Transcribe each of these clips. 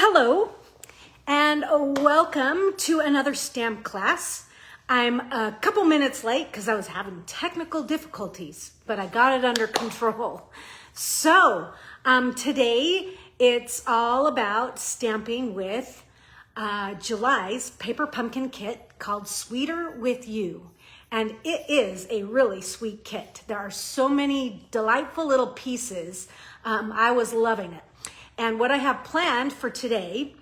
Hello, and welcome to another stamp class. I'm a couple minutes late because I was having technical difficulties, but I got it under control. So today it's all about stamping with July's paper pumpkin kit called Sweeter With You. And it is a really sweet kit. There are so many delightful little pieces. I was loving it. And what I have planned for today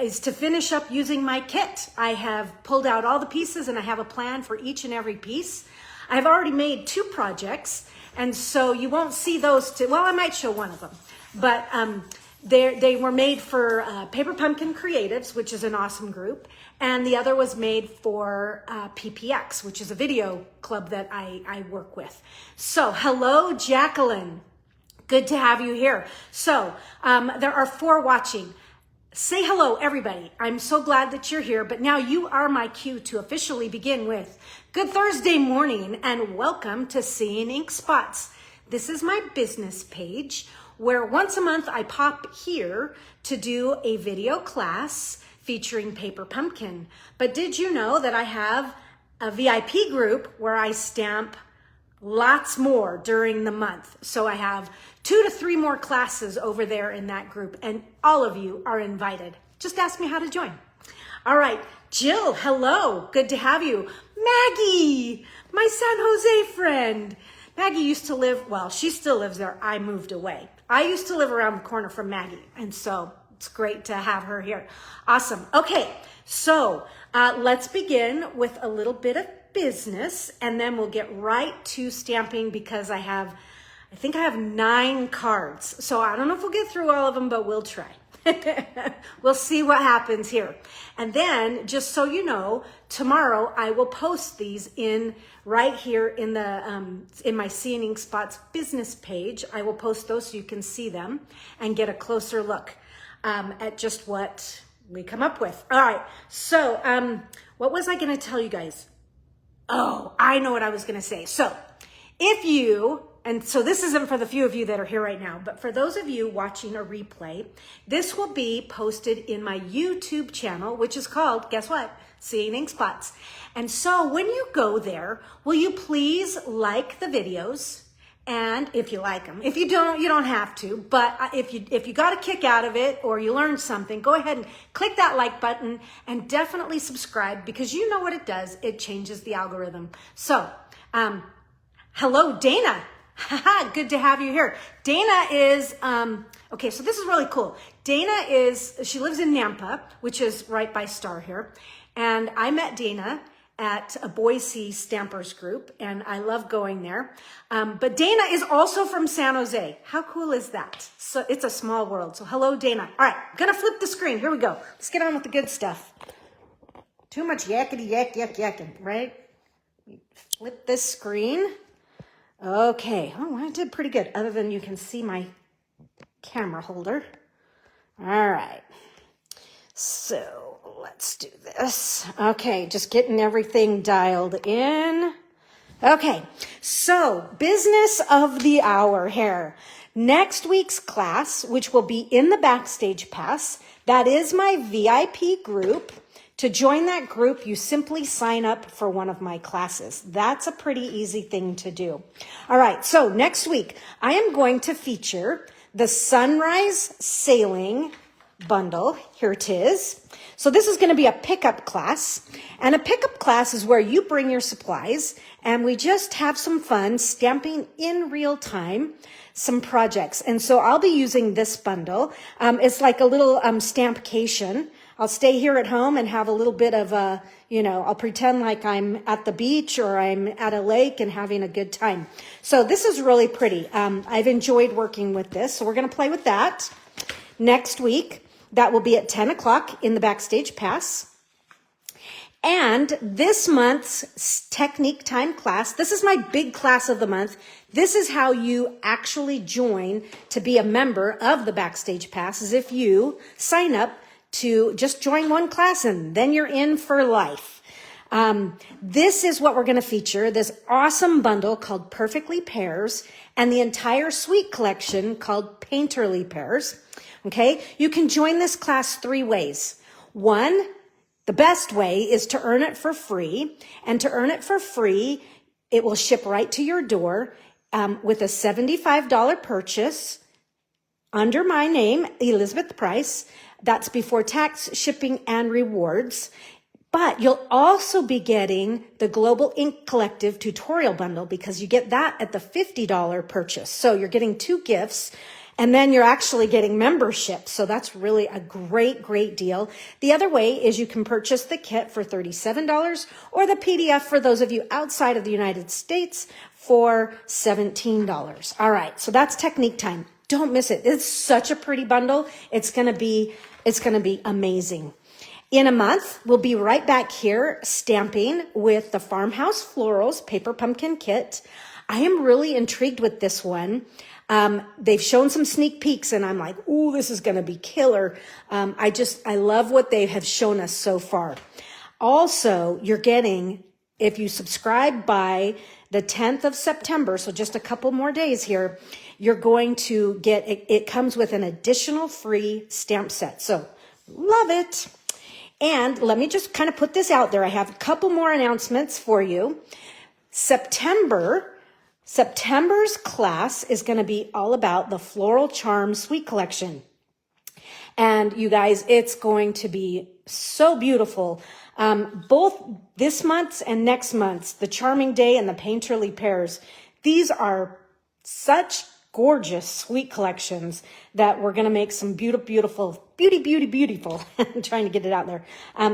is to finish up using my kit. I have pulled out all the pieces and I have a plan for each and every piece. I've already made 2 projects, and so you won't see those two. Well, I might show one of them, but they were made for Paper Pumpkin Creatives, which is an awesome group, and the other was made for PPX, which is a video club that I work with. So hello, Jacqueline. Good to have you here. So there are 4 watching. Say hello, everybody. I'm so glad that you're here, but now you are my cue to officially begin with good Thursday morning and welcome to Seeing Ink Spots. This is my business page where once a month I pop here to do a video class featuring Paper Pumpkin. But did you know that I have a VIP group where I stamp lots more during the month? So I have 2 to 3 more classes over there in that group, and all of you are invited. Just ask me how to join. All right, Jill, hello. Good to have you. Maggie, my San Jose friend. Maggie used to live, well, she still lives there. I moved away. I used to live around the corner from Maggie, and so it's great to have her here. Awesome. Okay, so let's begin with a little bit of business, and then we'll get right to stamping because I think I have 9 cards. So I don't know if we'll get through all of them, but we'll try. We'll see what happens here. And then, just so you know, tomorrow I will post these right here in my Seeing Ink Spots business page. I will post those so you can see them and get a closer look at just what we come up with. All right. So what was I going to tell you guys? Oh, I know what I was going to say. So and so this isn't for the few of you that are here right now, but for those of you watching a replay, this will be posted in my YouTube channel, which is called, guess what? Seeing Ink Spots. And so when you go there, will you please like the videos? And if you like them, if you don't, you don't have to, but if you got a kick out of it or you learned something, go ahead and click that like button and definitely subscribe, because you know what it does. It changes the algorithm. So, hello, Dana. Good to have you here. Dana is, okay, so this is really cool. Dana she lives in Nampa, which is right by Star here. And I met Dana at a Boise Stampers group, and I love going there. But Dana is also from San Jose. How cool is that? So it's a small world. So hello, Dana. All right, I'm gonna flip the screen. Here we go. Let's get on with the good stuff. Too much yakety yakking, right? Flip this screen. Okay, oh, I did pretty good, other than you can see my camera holder. All right, so let's do this. Okay, just getting everything dialed in. Okay, so business of the hour here. Next week's class, which will be in the Backstage Pass, that is my VIP group. To join that group, you simply sign up for one of my classes. That's a pretty easy thing to do. All right, so next week, I am going to feature the Sunrise Sailing bundle. Here it is. So this is going to be a pickup class. And a pickup class is where you bring your supplies and we just have some fun stamping in real time some projects. And so I'll be using this bundle. It's like a little stampcation. I'll stay here at home and have a little bit of I'll pretend like I'm at the beach or I'm at a lake and having a good time. So this is really pretty. I've enjoyed working with this. So we're going to play with that next week. That will be at 10 o'clock in the Backstage Pass. And this month's Technique Time class, this is my big class of the month. This is how you actually join to be a member of the Backstage Pass, is if you sign up to just join one class and then you're in for life. This is what we're going to feature, this awesome bundle called Perfectly Pairs and the entire suite collection called Painterly Pairs. Okay, you can join this class 3 ways. One, the best way is to earn it for free. And to earn it for free, it will ship right to your door with a $75 purchase under my name, Elizabeth Price. That's before tax, shipping, and rewards. But you'll also be getting the Global Ink Collective tutorial bundle because you get that at the $50 purchase. So you're getting 2 gifts. And then you're actually getting membership. So that's really a great, great deal. The other way is you can purchase the kit for $37 or the PDF for those of you outside of the United States for $17. All right. So that's technique time. Don't miss it. It's such a pretty bundle. It's going to be amazing. In a month, we'll be right back here stamping with the Farmhouse Florals Paper Pumpkin Kit. I am really intrigued with this one. They've shown some sneak peeks and I'm like, ooh, this is going to be killer. I love what they have shown us so far. Also, you're getting, if you subscribe by the 10th of September, so just a couple more days here, you're going to get, it comes with an additional free stamp set. So love it. And let me just kind of put this out there. I have a couple more announcements for you. September's class is going to be all about the Floral Charm Suite Collection. And you guys, it's going to be so beautiful. Both this month's and next month's, the Charming Day and the Painterly Pairs, these are such gorgeous suite collections that we're going to make some beautiful, I'm trying to get it out there,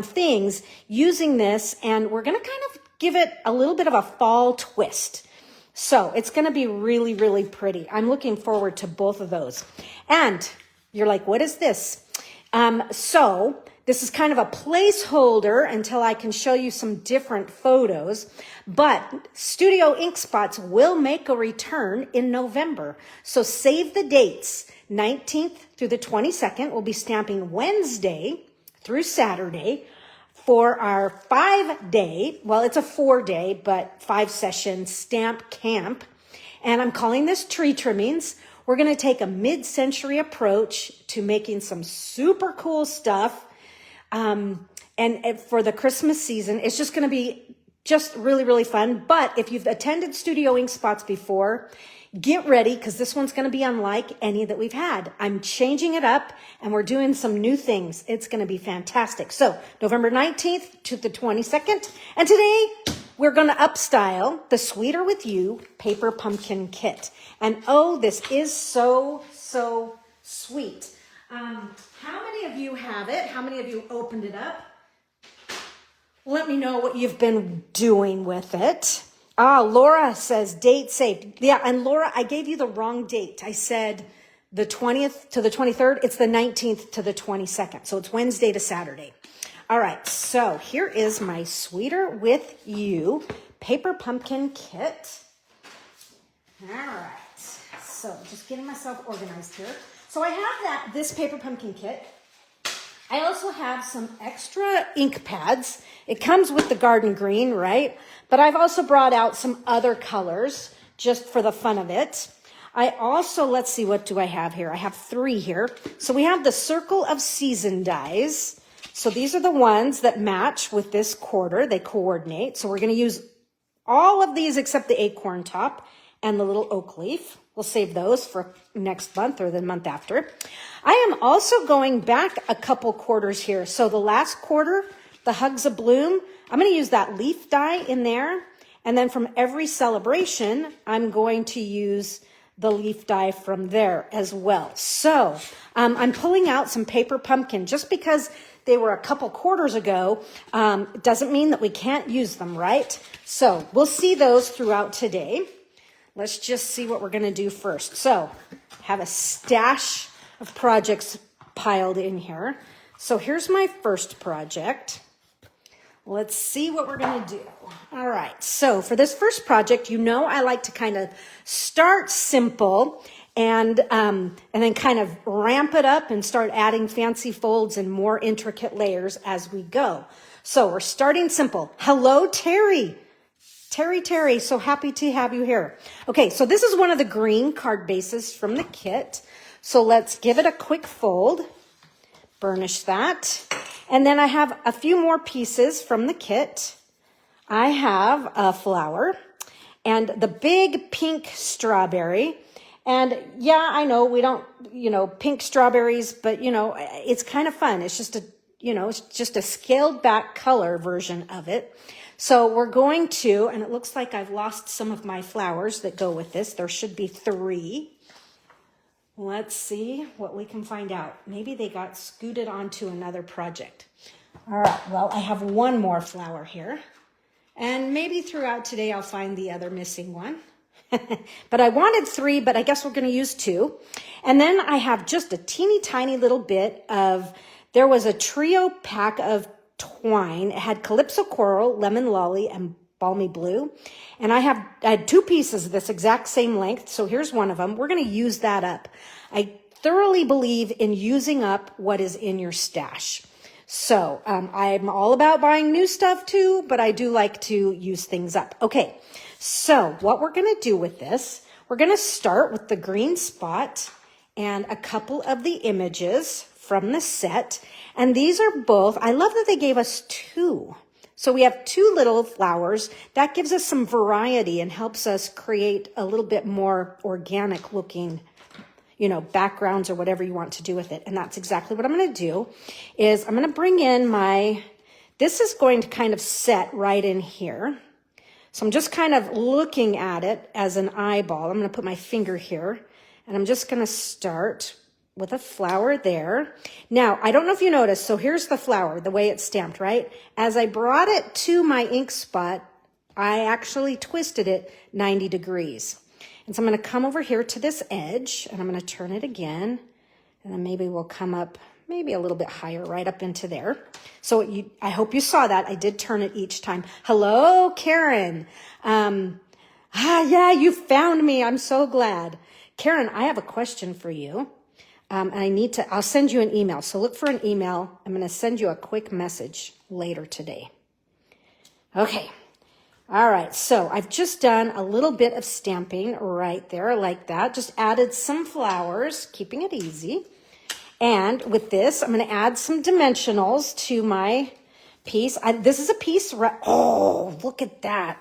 things using this. And we're going to kind of give it a little bit of a fall twist. So it's going to be really, really pretty. I'm looking forward to both of those. And you're like, what is this? So this is kind of a placeholder until I can show you some different photos. But Studio Ink Spots will make a return in November. So save the dates. 19th through the 22nd, we'll be stamping Wednesday through Saturday for our 5-day, well, it's a 4-day, but 5-session stamp camp. And I'm calling this Tree Trimmings. We're going to take a mid-century approach to making some super cool stuff. And for the Christmas season, it's just going to be just really, really fun. But if you've attended Studio Ink Spots before, get ready because this one's going to be unlike any that we've had. I'm changing it up and we're doing some new things. It's going to be fantastic. So November 19th to the 22nd. And today we're going to upstyle the Sweeter With You Paper Pumpkin Kit. And oh, this is so, so sweet. How many of you have it? How many of you opened it up? Let me know what you've been doing with it. Laura says date saved. Yeah, and Laura, I gave you the wrong date. I said the 20th to the 23rd. It's the 19th to the 22nd. So it's Wednesday to Saturday. All right, so here is my Sweeter With You Paper Pumpkin Kit. All right, so just getting myself organized here. So I have this Paper Pumpkin Kit. I also have some extra ink pads. It comes with the garden green, right? But I've also brought out some other colors just for the fun of it. I also, let's see, what do I have here? I have 3 here. So we have the Circle of Season dies. So these are the ones that match with this quarter. They coordinate. So we're going to use all of these except the acorn top and the little oak leaf. We'll save those for next month or the month after. I am also going back a couple quarters here. So the last quarter, the Hugs of Bloom, I'm going to use that leaf die in there. And then from every celebration, I'm going to use the leaf die from there as well. So I'm pulling out some paper pumpkin just because they were a couple quarters ago. It doesn't mean that we can't use them, right? So we'll see those throughout today. Let's just see what we're going to do first. So have a stash of projects piled in here. So here's my first project. Let's see what we're going to do. All right. So for this first project, you know I like to kind of start simple and then kind of ramp it up and start adding fancy folds and more intricate layers as we go. So we're starting simple. Hello, Terry. Terry, so happy to have you here. Okay, so this is one of the green card bases from the kit. So let's give it a quick fold, burnish that. And then I have a few more pieces from the kit. I have a flower and the big pink strawberry. And yeah, I know we don't, pink strawberries, but it's kind of fun. It's just it's just a scaled back color version of it. So we're going to, and it looks like I've lost some of my flowers that go with this. There should be 3. Let's see what we can find out. Maybe they got scooted onto another project. All right, well, I have one more flower here. And maybe throughout today, I'll find the other missing one. But I wanted 3, but I guess we're going to use 2. And then I have just a teeny tiny little bit of, there was a trio pack of twine. It had Calypso Coral, Lemon Lolly, and Balmy Blue. And I had 2 pieces of this exact same length. So here's one of them. We're going to use that up. I thoroughly believe in using up what is in your stash. So I'm all about buying new stuff too, but I do like to use things up. Okay, so what we're going to do with this, we're going to start with the green spot and a couple of the images from the set. And these are both, I love that they gave us 2. So we have 2 little flowers. That gives us some variety and helps us create a little bit more organic looking, backgrounds or whatever you want to do with it. And that's exactly what I'm going to do is I'm going to bring in this is going to kind of set right in here. So I'm just kind of looking at it as an eyeball. I'm going to put my finger here and I'm just going to start with a flower there. Now, I don't know if you noticed, so here's the flower, the way it's stamped, right? As I brought it to my ink spot, I actually twisted it 90 degrees. And so I'm going to come over here to this edge, and I'm going to turn it again, and then maybe we'll come up maybe a little bit higher right up into there. So I hope you saw that. I did turn it each time. Hello, Karen. Yeah, you found me. I'm so glad. Karen, I have a question for you. I'll send you an email. So look for an email. I'm going to send you a quick message later today. Okay. All right. So I've just done a little bit of stamping right there like that. Just added some flowers, keeping it easy. And with this, I'm going to add some dimensionals to my piece. This is a piece. Oh, look at that.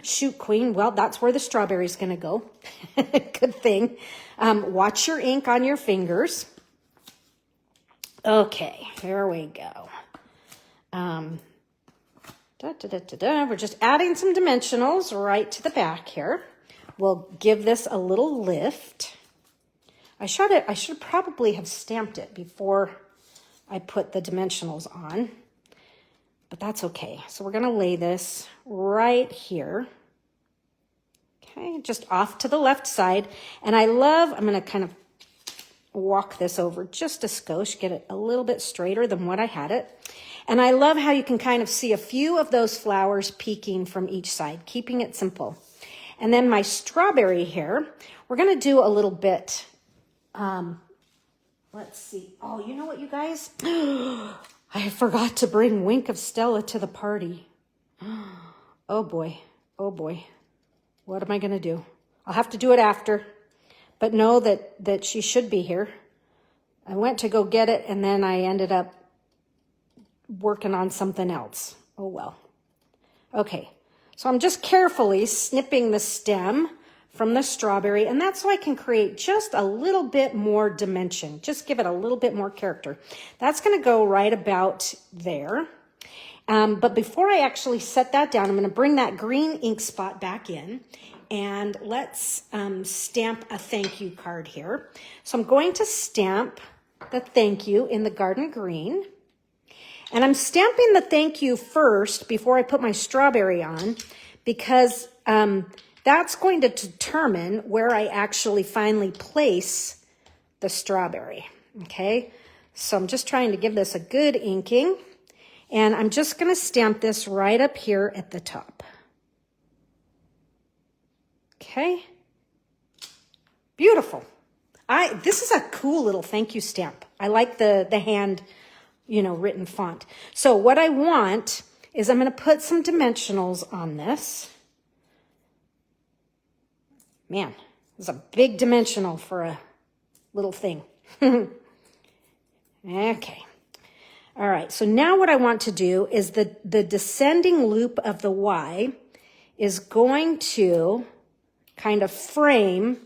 Shoot, Queen. Well, that's where the strawberry is going to go. Good thing. Watch your ink on your fingers. Okay, here we go. We're just adding some dimensionals right to the back here. We'll give this a little lift. I should probably have stamped it before I put the dimensionals on. But that's okay. So we're going to lay this right here. Okay, just off to the left side. And I'm going to kind of walk this over just a skosh, get it a little bit straighter than what I had it. And I love how you can kind of see a few of those flowers peeking from each side, keeping it simple. And then my strawberry here, we're going to do a little bit. Let's see. Oh, you know what, you guys? I forgot to bring Wink of Stella to the party. Oh boy. Oh boy. What am I going to do? I'll have to do it after. But know that she should be here. I went to go get it and then I ended up working on something else. Oh well. Okay. So I'm just carefully snipping the stem from the strawberry, and that's so I can create just a little bit more dimension. Just give it a little bit more character. That's going to go right about there. But before I actually set that down, I'm going to bring that green ink spot back in, and let's stamp a thank you card here. So I'm going to stamp the thank you in the garden green, and I'm stamping the thank you first before I put my strawberry on, because that's going to determine where I actually finally place the strawberry, okay? So I'm just trying to give this a good inking, and I'm just going to stamp this right up here at the top. Okay? Beautiful. This is a cool little thank you stamp. I like the hand written font. So what I want is I'm going to put some dimensionals on this. Man, it's a big dimensional for a little thing. Okay. All right, so now what I want to do is the descending loop of the Y is going to kind of frame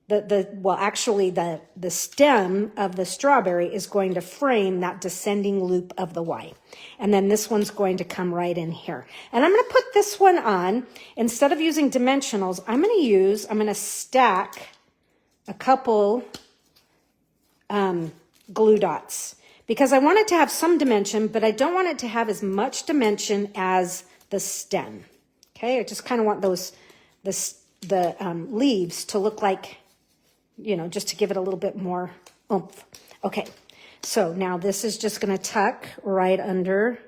the stem of the strawberry is going to frame that descending loop of the Y. And then this one's going to come right in here. And I'm going to put this one on. Instead of using dimensionals, I'm going to stack a couple glue dots, because I want it to have some dimension, but I don't want it to have as much dimension as the stem. Okay, I just kind of want the leaves to look like, just to give it a little bit more oomph. Okay, so now this is just going to tuck right under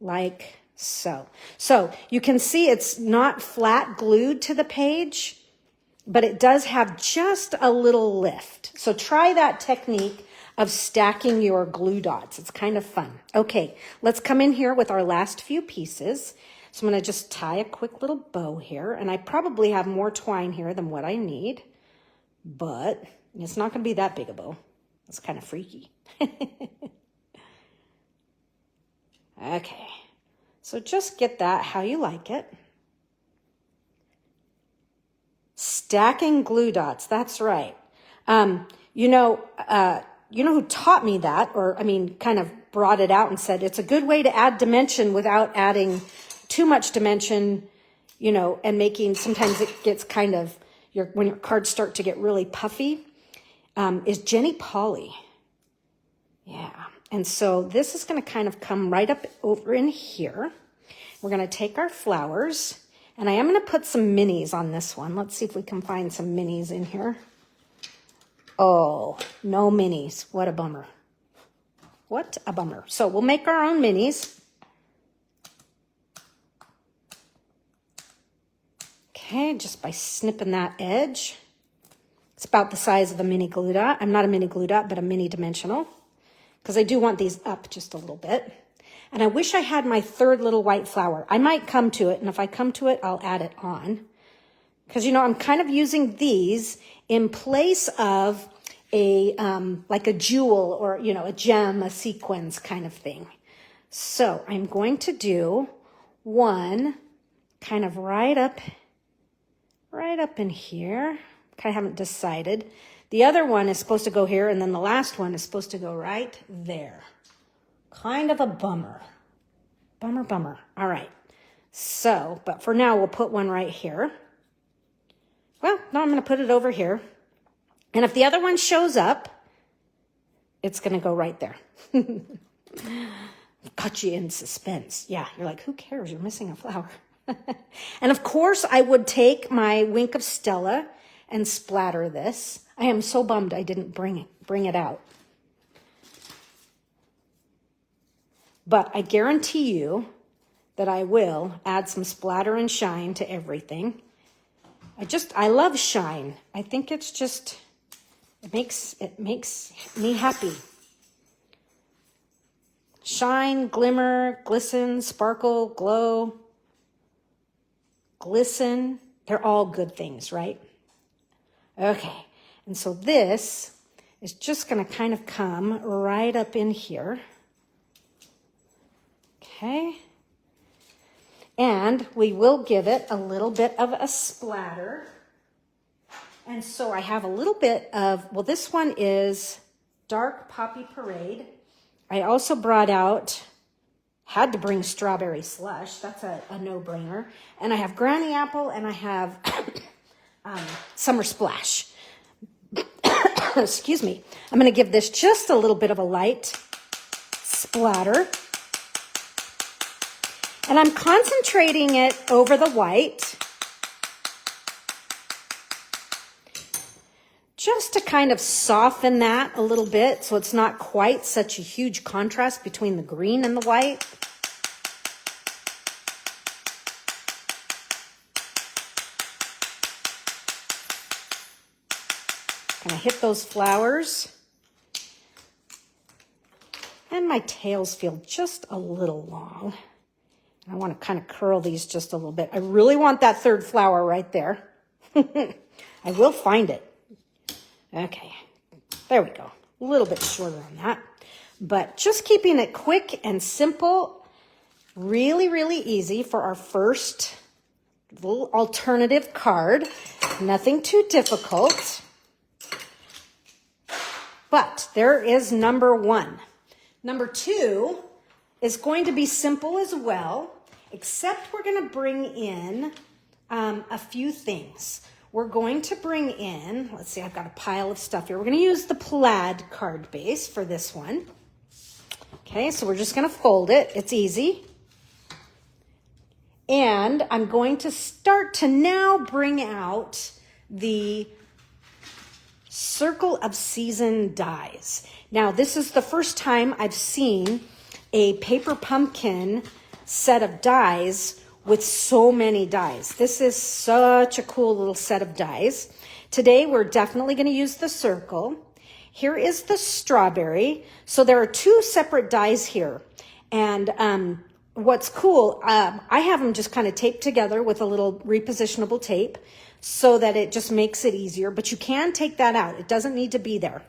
like so. So you can see it's not flat glued to the page, but it does have just a little lift. So try that technique of stacking your glue dots. It's kind of fun. Okay, let's come in here with our last few pieces. So I'm going to just tie a quick little bow here, and I probably have more twine here than what I need, but it's not going to be that big a bow. It's kind of freaky. Okay, so just get that how you like it. Stacking glue dots, that's right. You know who taught me that, or kind of brought it out and said it's a good way to add dimension without adding too much dimension, and making, sometimes it gets kind of, when your cards start to get really puffy, is Jenny Polly. Yeah, and so this is going to kind of come right up over in here. We're going to take our flowers, and I am going to put some minis on this one. Let's see if we can find some minis in here. Oh, no minis. What a bummer. What a bummer. So we'll make our own minis. Okay, just by snipping that edge. It's about the size of a mini glue dot. I'm not a mini glue dot, but a mini dimensional, because I do want these up just a little bit. And I wish I had my third little white flower. I might come to it, and if I come to it, I'll add it on. Because, I'm kind of using these in place of like a jewel or, a gem, a sequins kind of thing. So I'm going to do one kind of right up in here. I haven't decided. The other one is supposed to go here, and then the last one is supposed to go right there. Kind of a bummer. Bummer. All right. So, but for now, we'll put one right here. Well, no, I'm going to put it over here. And if the other one shows up, it's going to go right there. Got you in suspense. Yeah, you're like, who cares? You're missing a flower. And of course, I would take my Wink of Stella and splatter this. I am so bummed I didn't bring it out. But I guarantee you that I will add some splatter and shine to everything. I love shine. I think it's just, it makes me happy. Shine, glimmer, glisten, sparkle, glow, glisten. They're all good things, right? Okay. And so this is just going to kind of come right up in here. Okay. And we will give it a little bit of a splatter. And so I have a little bit of, well, this one is Dark Poppy Parade. I also brought out, had to bring Strawberry Slush. That's a no-brainer. And I have Granny Apple, and I have Summer Splash. Excuse me. I'm going to give this just a little bit of a light splatter. And I'm concentrating it over the white, just to kind of soften that a little bit so it's not quite such a huge contrast between the green and the white. Kind of hit those flowers. And my tails feel just a little long. I want to kind of curl these just a little bit. I really want that third flower right there. I will find it. Okay, there we go. A little bit shorter on that. But just keeping it quick and simple, really, really easy for our first little alternative card. Nothing too difficult. But there is number one. Number two is going to be simple as well, except we're going to bring in a few things. We're going to bring in, let's see, I've got a pile of stuff here. We're going to use the plaid card base for this one. Okay, so we're just going to fold it. It's easy. And I'm going to start to now bring out the Circle of Season dies. Now, this is the first time I've seen a paper pumpkin set of dies with so many dies. This is such a cool little set of dies. Today, we're definitely going to use the circle. Here is the strawberry. So there are two separate dies here. And what's cool, I have them just kind of taped together with a little repositionable tape so that it just makes it easier. But you can take that out. It doesn't need to be there.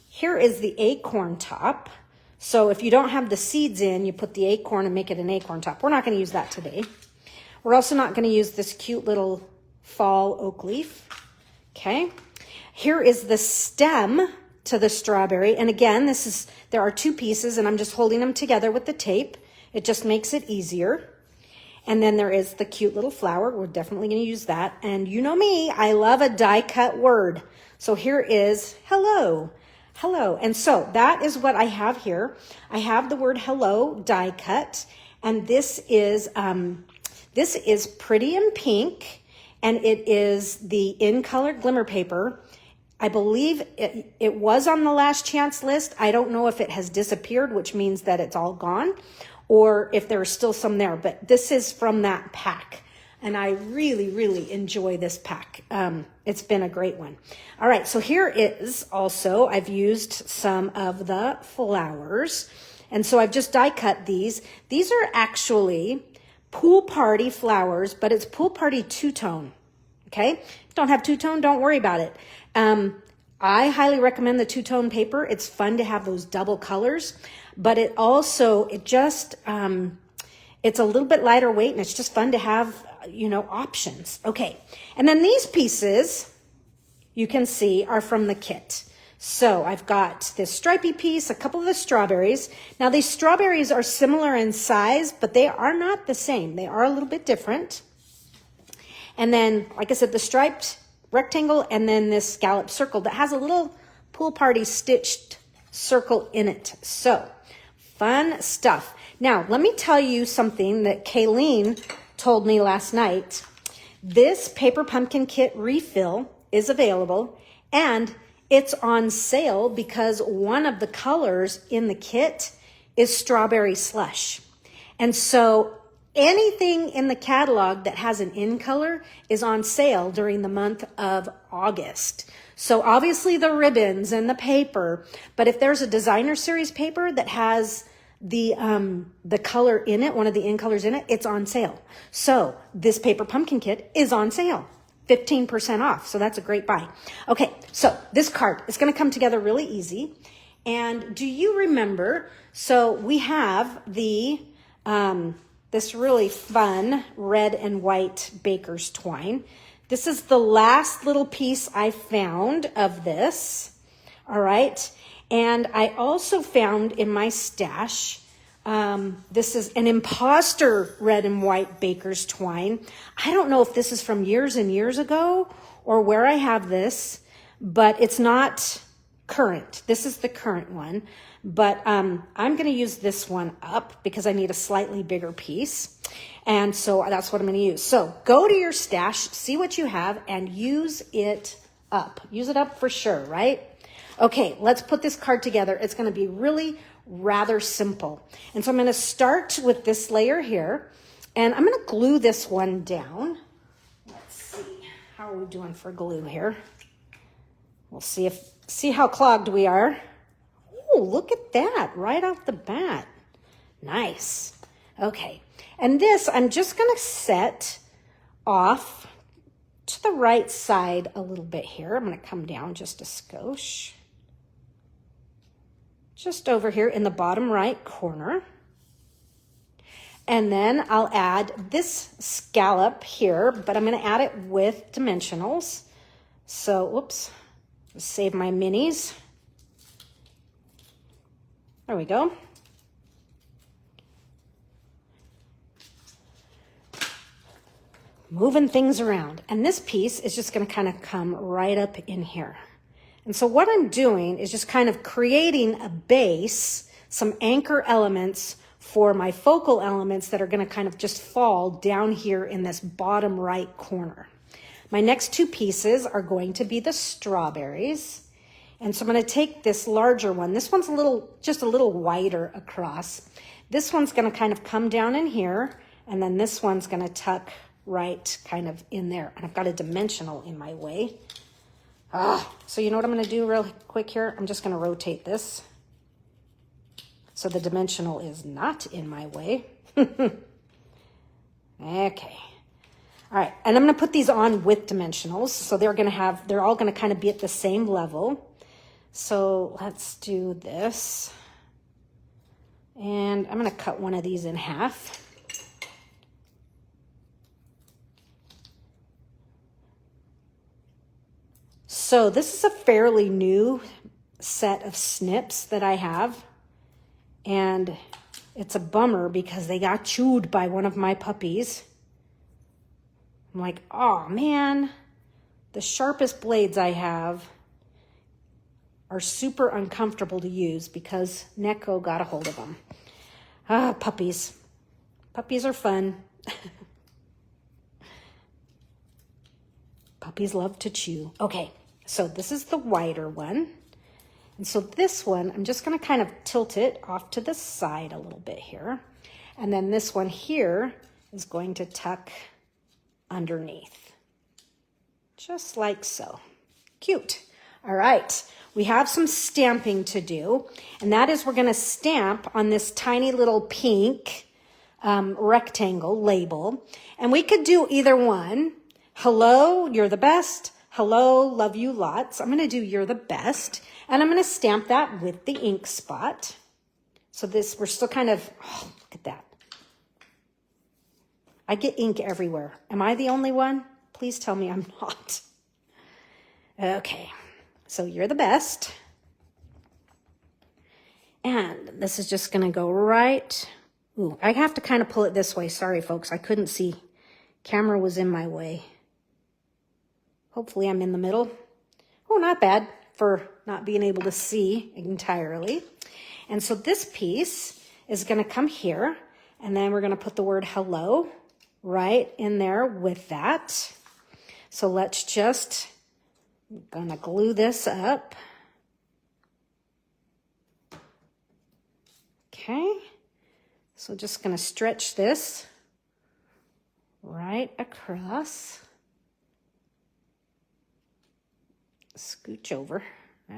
Here is the acorn top. So if you don't have the seeds in, you put the acorn and make it an acorn top. We're not going to use that today. We're also not going to use this cute little fall oak leaf. Okay. Here is the stem to the strawberry. And again, there are two pieces and I'm just holding them together with the tape. It just makes it easier. And then there is the cute little flower. We're definitely going to use that. And you know me, I love a die cut word. So here is hello. Hello. And so that is what I have here. I have the word hello die cut. And this is pretty in pink. And it is the in color glimmer paper. I believe it was on the last chance list. I don't know if it has disappeared, which means that it's all gone, or if there are still some there. But this is from that pack. And I really, really enjoy this pack. It's been a great one. All right, so here is also, I've used some of the flowers. And so I've just die cut these. These are actually pool party flowers, but it's pool party two-tone. Okay? If you don't have two-tone, don't worry about it. I highly recommend the two-tone paper. It's fun to have those double colors, but it's a little bit lighter weight and it's just fun to have, options. Okay. And then these pieces you can see are from the kit. So I've got this stripy piece, a couple of the strawberries. Now these strawberries are similar in size, but they are not the same. They are a little bit different. And then, like I said, the striped rectangle and then this scallop circle that has a little pool party stitched circle in it. So fun stuff. Now, let me tell you something that Kayleen told me last night. This paper pumpkin kit refill is available and it's on sale because one of the colors in the kit is strawberry slush. And so anything in the catalog that has an in color is on sale during the month of August. So obviously the ribbons and the paper, but if there's a designer series paper that has the color in it, one of the in colors in it, it's on sale. So this paper pumpkin kit is on sale, 15% off. So that's a great buy. Okay, so this card is going to come together really easy. And do you remember? So we have the this really fun red and white baker's twine. This is the last little piece I found of this. All right. And I also found in my stash, this is an imposter red and white baker's twine. I don't know if this is from years and years ago or where I have this, but it's not current. This is the current one. But I'm going to use this one up because I need a slightly bigger piece. And so that's what I'm going to use. So go to your stash, see what you have, and use it up. Use it up for sure, right? Okay, let's put this card together. It's going to be really rather simple. And so I'm going to start with this layer here. And I'm going to glue this one down. Let's see. How are we doing for glue here? We'll see how clogged we are. look at that right off the bat. Nice. Okay. And this I'm just going to set off to the right side a little bit here. I'm going to come down just a skosh. Just over here in the bottom right corner. And then I'll add this scallop here, but I'm going to add it with dimensionals. So, whoops, save my minis. There we go. Moving things around. And this piece is just going to kind of come right up in here. And so what I'm doing is just kind of creating a base, some anchor elements for my focal elements that are going to kind of just fall down here in this bottom right corner. My next two pieces are going to be the strawberries. And so I'm going to take this larger one. This one's just a little wider across. This one's going to kind of come down in here, and then this one's going to tuck right kind of in there. And I've got a dimensional in my way. So you know what I'm going to do real quick here? I'm just going to rotate this so the dimensional is not in my way. Okay. All right, and I'm going to put these on with dimensionals. So they're all going to kind of be at the same level. So let's do this. And I'm going to cut one of these in half. So this is a fairly new set of snips that I have. And it's a bummer because they got chewed by one of my puppies. I'm like, oh man, the sharpest blades I have are super uncomfortable to use because Neko got a hold of them. Puppies. Puppies are fun. Puppies love to chew. Okay, so this is the wider one. And so this one, I'm just going to kind of tilt it off to the side a little bit here. And then this one here is going to tuck underneath. Just like so. Cute. All right. We have some stamping to do. And that is we're going to stamp on this tiny little pink rectangle label. And we could do either one. Hello, you're the best. Hello, love you lots. I'm going to do you're the best. And I'm going to stamp that with the ink spot. So we're still kind of, look at that. I get ink everywhere. Am I the only one? Please tell me I'm not. Okay, so you're the best. And this is just going to go right. Ooh, I have to kind of pull it this way. Sorry, folks, I couldn't see. Camera was in my way. Hopefully I'm in the middle. Oh, not bad for not being able to see entirely. And so this piece is going to come here, and then we're going to put the word hello right in there with that. So let's just, I'm going to glue this up. Okay. So just going to stretch this right across. Scooch over.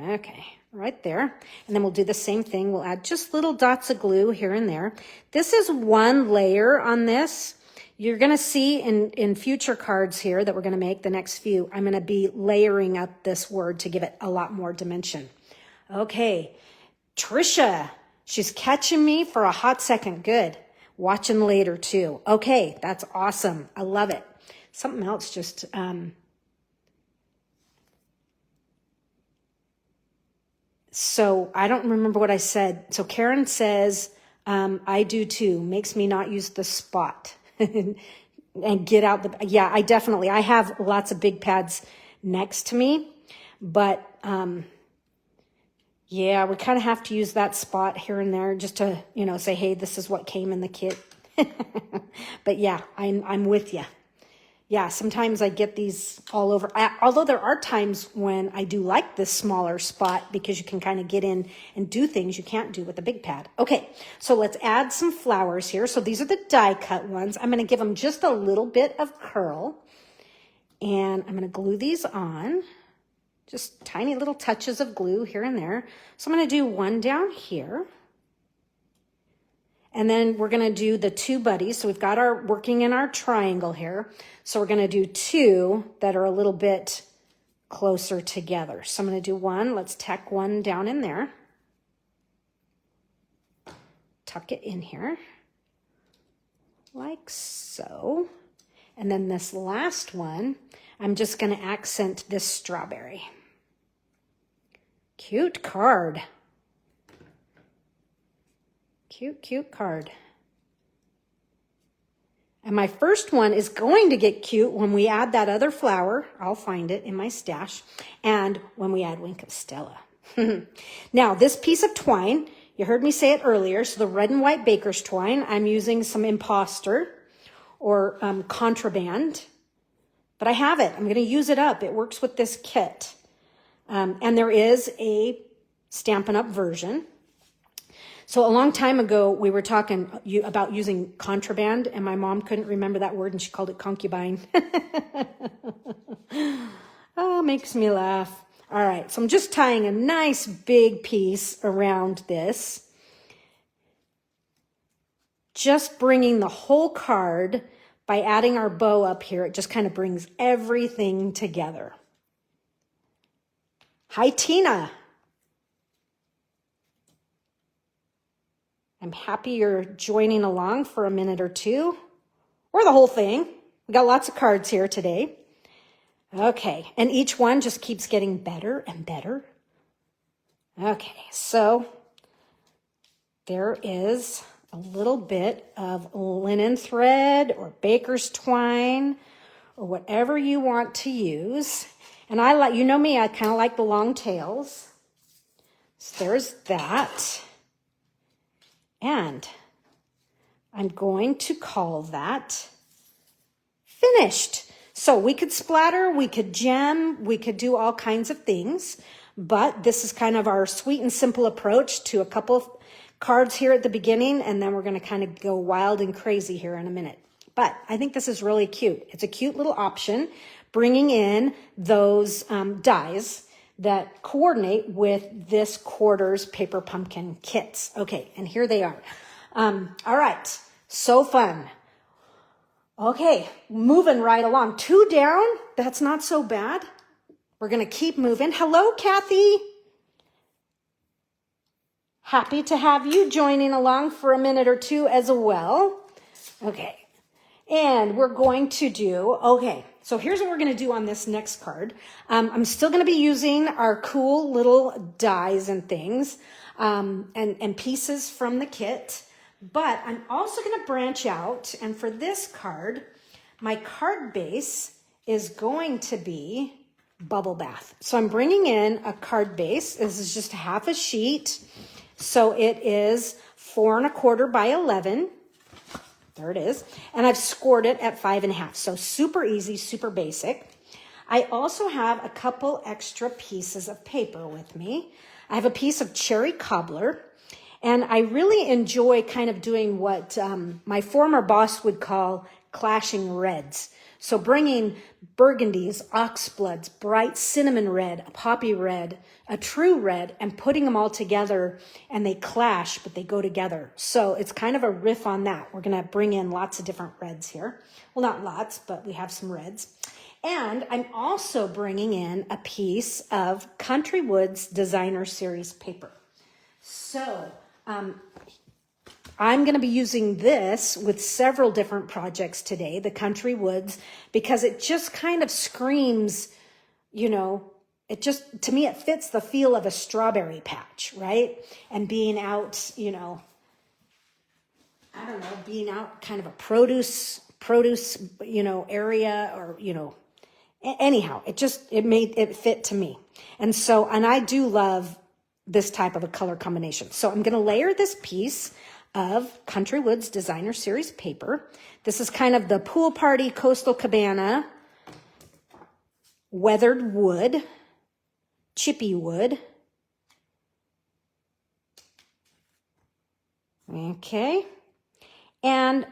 Okay, right there. And then we'll do the same thing. We'll add just little dots of glue here and there. This is one layer on this. You're going to see in future cards here that we're going to make, the next few, I'm going to be layering up this word to give it a lot more dimension. Okay, Trisha, she's catching me for a hot second. Good. Watching later too. Okay, that's awesome. I love it. Something else just... So I don't remember what I said. So Karen says, I do too. Makes me not use the spot and get out the, yeah, I have lots of big pads next to me, but, yeah, we kind of have to use that spot here and there just to, say, hey, this is what came in the kit. But yeah, I'm with you. Yeah, sometimes I get these all over. Although there are times when I do like this smaller spot because you can kind of get in and do things you can't do with a big pad. Okay, so let's add some flowers here. So these are the die cut ones. I'm going to give them just a little bit of curl. And I'm going to glue these on Just tiny little touches of glue here and there. So I'm going to do one down here. And then we're going to do the two buddies. So we've got our working in our triangle here. So we're going to do two that are a little bit closer together. So I'm going to do one. Let's tack one down in there. Tuck it in here like so. And then this last one, I'm just going to accent this strawberry. Cute card. Cute, cute card. And my first one is going to get cute when we add that other flower. I'll find it in my stash. And when we add Wink of Stella. Now, this piece of twine, you heard me say it earlier. So the red and white baker's twine, I'm using some imposter or contraband. But I have it. I'm going to use it up. It works with this kit. And there is a Stampin' Up version. So a long time ago, we were talking about using contraband, and my mom couldn't remember that word, and she called it concubine. Oh, makes me laugh. All right, so I'm just tying a nice big piece around this. Just bringing the whole card by adding our bow up here. It just kind of brings everything together. Hi, Tina. I'm happy you're joining along for a minute or two, or the whole thing. We got lots of cards here today. Okay, and each one just keeps getting better and better. Okay, so there is a little bit of linen thread or baker's twine or whatever you want to use. And I like, you know me, I kind of like the long tails. So there's that. And I'm going to call that finished. So we could splatter, we could gem, we could do all kinds of things, but this is kind of our sweet and simple approach to a couple of cards here at the beginning, and then we're going to kind of go wild and crazy here in a minute. But I think this is really cute. It's a cute little option, bringing in those dies that coordinate with this quarter's paper pumpkin kits. Okay, and here they are. All right, so fun. Okay, moving right along. 2 down, that's not so bad. We're gonna keep moving. Hello, Kathy. Happy to have you joining along for a minute or two as well. Okay, and we're going to do, okay, so here's what we're going to do on this next card. I'm still going to be using our cool little dies and things and pieces from the kit, but I'm also going to branch out. And for this card, my card base is going to be Bubble Bath. So I'm bringing in a card base. This is just half a sheet. So it is 4 1/4 by 11. There it is. And I've scored it at 5 1/2. So super easy, super basic. I also have a couple extra pieces of paper with me. I have a piece of cherry cobbler, and I really enjoy kind of doing what my former boss would call clashing reds. So bringing burgundies, oxbloods, bright cinnamon red, a poppy red, a true red, and putting them all together, and they clash, but they go together. So it's kind of a riff on that. We're going to bring in lots of different reds here. Well, not lots, but we have some reds. And I'm also bringing in a piece of Country Woods Designer Series paper. So I'm going to be using this with several different projects today, the Country Woods, because it just kind of screams, you know, it just, to me, it fits the feel of a strawberry patch, right? And being out, you know, I don't know, being out kind of a produce, you know, area, or, you know, anyhow, it made it fit to me. And so, and I do love this type of a color combination. So I'm going to layer this piece of Country Woods Designer Series paper. This is kind of the Pool Party Coastal Cabana weathered wood, chippy wood. Okay. And,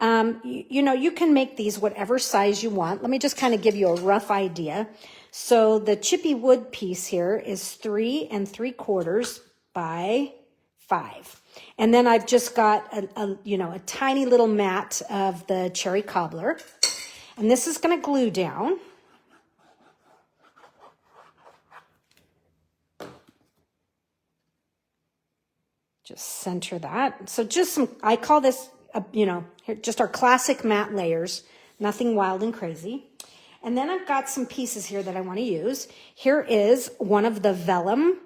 you know, you can make these whatever size you want. Let me just kind of give you a rough idea. So the chippy wood piece here is 3 3/4 by 5. And then I've just got a tiny little mat of the cherry cobbler. And this is going to glue down. Just center that. So just some, I call this, just our classic mat layers, nothing wild and crazy. And then I've got some pieces here that I want to use. Here is one of the vellum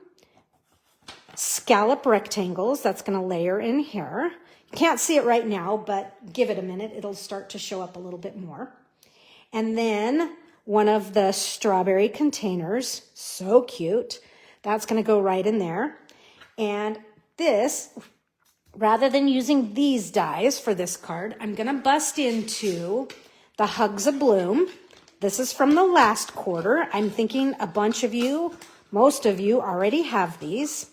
scallop rectangles that's going to layer in here. You can't see it right now, but give it a minute. It'll start to show up a little bit more. And then one of the strawberry containers, so cute. That's going to go right in there. And this, rather than using these dies for this card, I'm going to bust into the Hugs a Bloom. This is from the last quarter. I'm thinking a bunch of you, most of you already have these.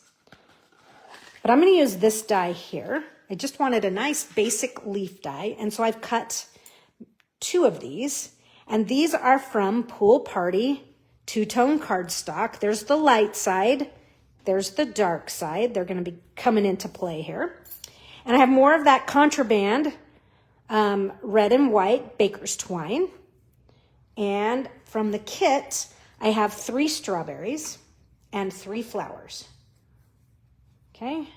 But I'm going to use this die here. I just wanted a nice basic leaf die. And so I've cut 2 of these. And these are from Pool Party 2-tone cardstock. There's the light side. There's the dark side. They're going to be coming into play here. And I have more of that contraband red and white baker's twine. And from the kit, I have 3 strawberries and 3 flowers. Okay.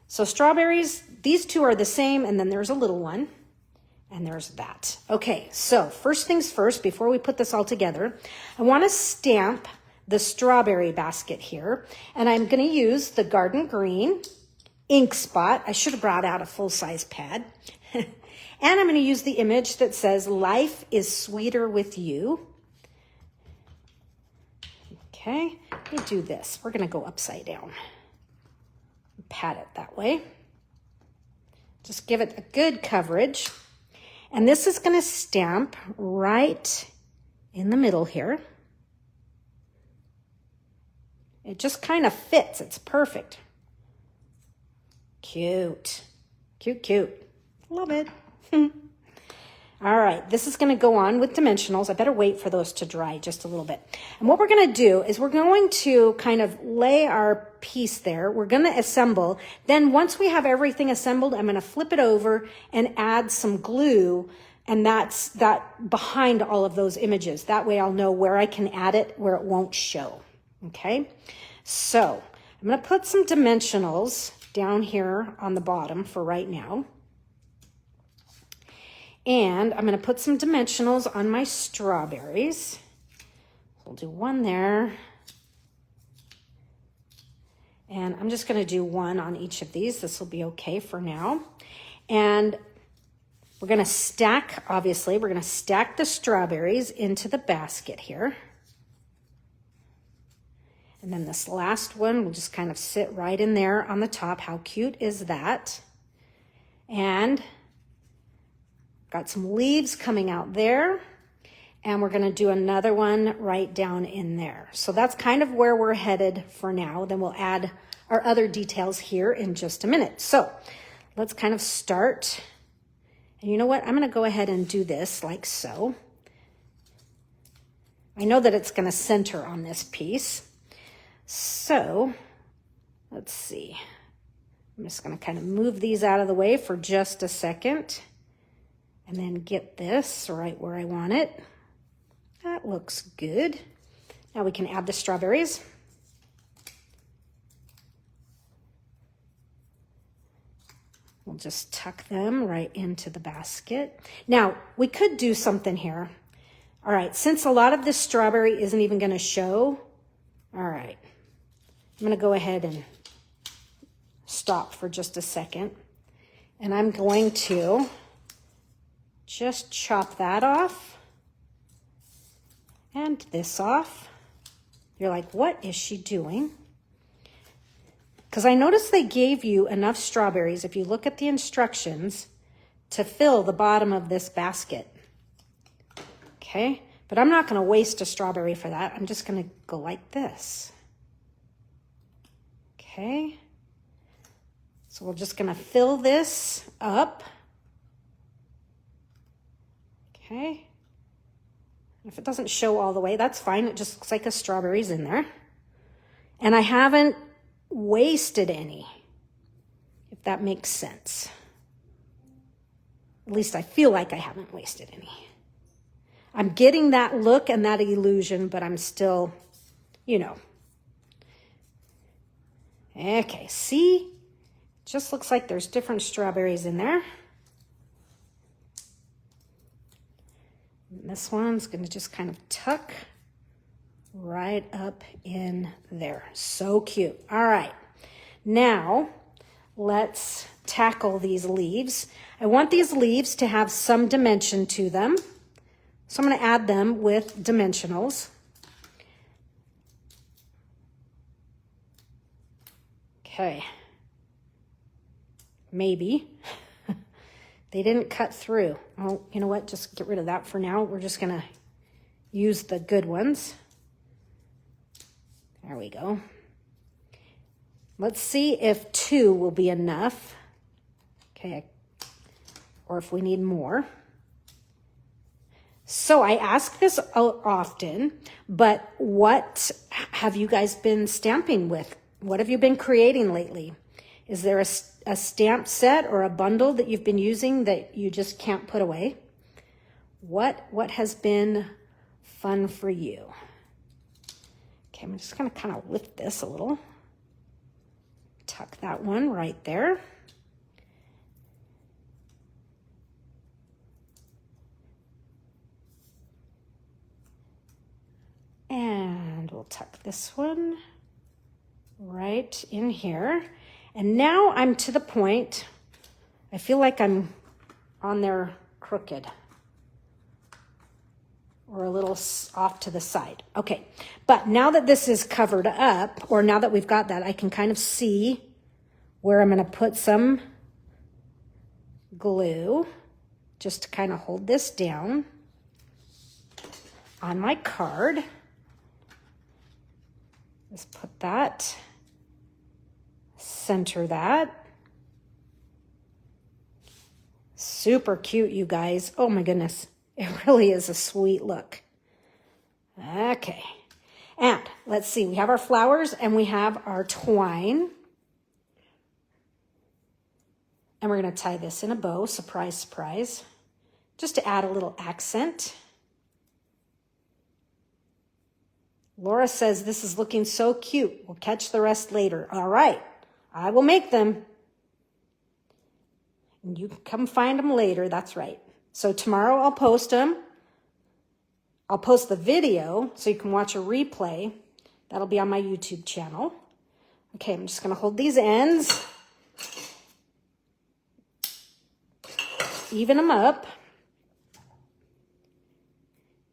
So strawberries, these 2 are the same, and then there's a little one. And there's that. Okay, so first things first, before we put this all together, I want to stamp the strawberry basket here. And I'm going to use the Garden Green ink spot. I should have brought out a full-size pad. And I'm going to use the image that says, "Life is sweeter with you." Okay, let me do this. We're going to go upside down. Pat it that way. Just give it a good coverage. And this is going to stamp right in the middle here. It just kind of fits. It's perfect. Cute. Cute, cute. Love it. All right, this is going to go on with dimensionals. I better wait for those to dry just a little bit. And what we're going to do is we're going to kind of lay our piece there. We're going to assemble. Then once we have everything assembled, I'm going to flip it over and add some glue. And that's that behind all of those images. That way I'll know where I can add it, where it won't show. Okay, so I'm going to put some dimensionals down here on the bottom for right now. And I'm going to put some dimensionals on my strawberries. We'll do 1 there. And I'm just going to do 1 on each of these. This will be okay for now. And we're going to stack, obviously, we're going to stack the strawberries into the basket here. And then this last one will just kind of sit right in there on the top. How cute is that? And got some leaves coming out there. And we're going to do another one right down in there. So that's kind of where we're headed for now. Then we'll add our other details here in just a minute. So let's kind of start. And you know what? I'm going to go ahead and do this like so. I know that it's going to center on this piece. So let's see. I'm just going to kind of move these out of the way for just a second. And then get this right where I want it. That looks good. Now we can add the strawberries. We'll just tuck them right into the basket. Now, we could do something here. All right, since a lot of this strawberry isn't even going to show, all right, I'm going to go ahead and stop for just a second. And I'm going to just chop that off and this off. You're like, what is she doing? Because I noticed they gave you enough strawberries, if you look at the instructions, to fill the bottom of this basket. Okay, but I'm not going to waste a strawberry for that. I'm just going to go like this. Okay. So we're just gonna fill this up. Okay. If it doesn't show all the way, that's fine. It just looks like a strawberry's in there. And I haven't wasted any, if that makes sense. At least I feel like I haven't wasted any. I'm getting that look and that illusion, but I'm still, you know. Okay, see? Just looks like there's different strawberries in there. And this one's going to just kind of tuck right up in there. So cute. All right. Now, let's tackle these leaves. I want these leaves to have some dimension to them. So I'm going to add them with dimensionals. Okay. Maybe. They didn't cut through. Oh, you know what? Just get rid of that for now. We're just going to use the good ones. There we go. Let's see if 2 will be enough. Okay. Or if we need more. So I ask this often, but what have you guys been stamping with? What have you been creating lately? Is there a stamp set or a bundle that you've been using that you just can't put away? What has been fun for you? Okay, I'm just going to kind of lift this a little. Tuck that one right there. And we'll tuck this one right in here. And now I'm to the point, I feel like I'm on there crooked or a little off to the side. Okay, but now that this is covered up, or now that we've got that, I can kind of see where I'm going to put some glue just to kind of hold this down on my card. Just put that, center that. Super cute, you guys. Oh my goodness. It really is a sweet look. Okay. And let's see, we have our flowers and we have our twine. And we're going to tie this in a bow, surprise, surprise, just to add a little accent. Laura says, this is looking so cute. We'll catch the rest later. All right, I will make them. And you can come find them later. That's right. So tomorrow I'll post them. I'll post the video so you can watch a replay. That'll be on my YouTube channel. Okay, I'm just going to hold these ends. Even them up.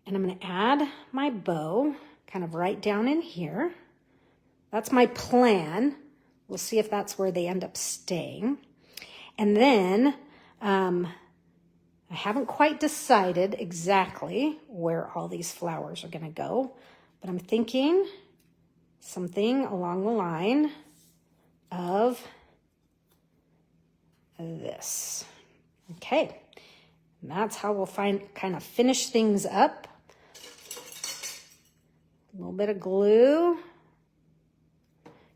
And I'm going to add my bow kind of right down in here. That's my plan. We'll see if that's where they end up staying. And then I haven't quite decided exactly where all these flowers are going to go, but I'm thinking something along the line of this. Okay, and that's how we'll kind of finish things up. A little bit of glue.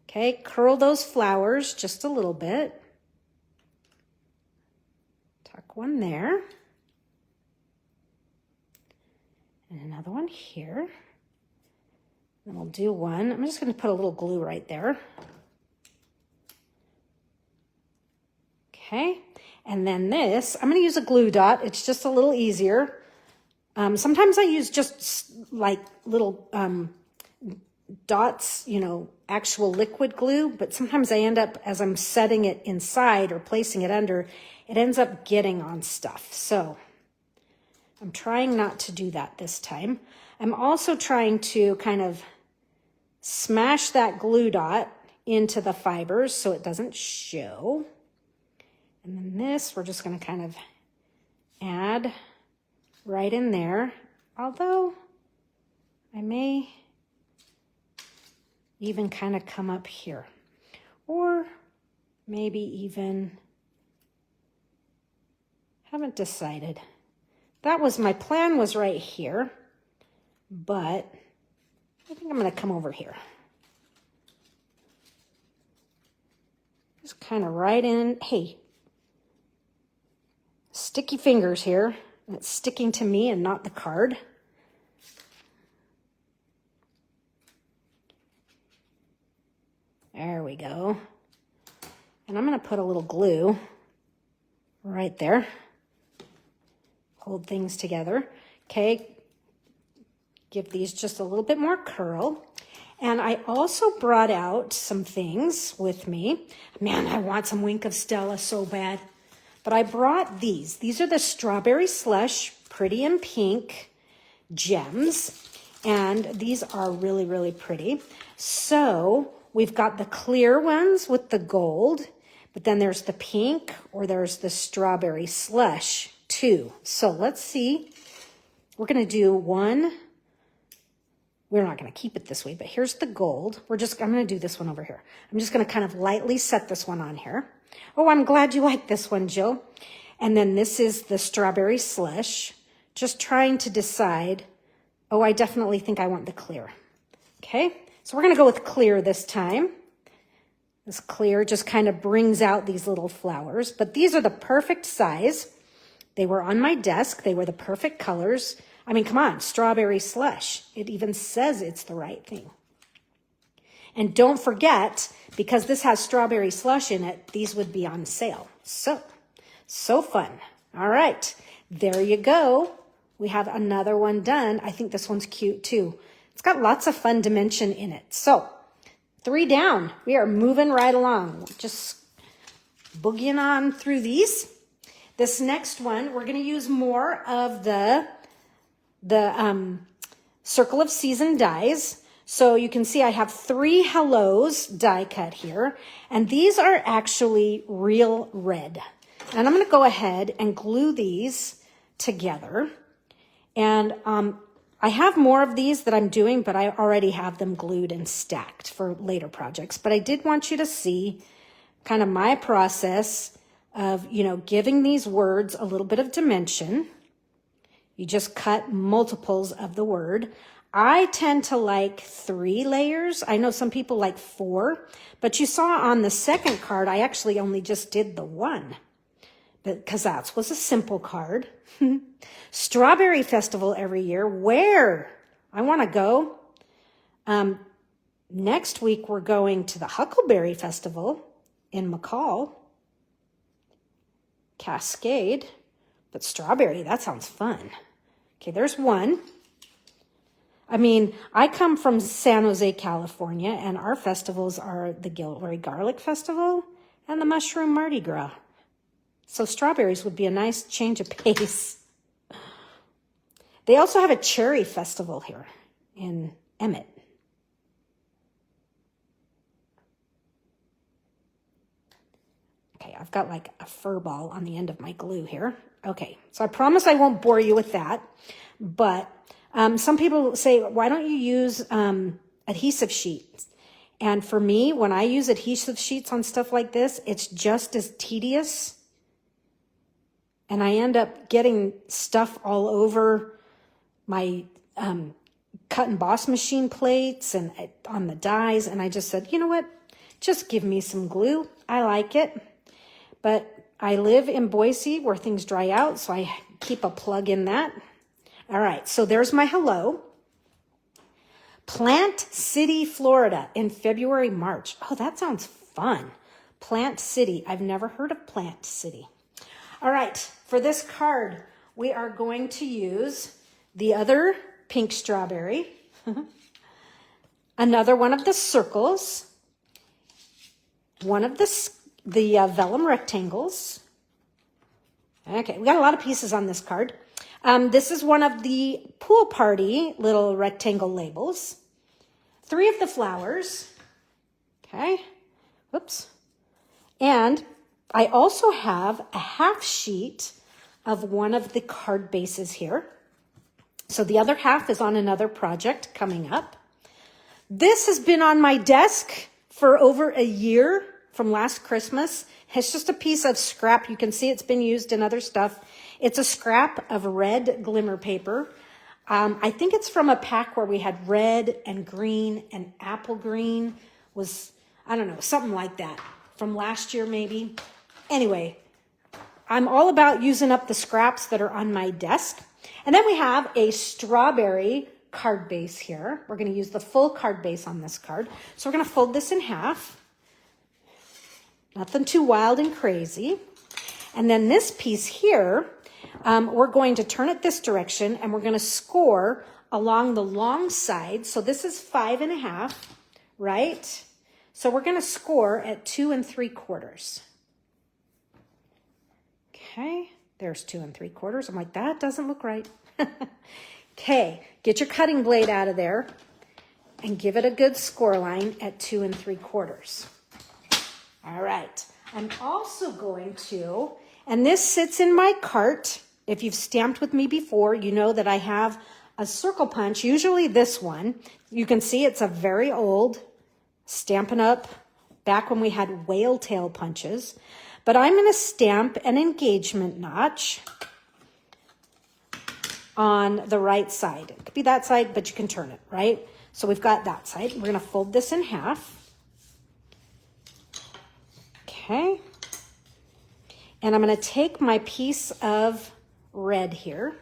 Okay, curl those flowers just a little bit. Tuck one there. And another one here. And we'll do one. I'm just going to put a little glue right there. Okay. And then this, I'm going to use a glue dot. It's just a little easier. Sometimes I use just like little dots, you know, actual liquid glue. But sometimes I end up, as I'm setting it inside or placing it under, it ends up getting on stuff. So I'm trying not to do that this time. I'm also trying to kind of smash that glue dot into the fibers so it doesn't show. And then this, we're just going to kind of add right in there. Although I may even kind of come up here. Or maybe even, haven't decided. That was, my plan was right here, but I think I'm going to come over here. Just kind of right in, hey, sticky fingers here. And it's sticking to me and not the card. There we go. And I'm going to put a little glue right there. Hold things together. Okay. Give these just a little bit more curl. And I also brought out some things with me. Man, I want some Wink of Stella so bad. But I brought these. These are the Strawberry Slush Pretty in Pink gems. And these are really, really pretty. So we've got the clear ones with the gold. But then there's the pink, or there's the Strawberry Slush too. So let's see. We're going to do one. We're not going to keep it this way, but here's the gold. I'm going to do this one over here. I'm just going to kind of lightly set this one on here. Oh, I'm glad you like this one, Jill. And then this is the Strawberry Slush. Just trying to decide. Oh, I definitely think I want the clear. Okay, so we're going to go with clear this time. This clear just kind of brings out these little flowers, but these are the perfect size. They were on my desk. They were the perfect colors. I mean, come on, Strawberry Slush. It even says it's the right thing. And don't forget, because this has Strawberry Slush in it, these would be on sale. So fun. All right, there you go. We have another one done. I think this one's cute too. It's got lots of fun dimension in it. So 3 down. We are moving right along. Just boogieing on through these. This next one, we're going to use more of the Circle of Season dies. So you can see I have 3 hellos die cut here, and these are actually real red. And I'm going to go ahead and glue these together. And I have more of these that I'm doing, but I already have them glued and stacked for later projects. But I did want you to see kind of my process of, giving these words a little bit of dimension. You just cut multiples of the word. I tend to like 3 layers. I know some people like 4, but you saw on the second card, I actually only just did the 1 because that was a simple card. Strawberry Festival every year. Where? I want to go. Next week, we're going to the Huckleberry Festival in McCall. Cascade. But strawberry, that sounds fun. Okay, there's 1. I mean, I come from San Jose, California, and our festivals are the Gilroy Garlic Festival and the Mushroom Mardi Gras. So strawberries would be a nice change of pace. They also have a cherry festival here in Emmett. Okay, I've got like a fur ball on the end of my glue here. Okay, so I promise I won't bore you with that. But some people say, why don't you use adhesive sheets? And for me, when I use adhesive sheets on stuff like this, it's just as tedious. And I end up getting stuff all over my cut and boss machine plates and on the dies. And I just said, you know what? Just give me some glue. I like it. But I live in Boise where things dry out, so I keep a plug in that. All right, so there's my hello. Plant City, Florida in February, March. Oh, that sounds fun. Plant City. I've never heard of Plant City. All right, for this card, we are going to use the other pink strawberry, another one of the circles, one of the vellum rectangles. Okay, we got a lot of pieces on this card. This is one of the pool party little rectangle labels. 3 of the flowers. Okay, whoops. And I also have a half sheet of one of the card bases here. So the other half is on another project coming up. This has been on my desk for over a year from last Christmas. It's just a piece of scrap. You can see it's been used in other stuff. It's a scrap of red glimmer paper. I think it's from a pack where we had red and green and apple green was, I don't know, something like that from last year maybe. Anyway, I'm all about using up the scraps that are on my desk. And then we have a strawberry card base here. We're going to use the full card base on this card. So we're going to fold this in half. Nothing too wild and crazy. And then this piece here, we're going to turn it this direction and we're going to score along the long side. So this is 5.5, right? So we're going to score at 2 3/4. Okay, there's 2 3/4. I'm like, that doesn't look right. Okay, get your cutting blade out of there and give it a good score line at 2 3/4. All right, I'm also going to, and this sits in my cart. If you've stamped with me before, you know that I have a circle punch, usually this one. You can see it's a very old Stampin' Up, back when we had whale tail punches. But I'm going to stamp an engagement notch on the right side. It could be that side, but you can turn it, right? So we've got that side. We're going to fold this in half. Okay. And I'm going to take my piece of red here.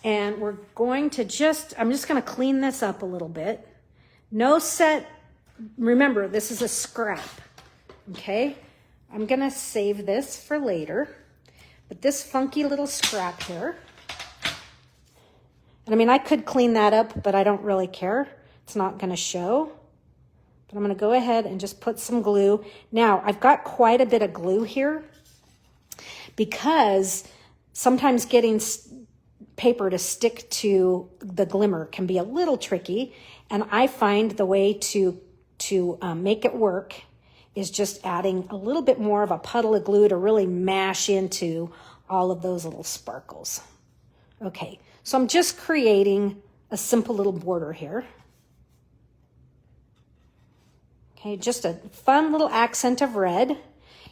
And we're going to I'm just going to clean this up a little bit. No set, remember, this is a scrap. Okay, I'm going to save this for later. But this funky little scrap here, and I mean, I could clean that up, but I don't really care. It's not going to show. But I'm going to go ahead and just put some glue. Now, I've got quite a bit of glue here because sometimes getting paper to stick to the glimmer can be a little tricky. And I find the way to make it work is just adding a little bit more of a puddle of glue to really mash into all of those little sparkles. Okay, so I'm just creating a simple little border here. Okay, just a fun little accent of red.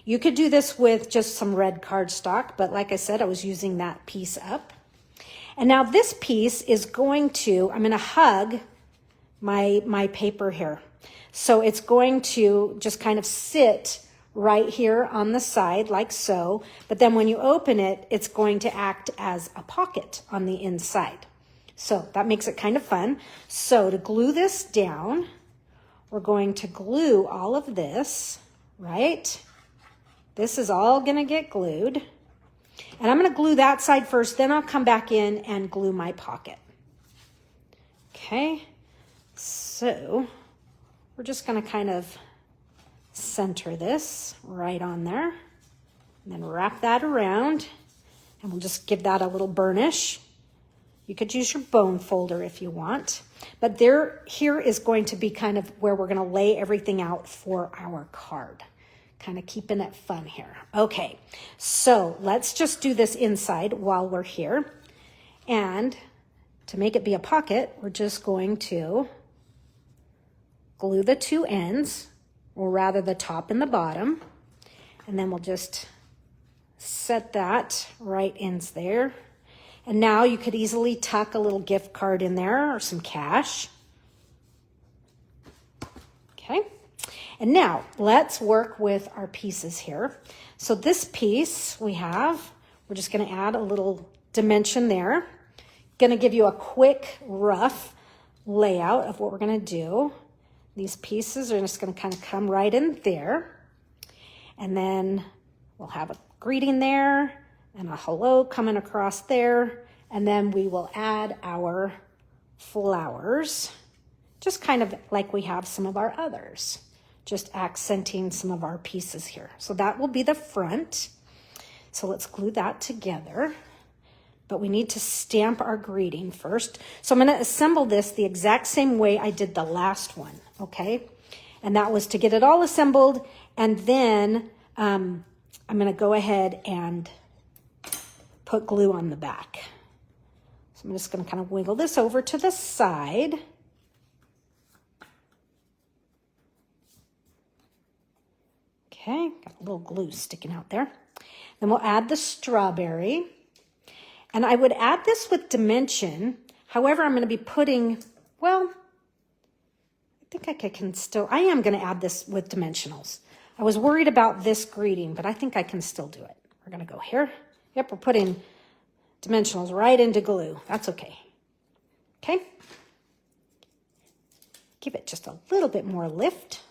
You could do this with just some red cardstock, but like I said, I was using that piece up. And now this piece is I'm going to hug my paper here. So it's going to just kind of sit right here on the side like so. But then when you open it, it's going to act as a pocket on the inside. So that makes it kind of fun. So to glue this down, we're going to glue all of this, right? This is all going to get glued. And I'm going to glue that side first, then I'll come back in and glue my pocket. Okay. So we're just going to kind of center this right on there and then wrap that around, and we'll just give that a little burnish. You could use your bone folder if you want, but here is going to be kind of where we're going to lay everything out for our card. Kind of keeping it fun here. Okay, so let's just do this inside while we're here. And to make it be a pocket, we're just going to glue the two ends, or rather the top and the bottom. And then we'll just set that right ends there. And now you could easily tuck a little gift card in there or some cash. Okay. And now let's work with our pieces here. So this piece we're just going to add a little dimension there. Going to give you a quick, rough layout of what we're going to do. These pieces are just going to kind of come right in there. And then we'll have a greeting there and a hello coming across there. And then we will add our flowers, just kind of like we have some of our others, just accenting some of our pieces here. So that will be the front. So let's glue that together. But we need to stamp our greeting first. So I'm going to assemble this the exact same way I did the last one, okay? And that was to get it all assembled, and then I'm going to go ahead and put glue on the back. So I'm just going to kind of wiggle this over to the side. Okay, got a little glue sticking out there. Then we'll add the strawberry. And I would add this with dimension. However, I'm going to be putting, well, I think I am going to add this with dimensionals. I was worried about this greeting, but I think I can still do it. We're going to go here. Yep, we're putting dimensionals right into glue. That's okay. Okay. Give it just a little bit more lift.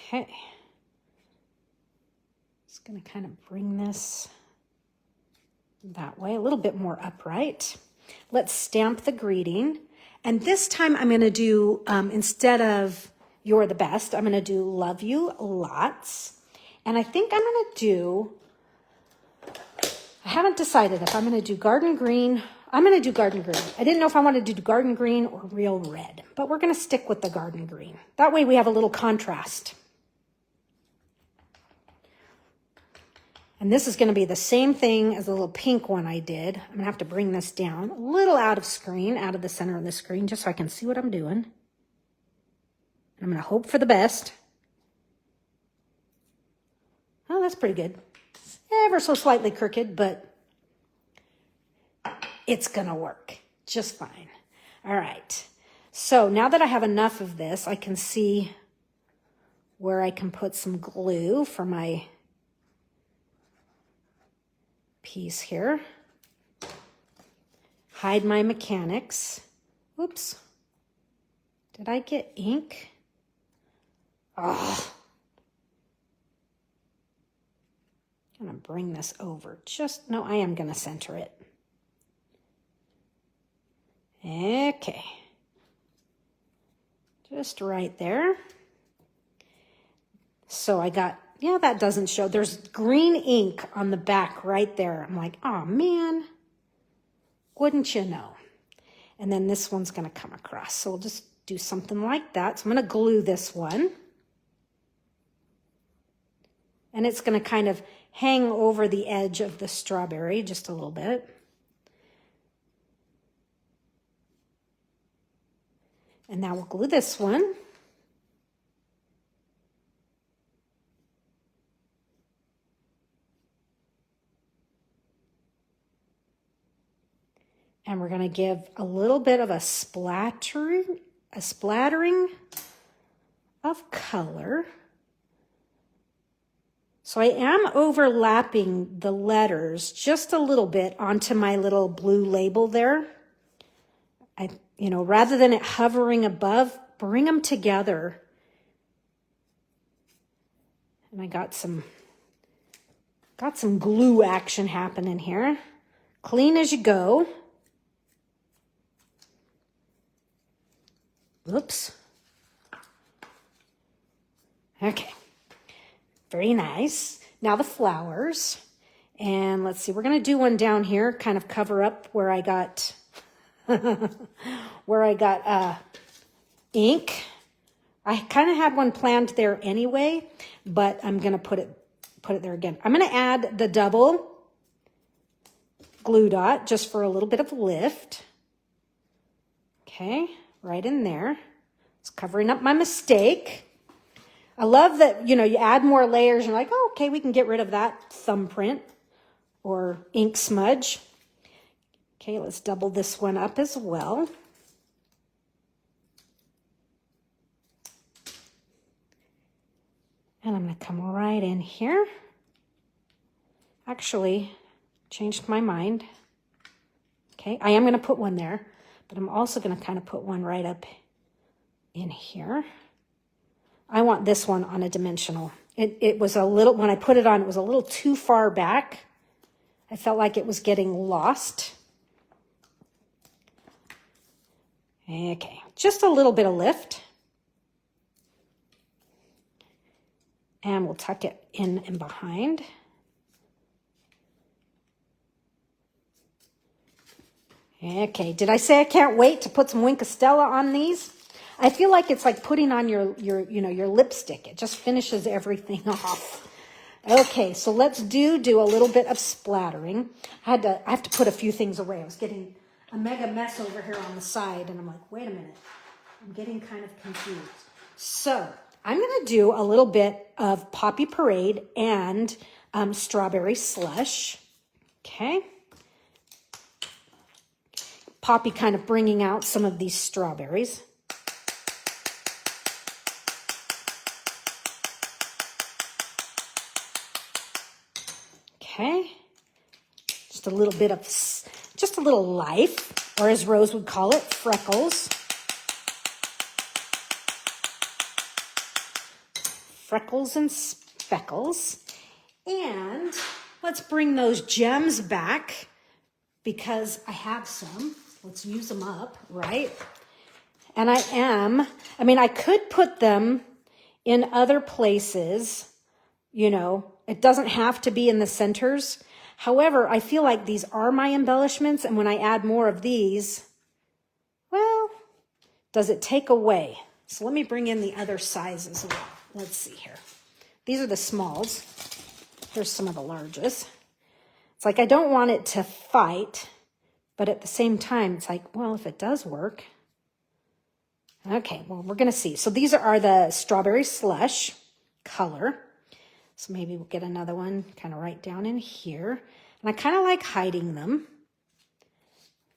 Okay. Just going to kind of bring this that way, a little bit more upright. Let's stamp the greeting. And this time I'm going to do, instead of you're the best, I'm going to do love you lots. And I think I'm going to do, I haven't decided if I'm going to do garden green. I'm going to do garden green. I didn't know if I wanted to do garden green or real red, but we're going to stick with the garden green. That way we have a little contrast. And this is going to be the same thing as the little pink one I did. I'm going to have to bring this down a little out of screen, out of the center of the screen, just so I can see what I'm doing. And I'm going to hope for the best. Oh, that's pretty good. Ever so slightly crooked, but it's going to work just fine. All right. So now that I have enough of this, I can see where I can put some glue for my piece here. Hide my mechanics. Oops. Did I get ink? Oh. I'm going to bring this over. No, I am going to center it. Okay. Just right there. So I got, yeah, that doesn't show. There's green ink on the back right there. I'm like, oh man, wouldn't you know? And then this one's going to come across. So we'll just do something like that. So I'm going to glue this one. And it's going to kind of hang over the edge of the strawberry just a little bit. And now we'll glue this one. And we're going to give a little bit of a splattering of color. So I am overlapping the letters just a little bit onto my little blue label there. Rather than it hovering above, bring them together. And I got some glue action happening here. Clean as you go. Oops. Okay. Very nice. Now the flowers. And let's see, we're going to do one down here, kind of cover up where I got ink. I kind of had one planned there anyway, but I'm going to put it there again. I'm going to add the double glue dot just for a little bit of lift. Okay, right in there. It's covering up my mistake. I love that, you add more layers. You're like, oh, okay, we can get rid of that thumbprint or ink smudge. Okay, let's double this one up as well. And I'm going to come right in here. Actually, changed my mind. Okay, I am going to put one there, but I'm also going to kind of put one right up in here. I want this one on a dimensional. It was a little, when I put it on, it was a little too far back. I felt like it was getting lost. Okay, just a little bit of lift. And we'll tuck it in and behind. Okay, did I say I can't wait to put some Wink of Stella on these? I feel like it's like putting on your lipstick. It just finishes everything off. Okay, so let's do a little bit of splattering. I have to put a few things away. I was getting a mega mess over here on the side, and I'm like, wait a minute. I'm getting kind of confused. So I'm going to do a little bit of Poppy Parade and Strawberry Slush. Okay. Poppy kind of bringing out some of these strawberries. Okay. Just a little bit of, just a little life, or as Rose would call it, freckles. Freckles and speckles. And let's bring those gems back because I have some. Let's use them up, right? And I could put them in other places, you know. It doesn't have to be in the centers. However, I feel like these are my embellishments, and when I add more of these, well, does it take away? So let me bring in the other sizes as well. Let's see here. These are the smalls. Here's some of the largest. It's like I don't want it to fight, but at the same time, it's like, well, if it does work. Okay, well, we're going to see. So these are the Strawberry Slush color. So maybe we'll get another one kind of right down in here. And I kind of like hiding them.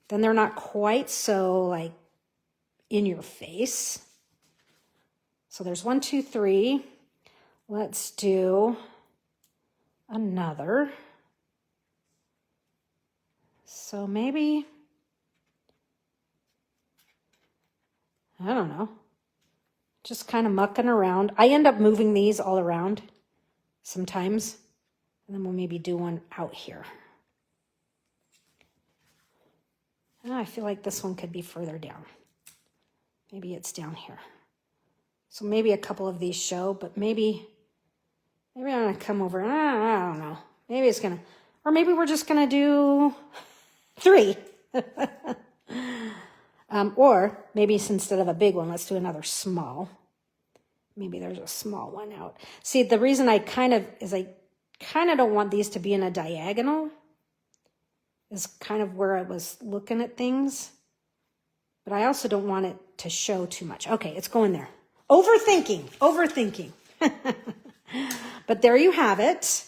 Then they're not quite so like in your face. So there's 1, 2, 3. Let's do another. So maybe, I don't know, just kind of mucking around. I end up moving these all around sometimes, and then we'll maybe do one out here. Oh, I feel like this one could be further down. Maybe it's down here. So maybe a couple of these show, but maybe I'm going to come over. I don't know. Maybe it's going to, or maybe we're just going to do 3. Or maybe instead of a big one, let's do another small. Maybe there's a small one out. See, the reason I kind of don't want these to be in a diagonal is kind of where I was looking at things. But I also don't want it to show too much. Okay, it's going there. Overthinking. But there you have it.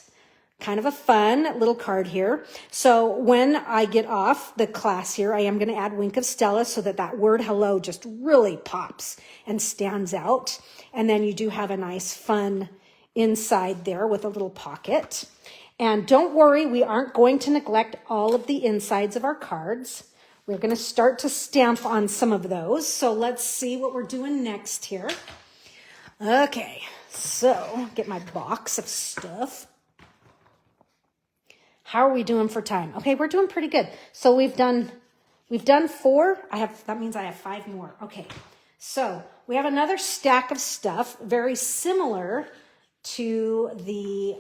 Kind of a fun little card here. So when I get off the class here, I am going to add Wink of Stella so that that word hello just really pops and stands out. And then you do have a nice fun inside there with a little pocket. And don't worry, we aren't going to neglect all of the insides of our cards. We're going to start to stamp on some of those. So let's see what we're doing next here. Okay, so get my box of stuff. How are we doing for time? Okay, we're doing pretty good. So we've done 4. That means I have 5 more. Okay, so we have another stack of stuff, very similar to the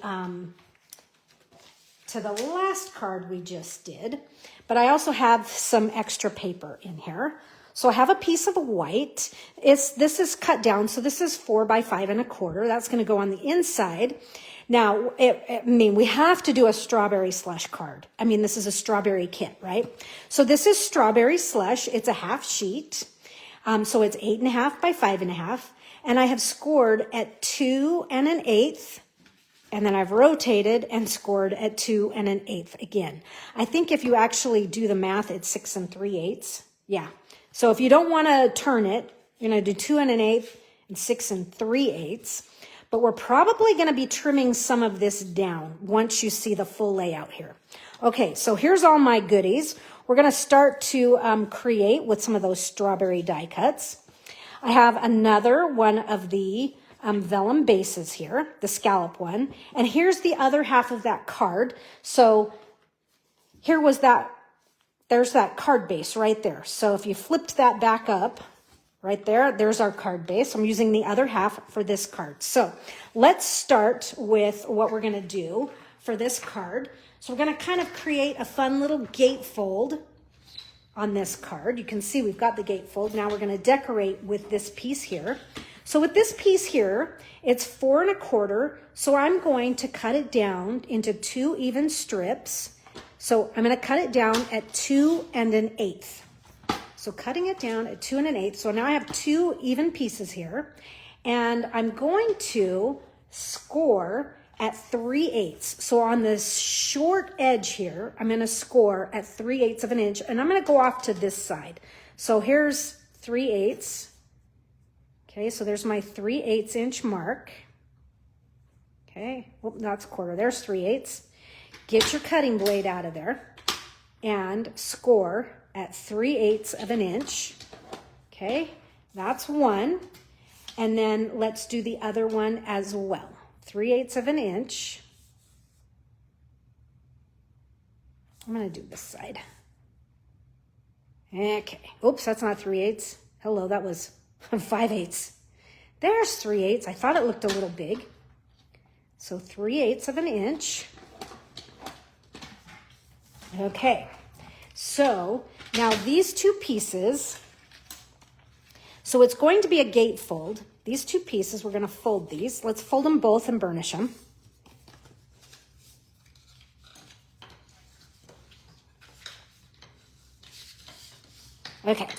last card we just did, but I also have some extra paper in here. So I have a piece of white. This is cut down, so this is 4 by 5 1/4. That's going to go on the inside. Now, we have to do a Strawberry Slush card. This is a strawberry kit, right? So this is Strawberry Slush. It's a half sheet. So it's 8 1/2 by 5 1/2. And I have scored at 2 1/8. And then I've rotated and scored at 2 1/8 again. I think if you actually do the math, it's 6 3/8. Yeah. So if you don't want to turn it, you're going to do 2 1/8 and 6 3/8. But we're probably going to be trimming some of this down once you see the full layout here. Okay, so here's all my goodies. We're going to start to create with some of those strawberry die cuts. I have another one of the vellum bases here, the scallop one. And here's the other half of that card. So here was there's that card base right there. So if you flipped that back up, right there's our card base. I'm using the other half for this card. So let's start with what we're going to do for this card. So we're going to kind of create a fun little gatefold on this card. You can see we've got the gatefold. Now we're going to decorate with this piece here. So with this piece here, it's 4 1/4. So I'm going to cut it down into 2 even strips. So I'm going to cut it down at 2 1/8. So cutting it down at 2 1/8. So now I have 2 even pieces here. And I'm going to score at 3/8. So on this short edge here, I'm going to score at 3/8 of an inch. And I'm going to go off to this side. So here's 3/8. Okay, so there's my 3/8 inch mark. Okay, well, that's a quarter. There's 3/8. Get your cutting blade out of there and score at 3/8 of an inch. Okay, that's one. And then let's do the other one as well. 3/8 of an inch. I'm going to do this side. Okay. Oops, that's not 3/8. Hello, that was 5/8. There's 3/8. I thought it looked a little big. So 3/8 of an inch. Okay. So now these 2 pieces, so it's going to be a gatefold. These 2 pieces, we're going to fold these. Let's fold them both and burnish them. Okay.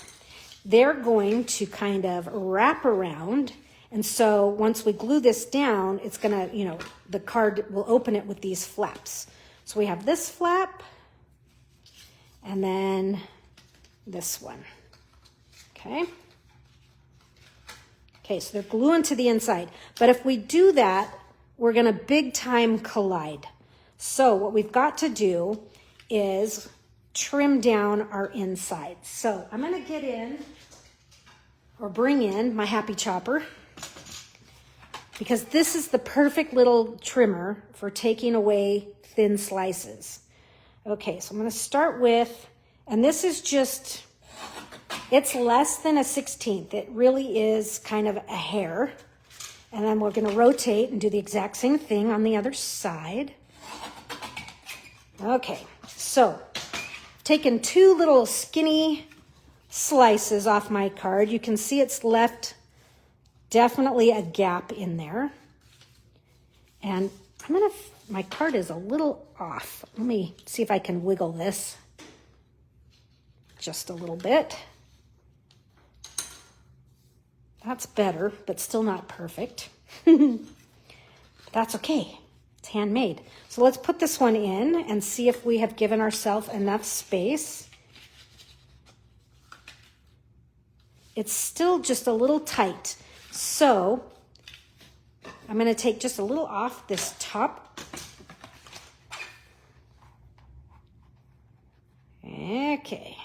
They're going to kind of wrap around. And so once we glue this down, it's going to, the card will open it with these flaps. So we have this flap and then this one. Okay. Okay, so they're gluing to the inside. But if we do that, we're going to big time collide. So what we've got to do is trim down our inside. So I'm going to get in or bring in my happy chopper because this is the perfect little trimmer for taking away thin slices. Okay, so I'm going to start with, and this is just, it's less than a 1/16. It really is kind of a hair. And then we're going to rotate and do the exact same thing on the other side. Okay, so I've taken 2 little skinny slices off my card. You can see it's left definitely a gap in there. And my card is a little off. Let me see if I can wiggle this just a little bit. That's better, but still not perfect. That's okay. It's handmade. So let's put this one in and see if we have given ourselves enough space. It's still just a little tight. So I'm going to take just a little off this top. Okay,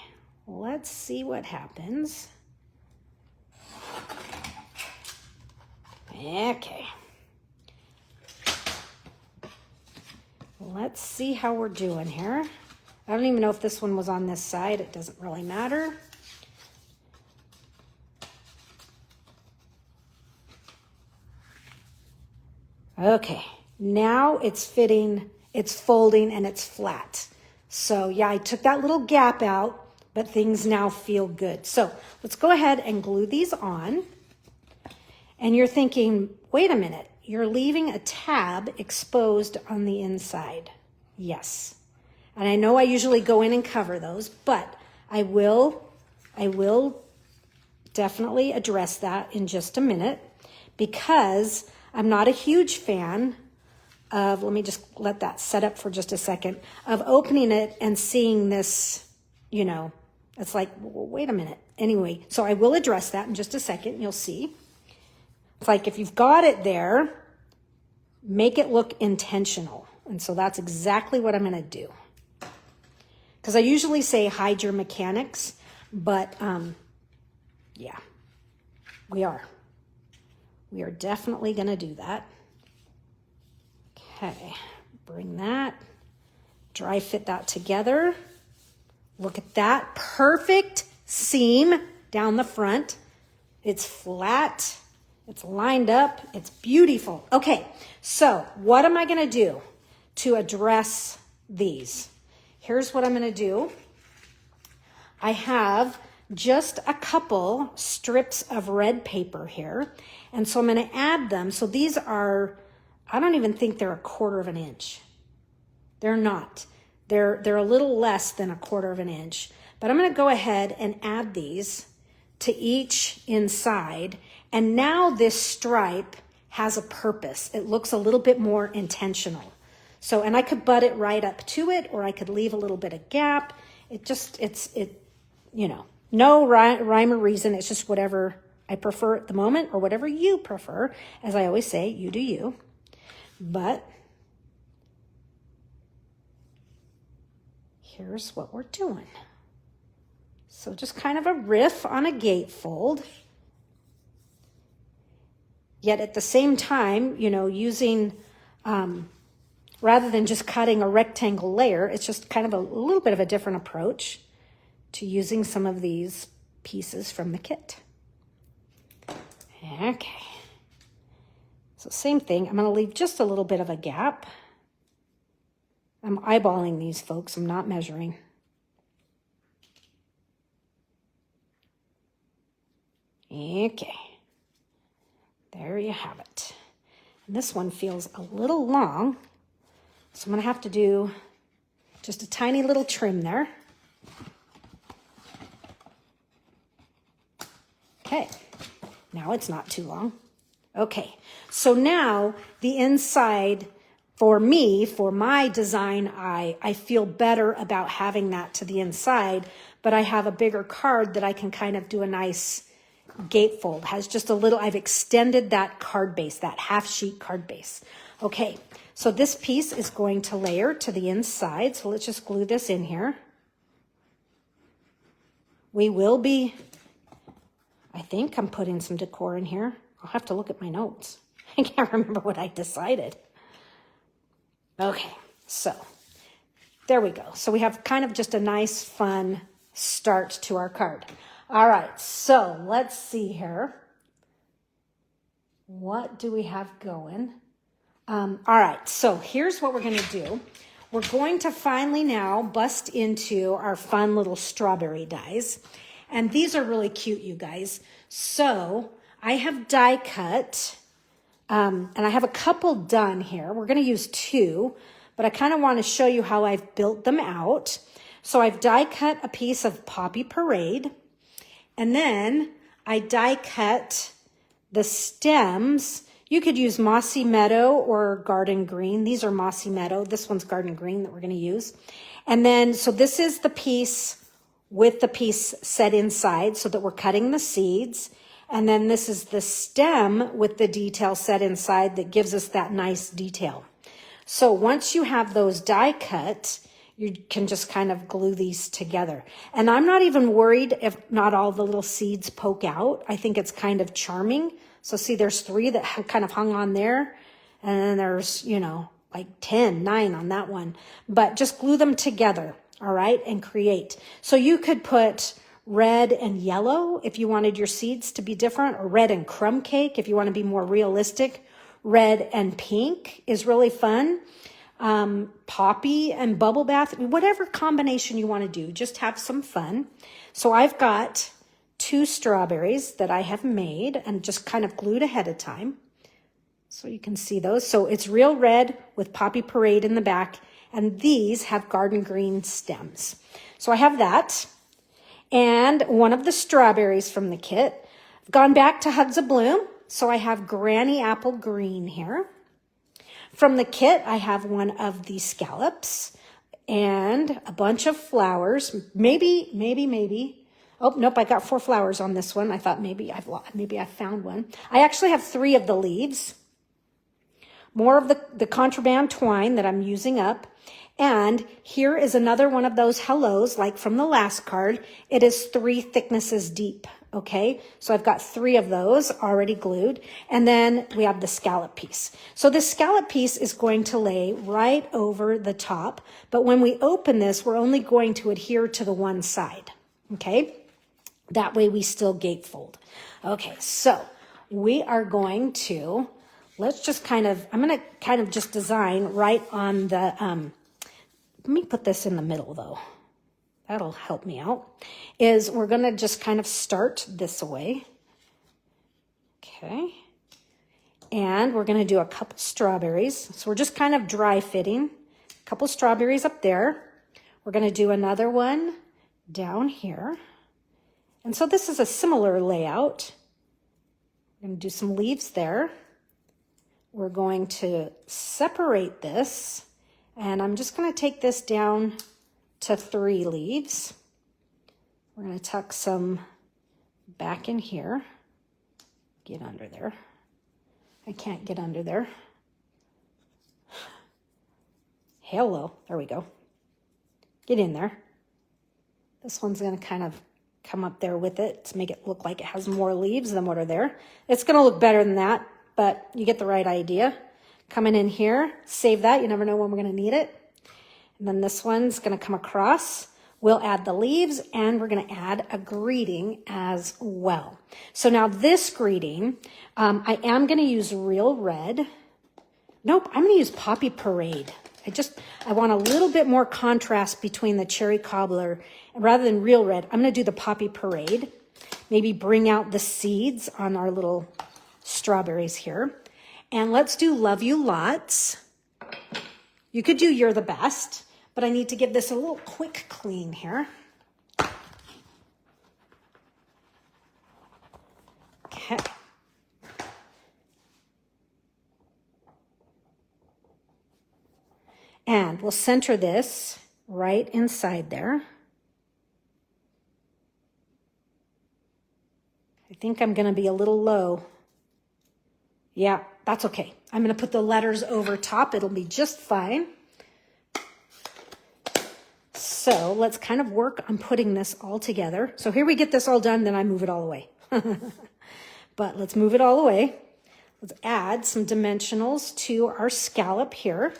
let's see what happens. Okay. Let's see how we're doing here. I don't even know if this one was on this side. It doesn't really matter. Okay, now it's fitting, it's folding, and it's flat. So yeah, I took that little gap out, but things now feel good. So let's go ahead and glue these on. And you're thinking, wait a minute, you're leaving a tab exposed on the inside. Yes. And I know I usually go in and cover those, but I will definitely address that in just a minute because I'm not a huge fan of, let me just let that set up for just a second, of opening it and seeing this, it's like, well, wait a minute. Anyway, so I will address that in just a second. You'll see. It's like if you've got it there, make it look intentional. And so that's exactly what I'm going to do. Because I usually say hide your mechanics, but yeah, we are. We are definitely going to do that. Okay, bring that, dry fit that together. Look at that, perfect seam down the front. It's flat. It's lined up. It's beautiful. Okay, so what am I going to do to address these? Here's what I'm going to do. I have just a couple strips of red paper here, and so I'm going to add them. So these are, I don't even think they're 1/4 of an inch. They're not. They're a little less than 1/4 of an inch. But I'm going to go ahead and add these to each inside. And now this stripe has a purpose. It looks a little bit more intentional. So, and I could butt it right up to it, or I could leave a little bit of gap. You know, no rhyme or reason. It's just whatever I prefer at the moment, or whatever you prefer. As I always say, you do you. But here's what we're doing. So just kind of a riff on a gatefold. Yet at the same time, you know, using, rather than just cutting a rectangle layer, it's just kind of a little bit of a different approach to using some of these pieces from the kit. Okay. So same thing, I'm going to leave just a little bit of a gap. I'm eyeballing these, folks. I'm not measuring. Okay. There you have it. And this one feels a little long, so I'm going to have to do just a tiny little trim there. Okay. Now it's not too long. Okay. So now the inside, for me, for my design eye, I feel better about having that to the inside, but I have a bigger card that I can kind of do a nice gatefold. Has just a little, I've extended that card base, that half sheet card base. Okay, so this piece is going to layer to the inside. So let's just glue this in here. We will be, I think I'm putting some decor in here. I'll have to look at my notes. I can't remember what I decided. Okay, so there we go. So we have kind of just a nice, fun start to our card. All right, so let's see here. What do we have going? All right, so here's what we're going to do. We're going to finally now bust into our fun little strawberry dies. And these are really cute, you guys. So I have die cut, and I have a couple done here. We're going to use 2, but I kind of want to show you how I've built them out. So I've die cut a piece of Poppy Parade. And then I die cut the stems. You could use Mossy Meadow or Garden Green. These are Mossy Meadow. This one's Garden Green that we're going to use. And then, so this is the piece with the piece set inside so that we're cutting the seeds. And then this is the stem with the detail set inside that gives us that nice detail. So once you have those die cut, you can just kind of glue these together. And I'm not even worried if not all the little seeds poke out. I think it's kind of charming. So see, there's 3 that kind of hung on there. And then there's, you know, like 9 on that one. But just glue them together, all right, and create. So you could put red and yellow if you wanted your seeds to be different, or red and crumb cake if you want to be more realistic. Red and pink is really fun. Poppy and bubble bath, whatever combination you want to do, just have some fun. So I've got 2 strawberries that I have made and just kind of glued ahead of time. So you can see those. So it's real red with Poppy Parade in the back, and these have Garden Green stems. So I have that. And one of the strawberries from the kit. I've gone back to Hugs of Bloom. So I have Granny Apple Green here. From the kit, I have one of the scallops and a bunch of flowers. Maybe. Oh, nope, I got 4 flowers on this one. I thought maybe I found one. I actually have 3 of the leaves. More of the contraband twine that I'm using up. And here is another one of those hellos, like from the last card. It is 3 thicknesses deep. Okay, so I've got 3 of those already glued. And then we have the scallop piece. So the scallop piece is going to lay right over the top. But when we open this, we're only going to adhere to the one side. Okay, that way we still gatefold. Okay, so we are going to, let's just kind of, I'm going to kind of just design right on the, let me put this in the middle though. That'll help me out, is we're going to just kind of start this way. Okay. And we're going to do a couple strawberries. So we're just kind of dry fitting. A couple strawberries up there. We're going to do another one down here. And so this is a similar layout. We're going to do some leaves there. We're going to separate this, and I'm just going to take this down to 3 leaves. We're going to tuck some back in here. Get under there. I can't get under there. Hello, there we go. Get in there. This one's going to kind of come up there with it to make it look like it has more leaves than what are there. It's going to look better than that, but you get the right idea. Coming in here, save that. You never know when we're going to need it. And then this one's going to come across. We'll add the leaves, and we're going to add a greeting as well. So now this greeting, I am going to use real red. Nope, I'm going to use Poppy Parade. I want a little bit more contrast between the cherry cobbler. Rather than real red, I'm going to do the Poppy Parade. Maybe bring out the seeds on our little strawberries here. And let's do Love You Lots. You could do You're the Best, but I need to give this a little quick clean here. Okay. And we'll center this right inside there. I think I'm going to be a little low. Yeah, that's okay. I'm going to put the letters over top. It'll be just fine. So let's kind of work on putting this all together. So here we get this all done, then I move it all away. But let's move it all away. Let's add some dimensionals to our scallop here.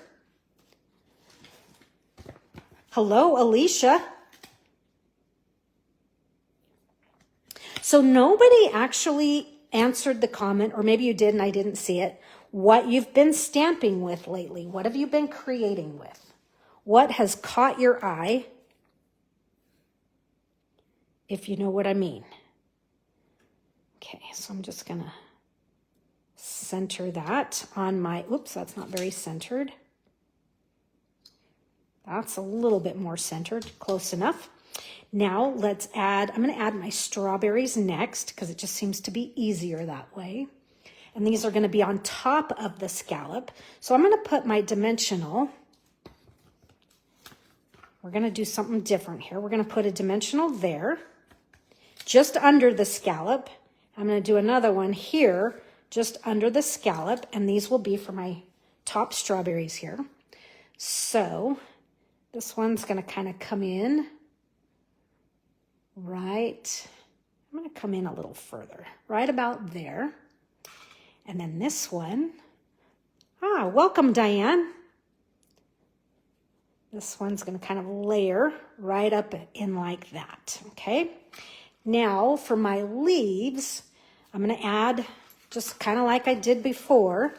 Hello, Alicia. So nobody actually answered the comment, or maybe you did and I didn't see it, what you've been stamping with lately. What have you been creating with? What has caught your eye? If you know what I mean. Okay, so I'm just going to center that on my, oops, that's not very centered. That's a little bit more centered, close enough. Now let's add, I'm going to add my strawberries next because it just seems to be easier that way. And these are going to be on top of the scallop. So I'm going to put my dimensional. We're going to do something different here. We're going to put a dimensional there, just under the scallop. I'm going to do another one here, just under the scallop. And these will be for my top strawberries here. So this one's going to kind of come in right. I'm going to come in a little further, right about there. And then this one, welcome, Diane. This one's going to kind of layer right up in like that, okay? Now for my leaves, I'm going to add, just kind of like I did before,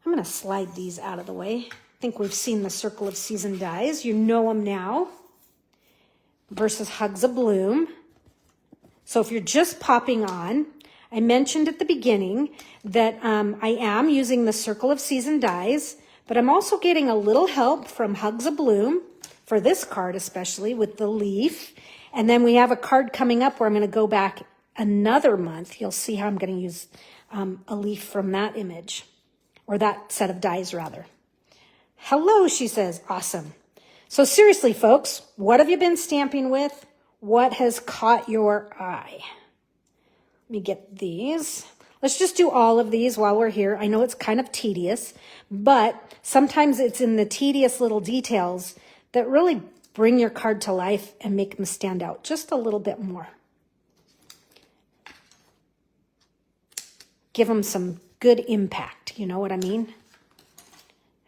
I'm going to slide these out of the way. I think we've seen the Circle of Season dies. You know them now. Versus Hugs a Bloom. So if you're just popping on, I mentioned at the beginning that I am using the Circle of Season dies, but I'm also getting a little help from Hugs a Bloom, for this card especially, with the leaf. And then we have a card coming up where I'm going to go back another month. You'll see how I'm going to use a leaf from that image, or that set of dies rather. Hello, she says. Awesome. So seriously, folks, what have you been stamping with? What has caught your eye? Let me get these. Let's just do all of these while we're here. I know it's kind of tedious, but sometimes it's in the tedious little details that really bring your card to life and make them stand out just a little bit more. Give them some good impact. You know what I mean?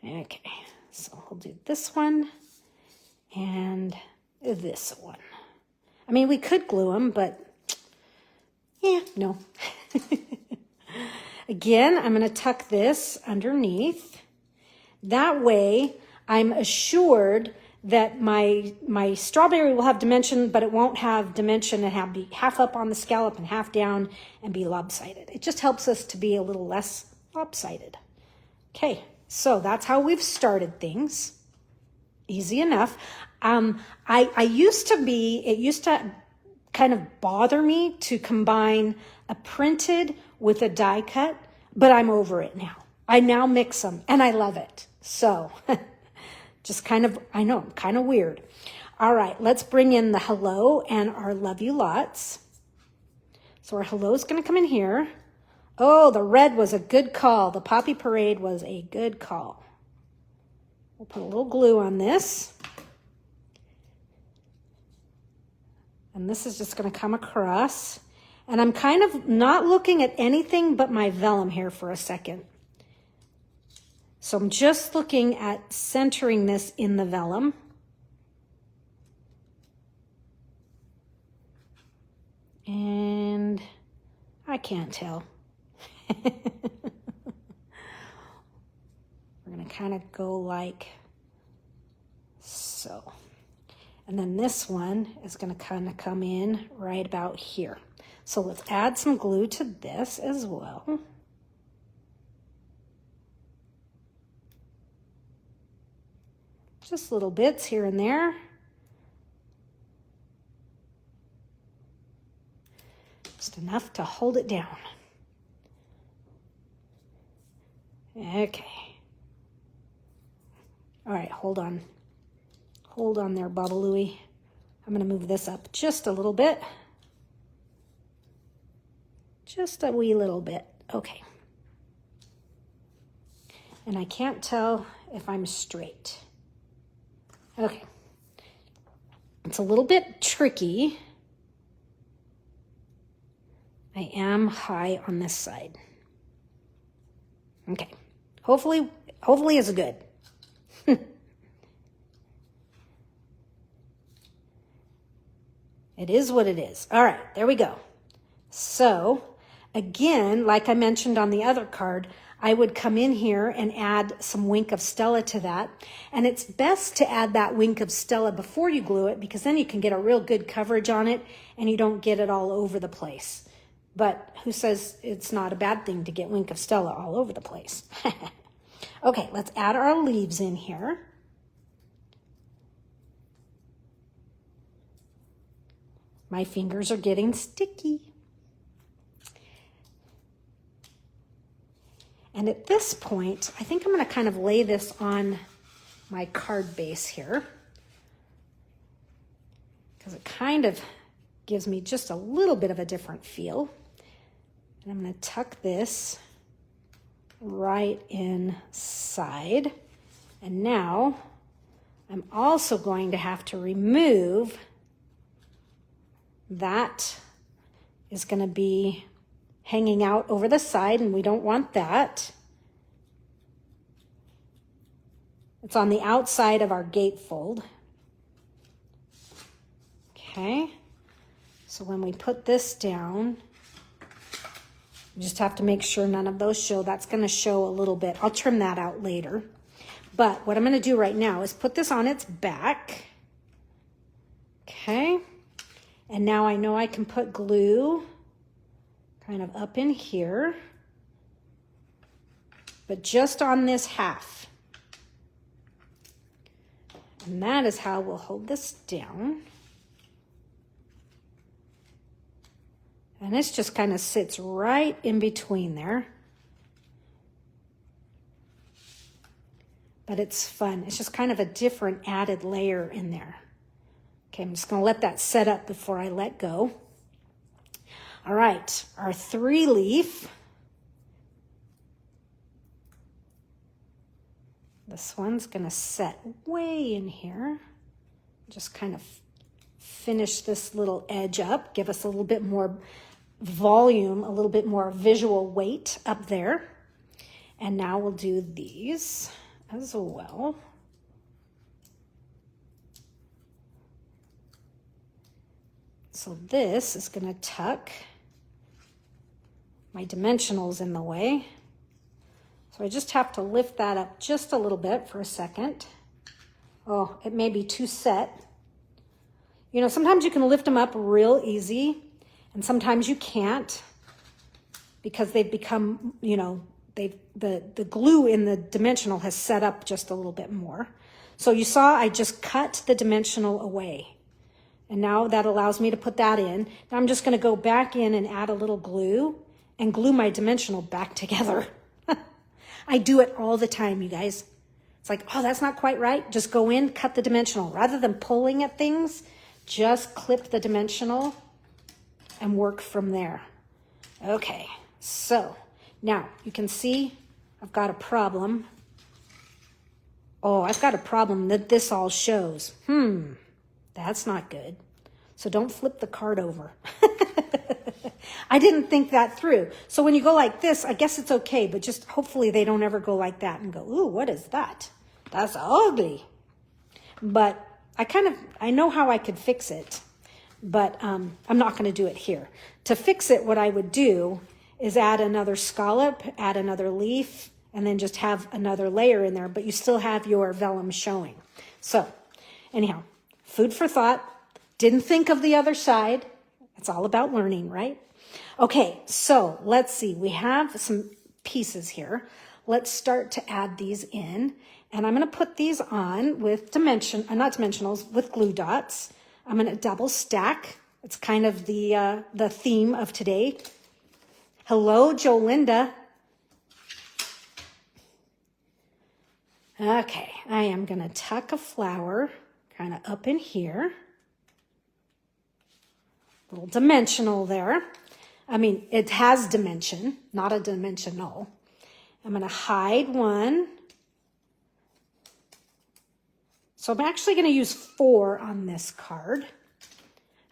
Okay, so we'll do this one. And this one. I mean, we could glue them, but yeah, no. Again, I'm going to tuck this underneath. That way, I'm assured that my strawberry will have dimension, but it won't have dimension and be half up on the scallop and half down and be lopsided. It just helps us to be a little less lopsided. Okay, so that's how we've started things. Easy enough. It used to kind of bother me to combine a printed with a die cut, but I'm over it now. I now mix them and I love it. So just kind of, I know, kind of weird. All right, let's bring in the hello and our love you lots. So our hello is going to come in here. Oh, the red was a good call. The Poppy Parade was a good call. We'll put a little glue on this. And this is just going to come across. And I'm kind of not looking at anything but my vellum here for a second. So I'm just looking at centering this in the vellum. And I can't tell. We're going to kind of go like so. And then this one is going to kind of come in right about here. So let's add some glue to this as well. Just little bits here and there. Just enough to hold it down. Okay. All right, hold on. Hold on there, Babalooey. I'm going to move this up just a little bit. Just a wee little bit. Okay. And I can't tell if I'm straight. Okay. It's a little bit tricky. I am high on this side. Okay. Hopefully it's good. It is what it is. All right, there we go. So again, like I mentioned on the other card, I would come in here and add some Wink of Stella to that. And it's best to add that Wink of Stella before you glue it, because then you can get a real good coverage on it and you don't get it all over the place. But who says it's not a bad thing to get Wink of Stella all over the place? Okay, let's add our leaves in here. My fingers are getting sticky. And at this point, I think I'm going to kind of lay this on my card base here, because it kind of gives me just a little bit of a different feel. And I'm going to tuck this right inside. And now I'm also going to have to remove that is going to be hanging out over the side, and we don't want that. It's on the outside of our gatefold. Okay, so when we put this down, you just have to make sure none of those show. That's going to show a little bit. I'll trim that out later. But what I'm going to do right now is put this on its back. Okay, and now I know I can put glue kind of up in here, but just on this half. And that is how we'll hold this down. And this just kind of sits right in between there. But it's fun. It's just kind of a different added layer in there. Okay, I'm just going to let that set up before I let go. All right, our 3-leaf. This one's going to set way in here. Just kind of finish this little edge up, give us a little bit more volume, a little bit more visual weight up there. And now we'll do these as well. So this is going to tuck. My dimensional's in the way. So I just have to lift that up just a little bit for a second. Oh, it may be too set. You know, sometimes you can lift them up real easy, and sometimes you can't, because they've become, you know, the glue in the dimensional has set up just a little bit more. So you saw I just cut the dimensional away. And now that allows me to put that in. Now I'm just going to go back in and add a little glue and glue my dimensional back together. I do it all the time, you guys. It's like, oh, that's not quite right. Just go in, cut the dimensional. Rather than pulling at things, just clip the dimensional and work from there. Okay, so now you can see I've got a problem. Oh, I've got a problem that this all shows. That's not good. So don't flip the card over. I didn't think that through. So when you go like this, I guess it's okay, but just hopefully they don't ever go like that and go, ooh, what is that? That's ugly. But I know how I could fix it, but I'm not going to do it here. To fix it, what I would do is add another scallop, add another leaf, and then just have another layer in there, but you still have your vellum showing. So anyhow, food for thought. Didn't think of the other side. It's all about learning, right? Okay, so let's see. We have some pieces here. Let's start to add these in. And I'm going to put these on with not dimensionals, with glue dots. I'm going to double stack. It's kind of the theme of today. Hello, Jolinda. Okay, I am going to tuck a flower kind of up in here. Little dimensional there. I mean, it has dimension, not a dimensional. I'm going to hide one. So I'm actually going to use 4 on this card.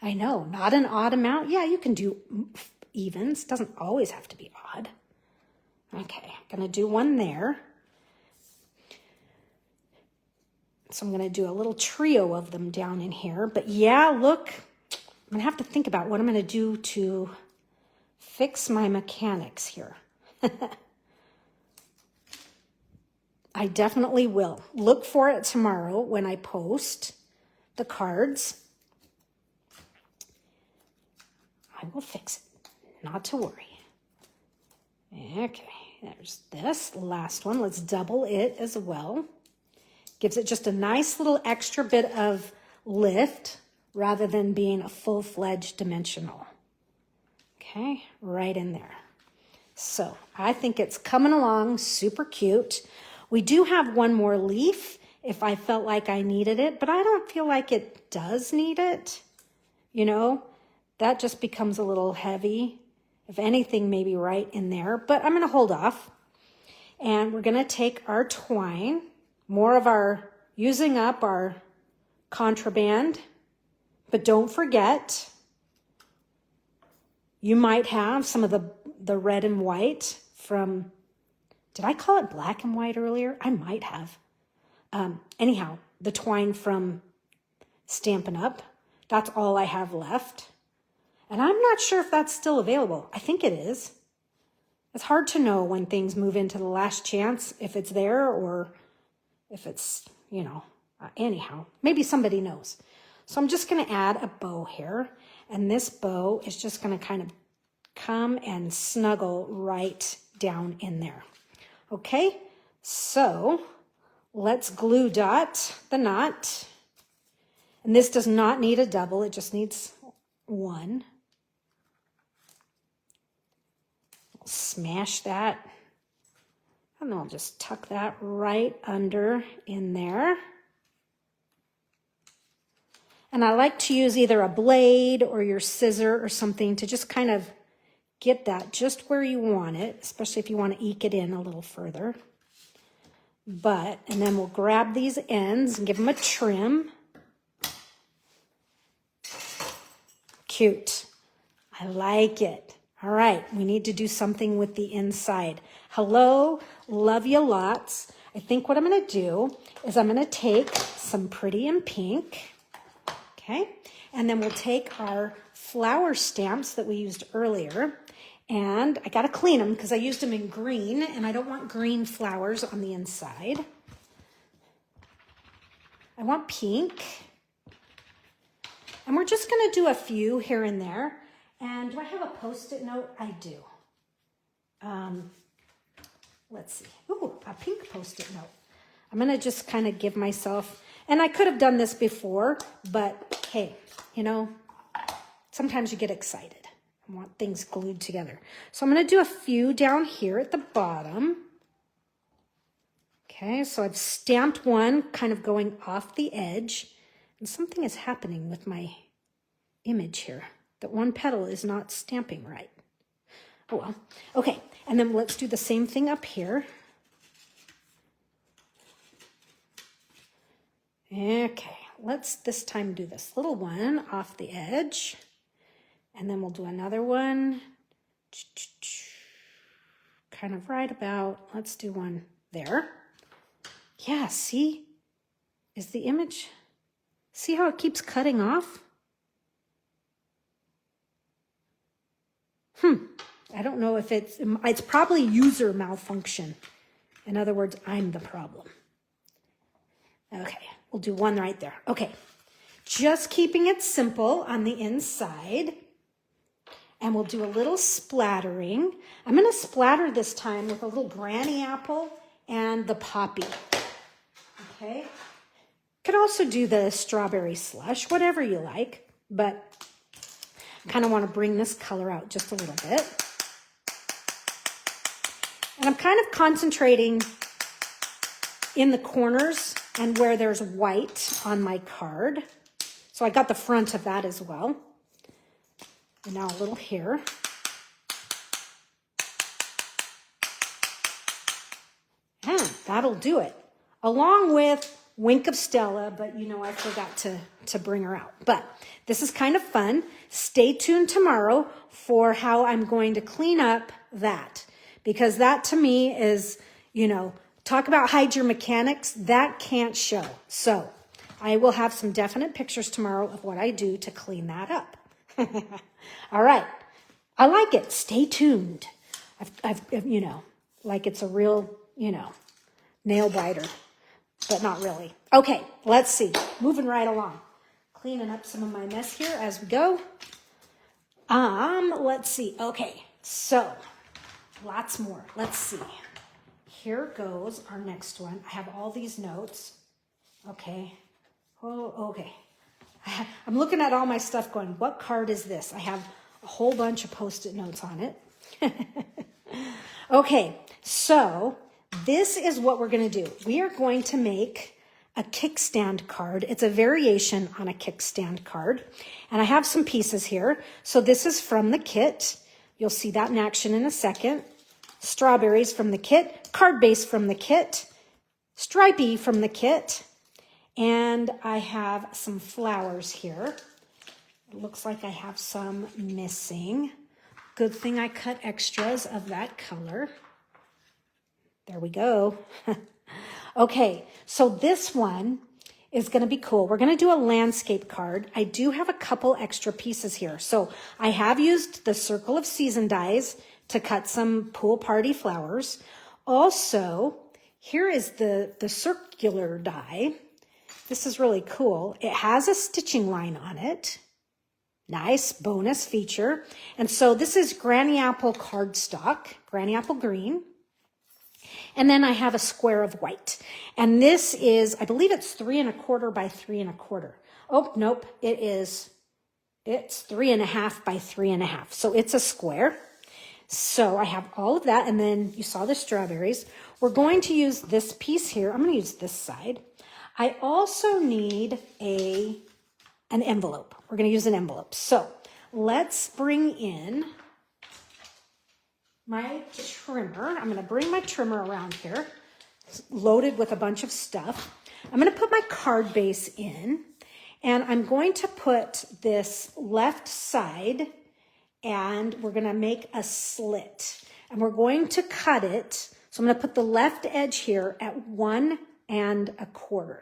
I know, not an odd amount. Yeah, you can do evens. Doesn't always have to be odd. Okay, I'm going to do one there. So I'm going to do a little trio of them down in here. But yeah, look, I'm going to have to think about what I'm going to do to fix my mechanics here. I definitely will. Look for it tomorrow when I post the cards. I will fix it. Not to worry. Okay, there's this last one. Let's double it as well. Gives it just a nice little extra bit of lift rather than being a full-fledged dimensional. Okay, right in there. So I think it's coming along super cute. We do have one more leaf if I felt like I needed it, but I don't feel like it does need it. You know, that just becomes a little heavy. If anything, maybe right in there, but I'm going to hold off. And we're going to take our twine, more of our using up our contraband, but don't forget, you might have some of the red and white from, did I call it black and white earlier? I might have. Anyhow, the twine from Stampin' Up, that's all I have left. And I'm not sure if that's still available. I think it is. It's hard to know when things move into the last chance, if it's there or if it's, you know, anyhow, maybe somebody knows. So I'm just going to add a bow here. And this bow is just going to kind of come and snuggle right down in there. Okay, so let's glue dot the knot. And this does not need a double, it just needs one. I'll smash that. And then I'll just tuck that right under in there. And I like to use either a blade or your scissor or something to just kind of get that just where you want it, especially if you want to eke it in a little further. And then we'll grab these ends and give them a trim. Cute. I like it. All right, we need to do something with the inside. Hello, love you lots. I think what I'm going to do is I'm going to take some Pretty in Pink, okay? And then we'll take our flower stamps that we used earlier, and I got to clean them because I used them in green, and I don't want green flowers on the inside. I want pink. And we're just going to do a few here and there. And do I have a Post-it note? I do. Let's see. Ooh, a pink Post-it note. I'm gonna just kind of give myself, and I could have done this before, but hey, you know, sometimes you get excited. I want things glued together. So I'm gonna do a few down here at the bottom. Okay, so I've stamped one kind of going off the edge, and something is happening with my image here. That one petal is not stamping right. Oh well. Okay, and then let's do the same thing up here. Okay, let's this time do this little one off the edge. And then we'll do another one. Kind of right about, let's do one there. Yeah, see? Is the image, see how it keeps cutting off? I don't know if it's probably user malfunction. In other words, I'm the problem. Okay, we'll do one right there. Okay, just keeping it simple on the inside. And we'll do a little splattering. I'm gonna splatter this time with a little granny apple and the poppy. Okay, could also do the strawberry slush, whatever you like, but I kind of want to bring this color out just a little bit. And I'm kind of concentrating in the corners and where there's white on my card. So I got the front of that as well. And now a little here. And that'll do it. Along with Wink of Stella, but you know I forgot to bring her out. But this is kind of fun. Stay tuned tomorrow for how I'm going to clean up that. Because that to me is, you know, talk about hide your mechanics, that can't show. So I will have some definite pictures tomorrow of what I do to clean that up. All right. I like it. Stay tuned. I've you know, like it's a real, you know, nail biter, but not really. Okay, let's see. Moving right along. Cleaning up some of my mess here as we go. Let's see. Okay, so lots more. Let's see. Here goes our next one. I have all these notes. Okay. Oh, okay. I'm looking at all my stuff going, what card is this? I have a whole bunch of Post-it notes on it. Okay, so this is what we're going to do. We are going to make a kickstand card. It's a variation on a kickstand card. And I have some pieces here. So this is from the kit. You'll see that in action in a second. Strawberries from the kit, card base from the kit, stripey from the kit, and I have some flowers here. It looks like I have some missing. Good thing I cut extras of that color. There we go. Okay, so this one is going to be cool. We're going to do a landscape card. I do have a couple extra pieces here. So I have used the Circle of Season dies to cut some pool party flowers. Also, here is the circular die. This is really cool. It has a stitching line on it. Nice bonus feature. And so this is Granny Apple cardstock, Granny Apple green. And then I have a square of white. And this is, I believe it's 3 1/4 by 3 1/4. Oh, nope, it's 3 1/2 by 3 1/2. So it's a square. So I have all of that. And then you saw the strawberries. We're going to use this piece here. I'm going to use this side. I also need an envelope. We're going to use an envelope. So let's bring in my trimmer. I'm going to bring my trimmer around here. It's loaded with a bunch of stuff. I'm going to put my card base in, and I'm going to put this left side, and we're going to make a slit. And we're going to cut it. So I'm going to put the left edge here at 1 1/4.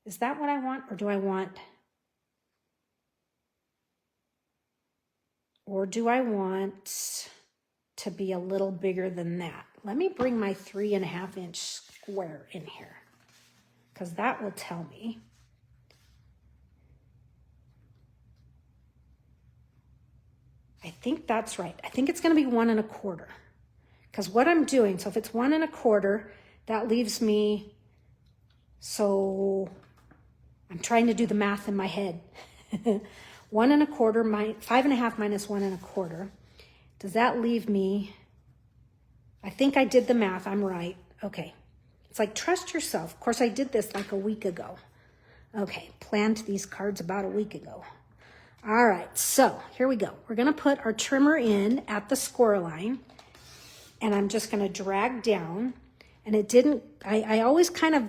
Is that what I want, or do I want... Or do I want to be a little bigger than that? Let me bring my 3 1/2 inch square in here, because that will tell me. I think that's right. I think it's going to be 1 1/4. Because what I'm doing, so if it's 1 1/4, that leaves me So I'm trying to do the math in my head. 1 1/4, 5 1/2 minus 1 1/4. Does that leave me? I think I did the math. I'm right. Okay. It's like, trust yourself. Of course, I did this like a week ago. Okay. Planned these cards about a week ago. All right. So here we go. We're going to put our trimmer in at the score line. And I'm just going to drag down. And it didn't, I always kind of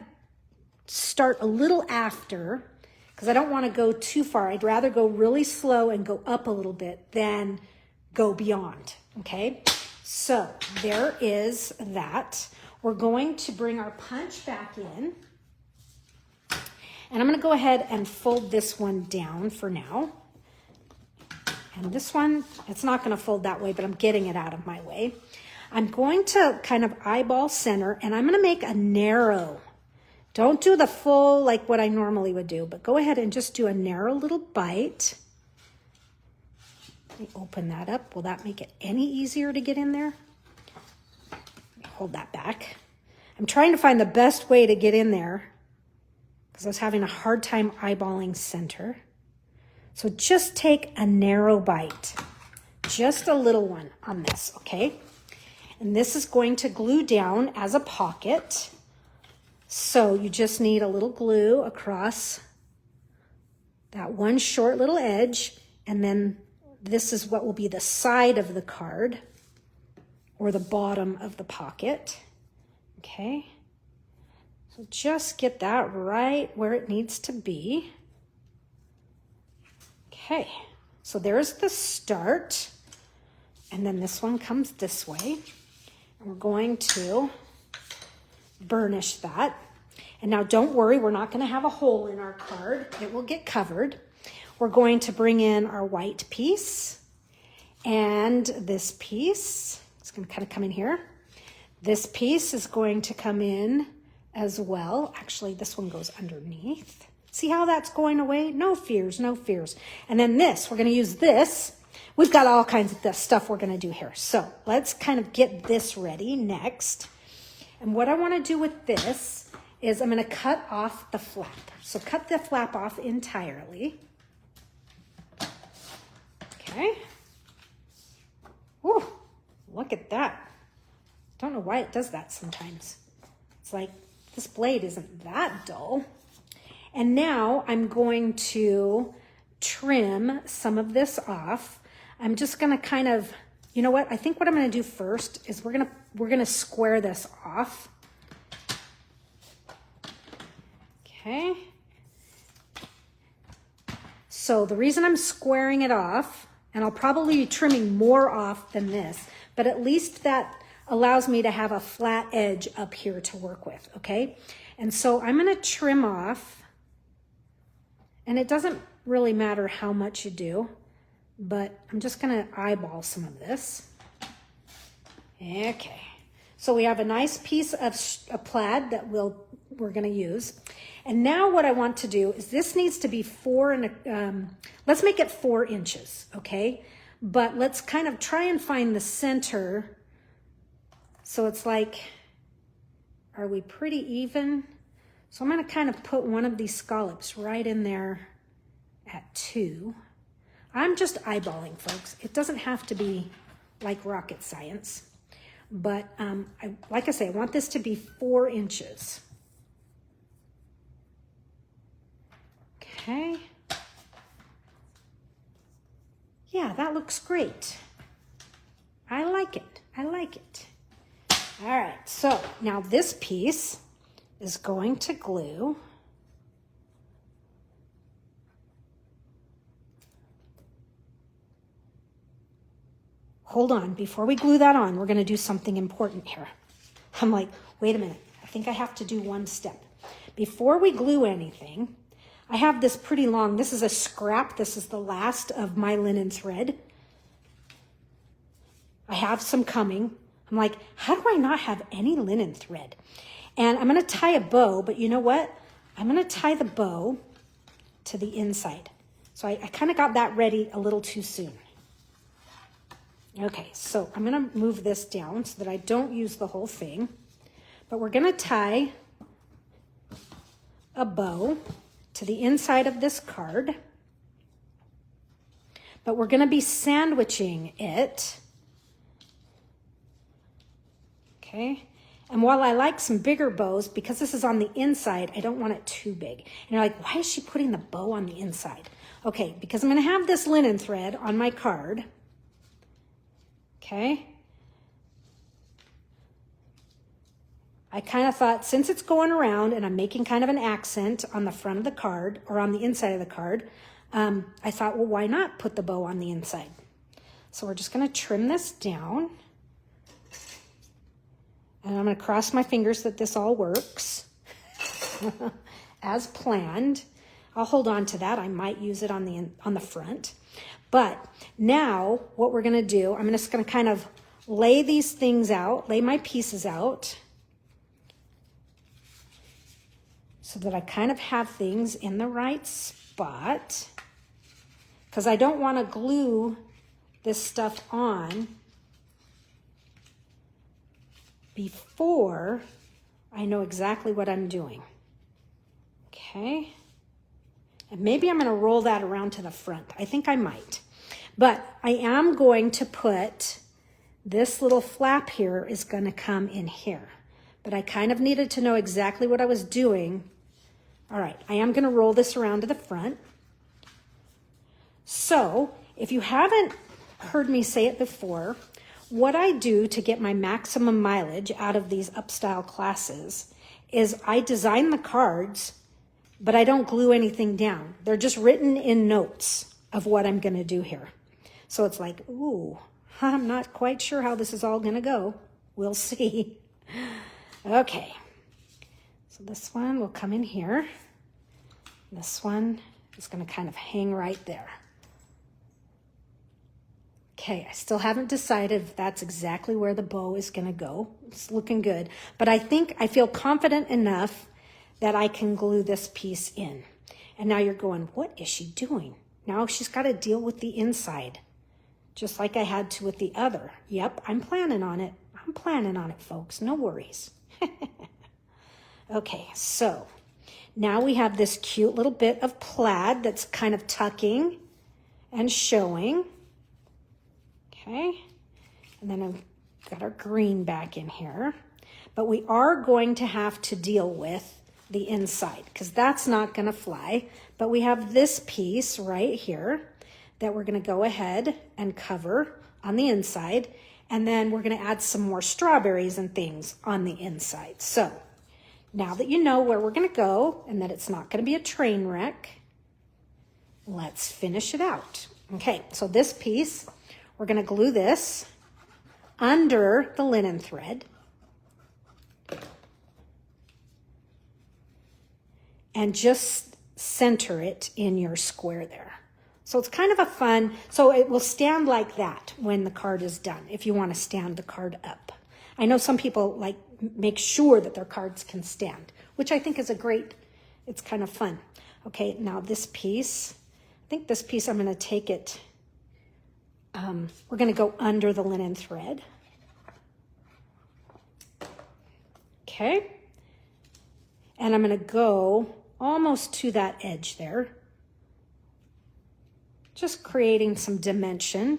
start a little after because I don't want to go too far. I'd rather go really slow and go up a little bit than go beyond. Okay. So there is that. We're going to bring our punch back in. And I'm going to go ahead and fold this one down for now. And this one, it's not going to fold that way, but I'm getting it out of my way. I'm going to kind of eyeball center, and I'm going to make a narrow. Don't do the full like what I normally would do, but go ahead and just do a narrow little bite. Let me open that up. Will that make it any easier to get in there? Hold that back. I'm trying to find the best way to get in there because I was having a hard time eyeballing center. So just take a narrow bite, just a little one on this, okay? And this is going to glue down as a pocket. So you just need a little glue across that one short little edge, and then this is what will be the side of the card or the bottom of the pocket. Okay. So just get that right where it needs to be. Okay. So there's the start. And then this one comes this way. And we're going to burnish that. And now don't worry, we're not going to have a hole in our card. It will get covered. We're going to bring in our white piece. And this piece, it's going to kind of come in here. This piece is going to come in as well. Actually, this one goes underneath. See how that's going away? No fears, no fears. And then this, we're going to use this. We've got all kinds of stuff we're going to do here. So let's kind of get this ready next. And what I want to do with this is I'm going to cut off the flap. So cut the flap off entirely. Okay. Ooh, look at that. Don't know why it does that sometimes. It's like this blade isn't that dull. And now I'm going to trim some of this off. I'm just going to kind of, you know what? I think what I'm going to do first is we're going to square this off. Okay. So the reason I'm squaring it off, and I'll probably be trimming more off than this, but at least that allows me to have a flat edge up here to work with, okay? And so I'm going to trim off, and it doesn't really matter how much you do, but I'm just going to eyeball some of this. Okay. So we have a nice piece of a plaid that we're going to use. And now what I want to do is this needs to be let's make it 4 inches, okay? But let's kind of try and find the center. So it's like, are we pretty even? So I'm going to kind of put one of these scallops right in there at 2. I'm just eyeballing, folks. It doesn't have to be like rocket science. But like I say, I want this to be 4 inches. Okay. Yeah, that looks great. I like it. I like it. All right, so now this piece is going to glue. Hold on, before we glue that on, we're going to do something important here. I'm like, wait a minute, I think I have to do one step. Before we glue anything, I have this pretty long, this is a scrap, this is the last of my linen thread. I have some coming. I'm like, how do I not have any linen thread? And I'm going to tie a bow, but you know what? I'm going to tie the bow to the inside. So I kind of got that ready a little too soon. Okay, so I'm going to move this down so that I don't use the whole thing. But we're going to tie a bow to the inside of this card, but we're going to be sandwiching it. Okay. And while I like some bigger bows, because this is on the inside, I don't want it too big. And you're like, why is she putting the bow on the inside? Okay, because I'm going to have this linen thread on my card. Okay. I kind of thought, since it's going around and I'm making kind of an accent on the front of the card or on the inside of the card, I thought, well, why not put the bow on the inside? So we're just going to trim this down. And I'm going to cross my fingers that this all works as planned. I'll hold on to that. I might use it on the front. But now what we're going to do, I'm just going to kind of lay these things out, lay my pieces out so that I kind of have things in the right spot, because I don't want to glue this stuff on before I know exactly what I'm doing. Okay. And maybe I'm going to roll that around to the front. I think I might. But I am going to put this little flap here is going to come in here. But I kind of needed to know exactly what I was doing. All right. I am going to roll this around to the front. So if you haven't heard me say it before, what I do to get my maximum mileage out of these upstyle classes is I design the cards, but I don't glue anything down. They're just written in notes of what I'm going to do here. So it's like, ooh, I'm not quite sure how this is all going to go. We'll see. Okay. So this one will come in here. This one is going to kind of hang right there. Okay, I still haven't decided if that's exactly where the bow is going to go. It's looking good. But I think I feel confident enough that I can glue this piece in. And now you're going, what is she doing? Now she's got to deal with the inside, just like I had to with the other. Yep, I'm planning on it. I'm planning on it, folks. No worries. Okay, so now we have this cute little bit of plaid that's kind of tucking and showing. Okay, and then I've got our green back in here. But we are going to have to deal with the inside because that's not going to fly. But we have this piece right here that we're going to go ahead and cover on the inside. And then we're going to add some more strawberries and things on the inside. So now that you know where we're going to go and that it's not going to be a train wreck, let's finish it out. Okay, so this piece, we're going to glue this under the linen thread. And just center it in your square there. So it's kind of a fun, so it will stand like that when the card is done, if you want to stand the card up. I know some people like make sure that their cards can stand, which I think is it's kind of fun. Okay, now this piece, I think this piece I'm going to take it, we're going to go under the linen thread. Okay. And I'm going to go almost to that edge there. Just creating some dimension,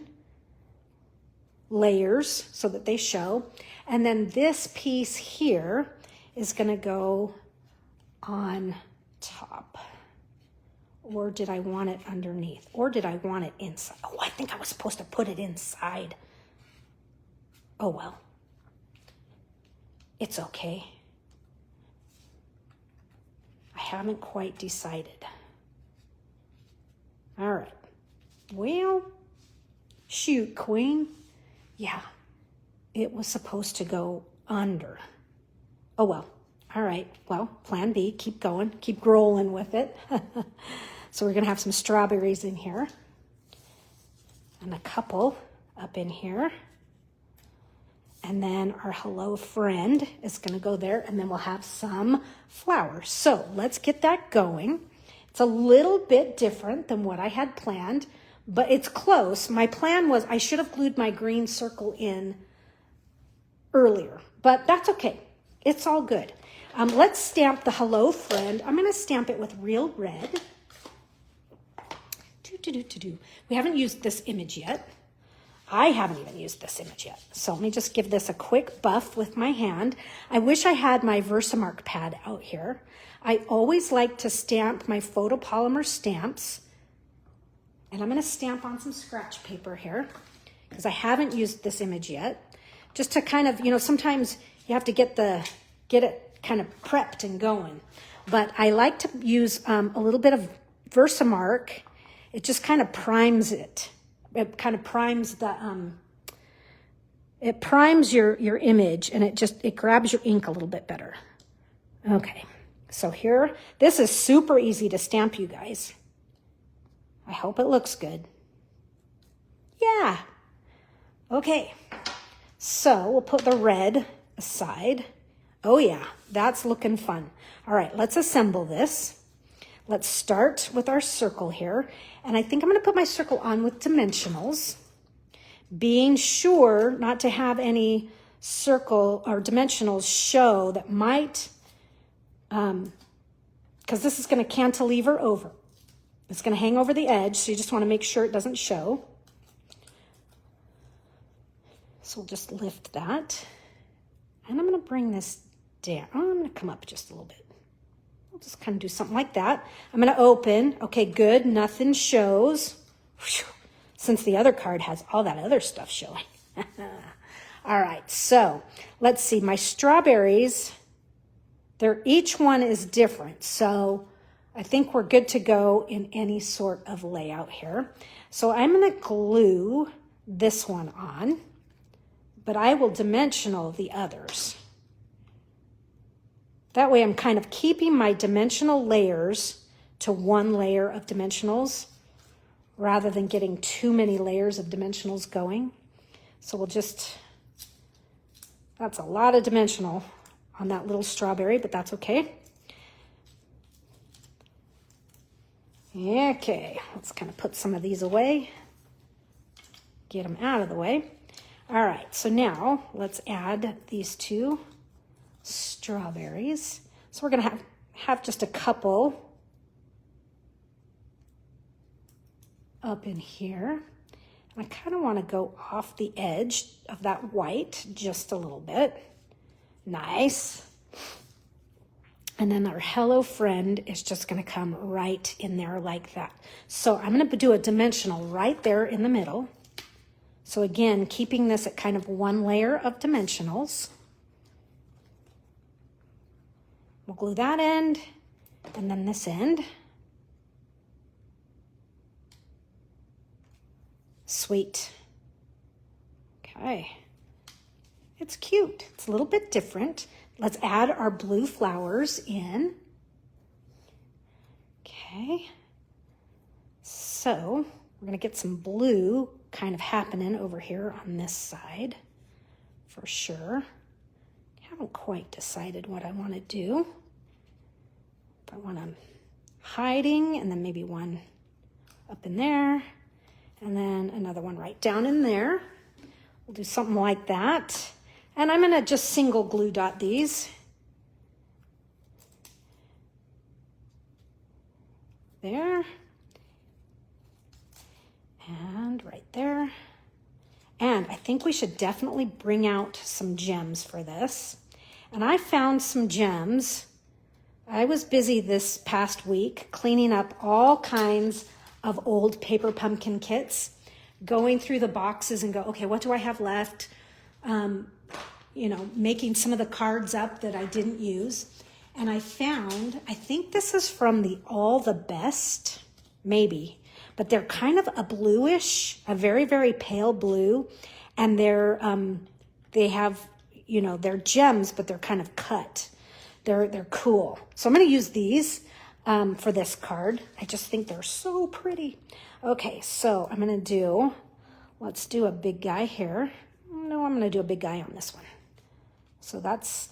layers so that they show. And then this piece here is going to go on top. Or did I want it underneath? Or did I want it inside? Oh, I think I was supposed to put it inside. Oh, well. It's okay. I haven't quite decided. All right. Well, shoot, Queen. Yeah, it was supposed to go under. Oh, well. All right. Well, plan B. Keep going. Keep rolling with it. So we're going to have some strawberries in here. And a couple up in here. And then our hello friend is going to go there. And then we'll have some flowers. So let's get that going. It's a little bit different than what I had planned, but it's close. My plan was I should have glued my green circle in earlier, but that's okay. It's all good. Let's stamp the hello friend. I'm going to stamp it with real red. We haven't used this image yet. I haven't even used this image yet. So let me just give this a quick buff with my hand. I wish I had my Versamark pad out here. I always like to stamp my photopolymer stamps. And I'm going to stamp on some scratch paper here because I haven't used this image yet. Just to kind of, sometimes you have to get it kind of prepped and going. But I like to use a little bit of Versamark. It just kind of primes it. It kind of primes it primes your image, and it grabs your ink a little bit better. Okay, so here, this is super easy to stamp, you guys. I hope it looks good. Yeah. Okay, so we'll put the red aside. Oh yeah, that's looking fun. All right, let's assemble this. Let's start with our circle here. And I think I'm going to put my circle on with dimensionals, being sure not to have any circle or dimensionals show that might, because this is going to cantilever over. It's going to hang over the edge, so you just want to make sure it doesn't show. So we'll just lift that. And I'm going to bring this down. Oh, I'm going to come up just a little bit. I'll just kind of do something like that. I'm going to open. Okay, good. Nothing shows. Whew. Since the other card has all that other stuff showing. All right, so let's see. My strawberries, each one is different. So I think we're good to go in any sort of layout here. So I'm going to glue this one on, but I will dimensional the others. That way I'm kind of keeping my dimensional layers to one layer of dimensionals rather than getting too many layers of dimensionals going. So we'll that's a lot of dimensional on that little strawberry, but that's okay. Okay, let's kind of put some of these away. Get them out of the way. All right, so now let's add these two strawberries. So we're going to have just a couple up in here. And I kind of want to go off the edge of that white just a little bit. Nice. And then our hello friend is just going to come right in there like that. So I'm going to do a dimensional right there in the middle. So again, keeping this at kind of one layer of dimensionals. We'll glue that end and then this end. Sweet. Okay. It's cute. It's a little bit different. Let's add our blue flowers in. Okay. So we're going to get some blue kind of happening over here on this side for sure. Haven't quite decided what I want to do. If I want them hiding, and then maybe one up in there, and then another one right down in there. We'll do something like that. And I'm going to just single glue dot these. There. And right there. And I think we should definitely bring out some gems for this. And I found some gems. I was busy this past week cleaning up all kinds of old paper pumpkin kits, going through the boxes and go, okay, what do I have left? Making some of the cards up that I didn't use. And I found, I think this is from the All the Best, maybe, but they're kind of a bluish, a very, very pale blue. And they have, they're gems, but they're kind of cut. They're cool. So I'm going to use these for this card. I just think they're so pretty. Okay, so I'm going to let's do a big guy here. No, I'm going to do a big guy on this one. So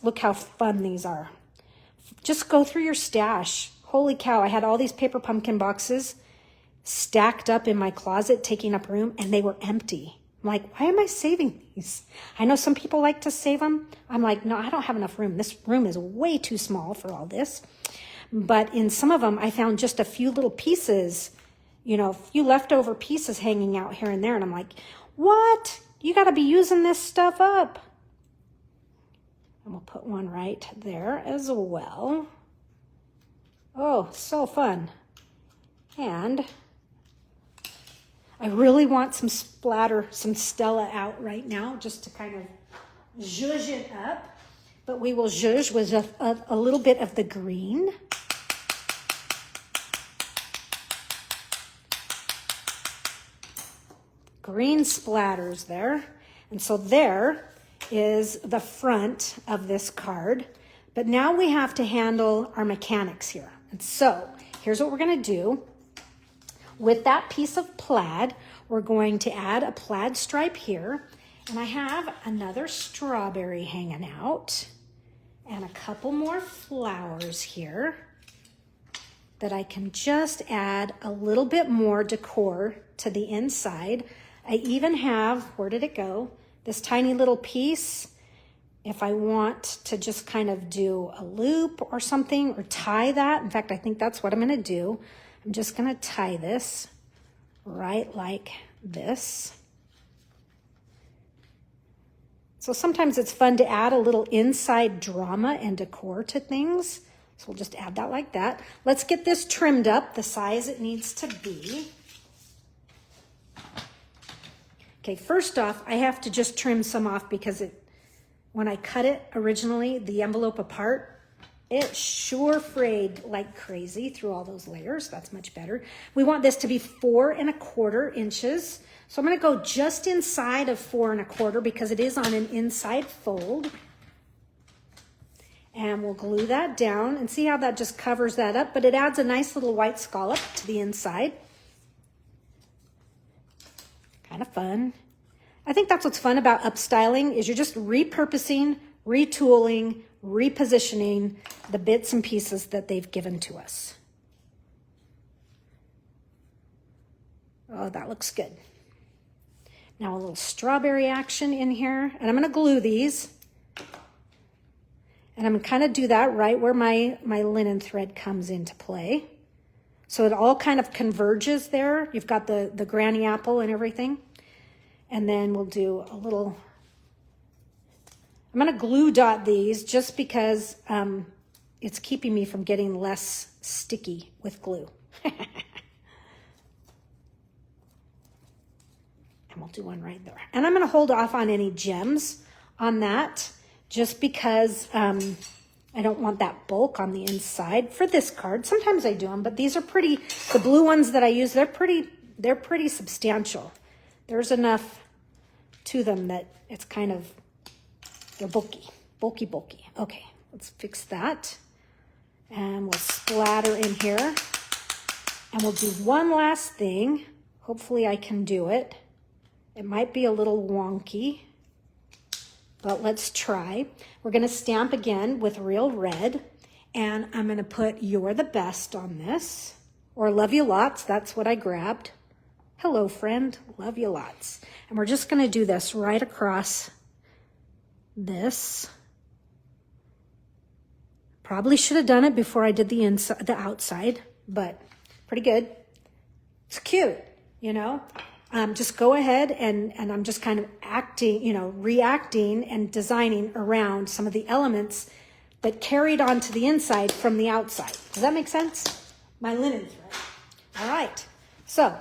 look how fun these are. Just go through your stash. Holy cow, I had all these paper pumpkin boxes stacked up in my closet, taking up room, and they were empty. I'm like, why am I saving these? I know some people like to save them. I'm like, no, I don't have enough room. This room is way too small for all this. But in some of them, I found just a few little pieces, you know, a few leftover pieces hanging out here and there. And I'm like, what? You got to be using this stuff up. And we'll put one right there as well. Oh, so fun. And I really want some splatter, some Stella out right now, just to kind of zhuzh it up. But we will zhuzh with a little bit of the green. Green splatters there. And so there is the front of this card. But now we have to handle our mechanics here. And so here's what we're going to do. With that piece of plaid, we're going to add a plaid stripe here. And I have another strawberry hanging out and a couple more flowers here that I can just add a little bit more decor to the inside. I even have, where did it go? This tiny little piece. If I want to just kind of do a loop or something or tie that. In fact, I think that's what I'm going to do. I'm just going to tie this right like this. So sometimes it's fun to add a little inside drama and decor to things. So we'll just add that like that. Let's get this trimmed up the size it needs to be. Okay, first off, I have to just trim some off because when I cut it originally, the envelope apart, it sure frayed like crazy through all those layers. That's much better. We want this to be 4 1/4 inches. So I'm going to go just inside of 4 1/4 because it is on an inside fold. And we'll glue that down and see how that just covers that up, but it adds a nice little white scallop to the inside. Kind of fun. I think that's what's fun about upstyling is you're just repurposing, retooling, repositioning the bits and pieces that they've given to us. Oh, that looks good. Now a little strawberry action in here, and I'm going to glue these. And I'm going to kind of do that right where my linen thread comes into play. So it all kind of converges there. You've got the granny apple and everything. And then we'll do a little, I'm going to glue dot these just because it's keeping me from getting less sticky with glue. And we'll do one right there. And I'm going to hold off on any gems on that just because I don't want that bulk on the inside for this card. Sometimes I do them, but these are pretty, the blue ones that I use, they're pretty substantial. There's enough to them that it's kind of, they're bulky. Okay, let's fix that. And we'll splatter in here. And we'll do one last thing. Hopefully I can do it. It might be a little wonky, but let's try. We're going to stamp again with real red. And I'm going to put "You're the Best" on this. Or "Love you lots." That's what I grabbed. Hello, friend. Love you lots. And we're just going to do this right across this. Probably should have done it before I did the inside, the outside, but pretty good. It's cute, you know. Just go ahead and I'm just kind of acting, you know, reacting and designing around some of the elements that carried onto the inside from the outside. Does that make sense? My linen thread. All right. So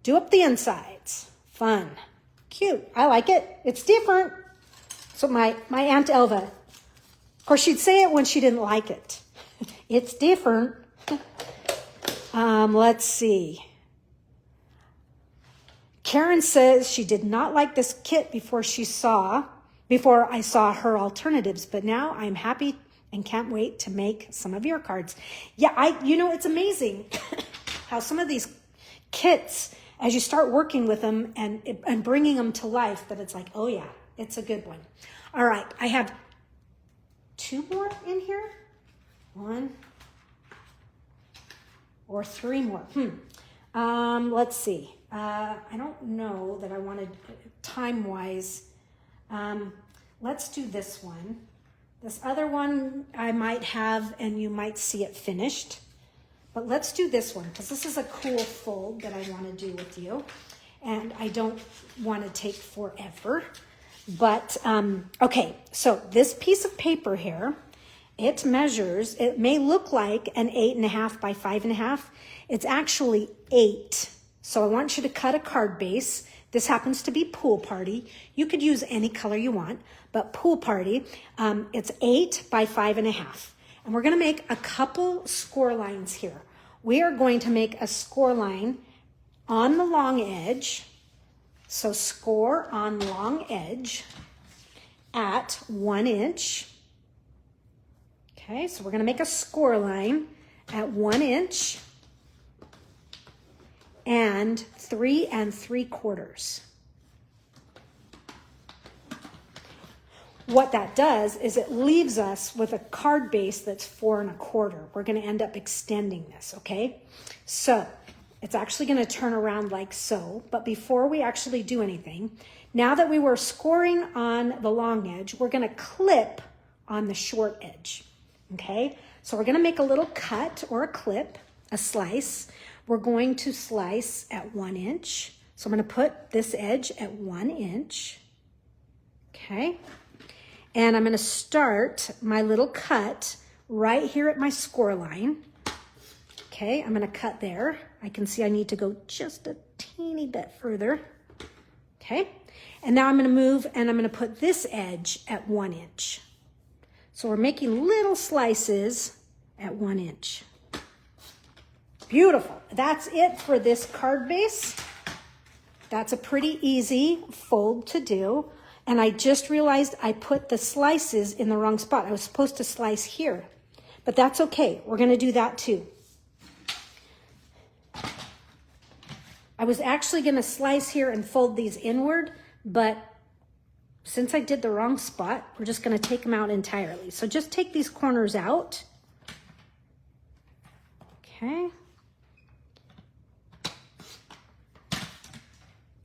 do up the insides. Fun. Cute. I like it. It's different. So my Aunt Elva, of course, she'd say it when she didn't like it. It's different. Let's see. Karen says she did not like this kit before I saw her alternatives, but now I'm happy and can't wait to make some of your cards. Yeah, you know, it's amazing how some of these kits, as you start working with them and bringing them to life, that it's like, oh yeah, it's a good one. All right, I have 2 more in here. 1 or 3 more. Let's see. I don't know that I wanted time-wise. Let's do this one. This other one I might have, and you might see it finished. But let's do this one, because this is a cool fold that I want to do with you. And I don't want to take forever. But, okay, so this piece of paper here, it measures, it may look like an 8.5 by 5.5. It's actually 8. So I want you to cut a card base. This happens to be Pool Party. You could use any color you want, but Pool Party, it's 8 by 5.5. And we're gonna make a couple score lines here. We are going to make a score line on the long edge. So score on long edge at 1 inch. Okay, so we're gonna make a score line at 1 inch and 3 3/4. What that does is it leaves us with a card base that's 4 1/4. We're gonna end up extending this, okay? So it's actually gonna turn around like so, but before we actually do anything, now that we were scoring on the long edge, we're gonna clip on the short edge, okay? So we're gonna make a little cut or a clip, a slice. We're going to slice at 1 inch. So I'm gonna put this edge at 1 inch, okay? And I'm gonna start my little cut right here at my score line. Okay, I'm gonna cut there. I can see I need to go just a teeny bit further. Okay, and now I'm gonna move and I'm gonna put this edge at 1 inch. So we're making little slices at 1 inch. Beautiful. That's it for this card base. That's a pretty easy fold to do. And I just realized I put the slices in the wrong spot. I was supposed to slice here, but that's okay. We're gonna do that too. I was actually gonna slice here and fold these inward, but since I did the wrong spot, we're just gonna take them out entirely. So just take these corners out. Okay.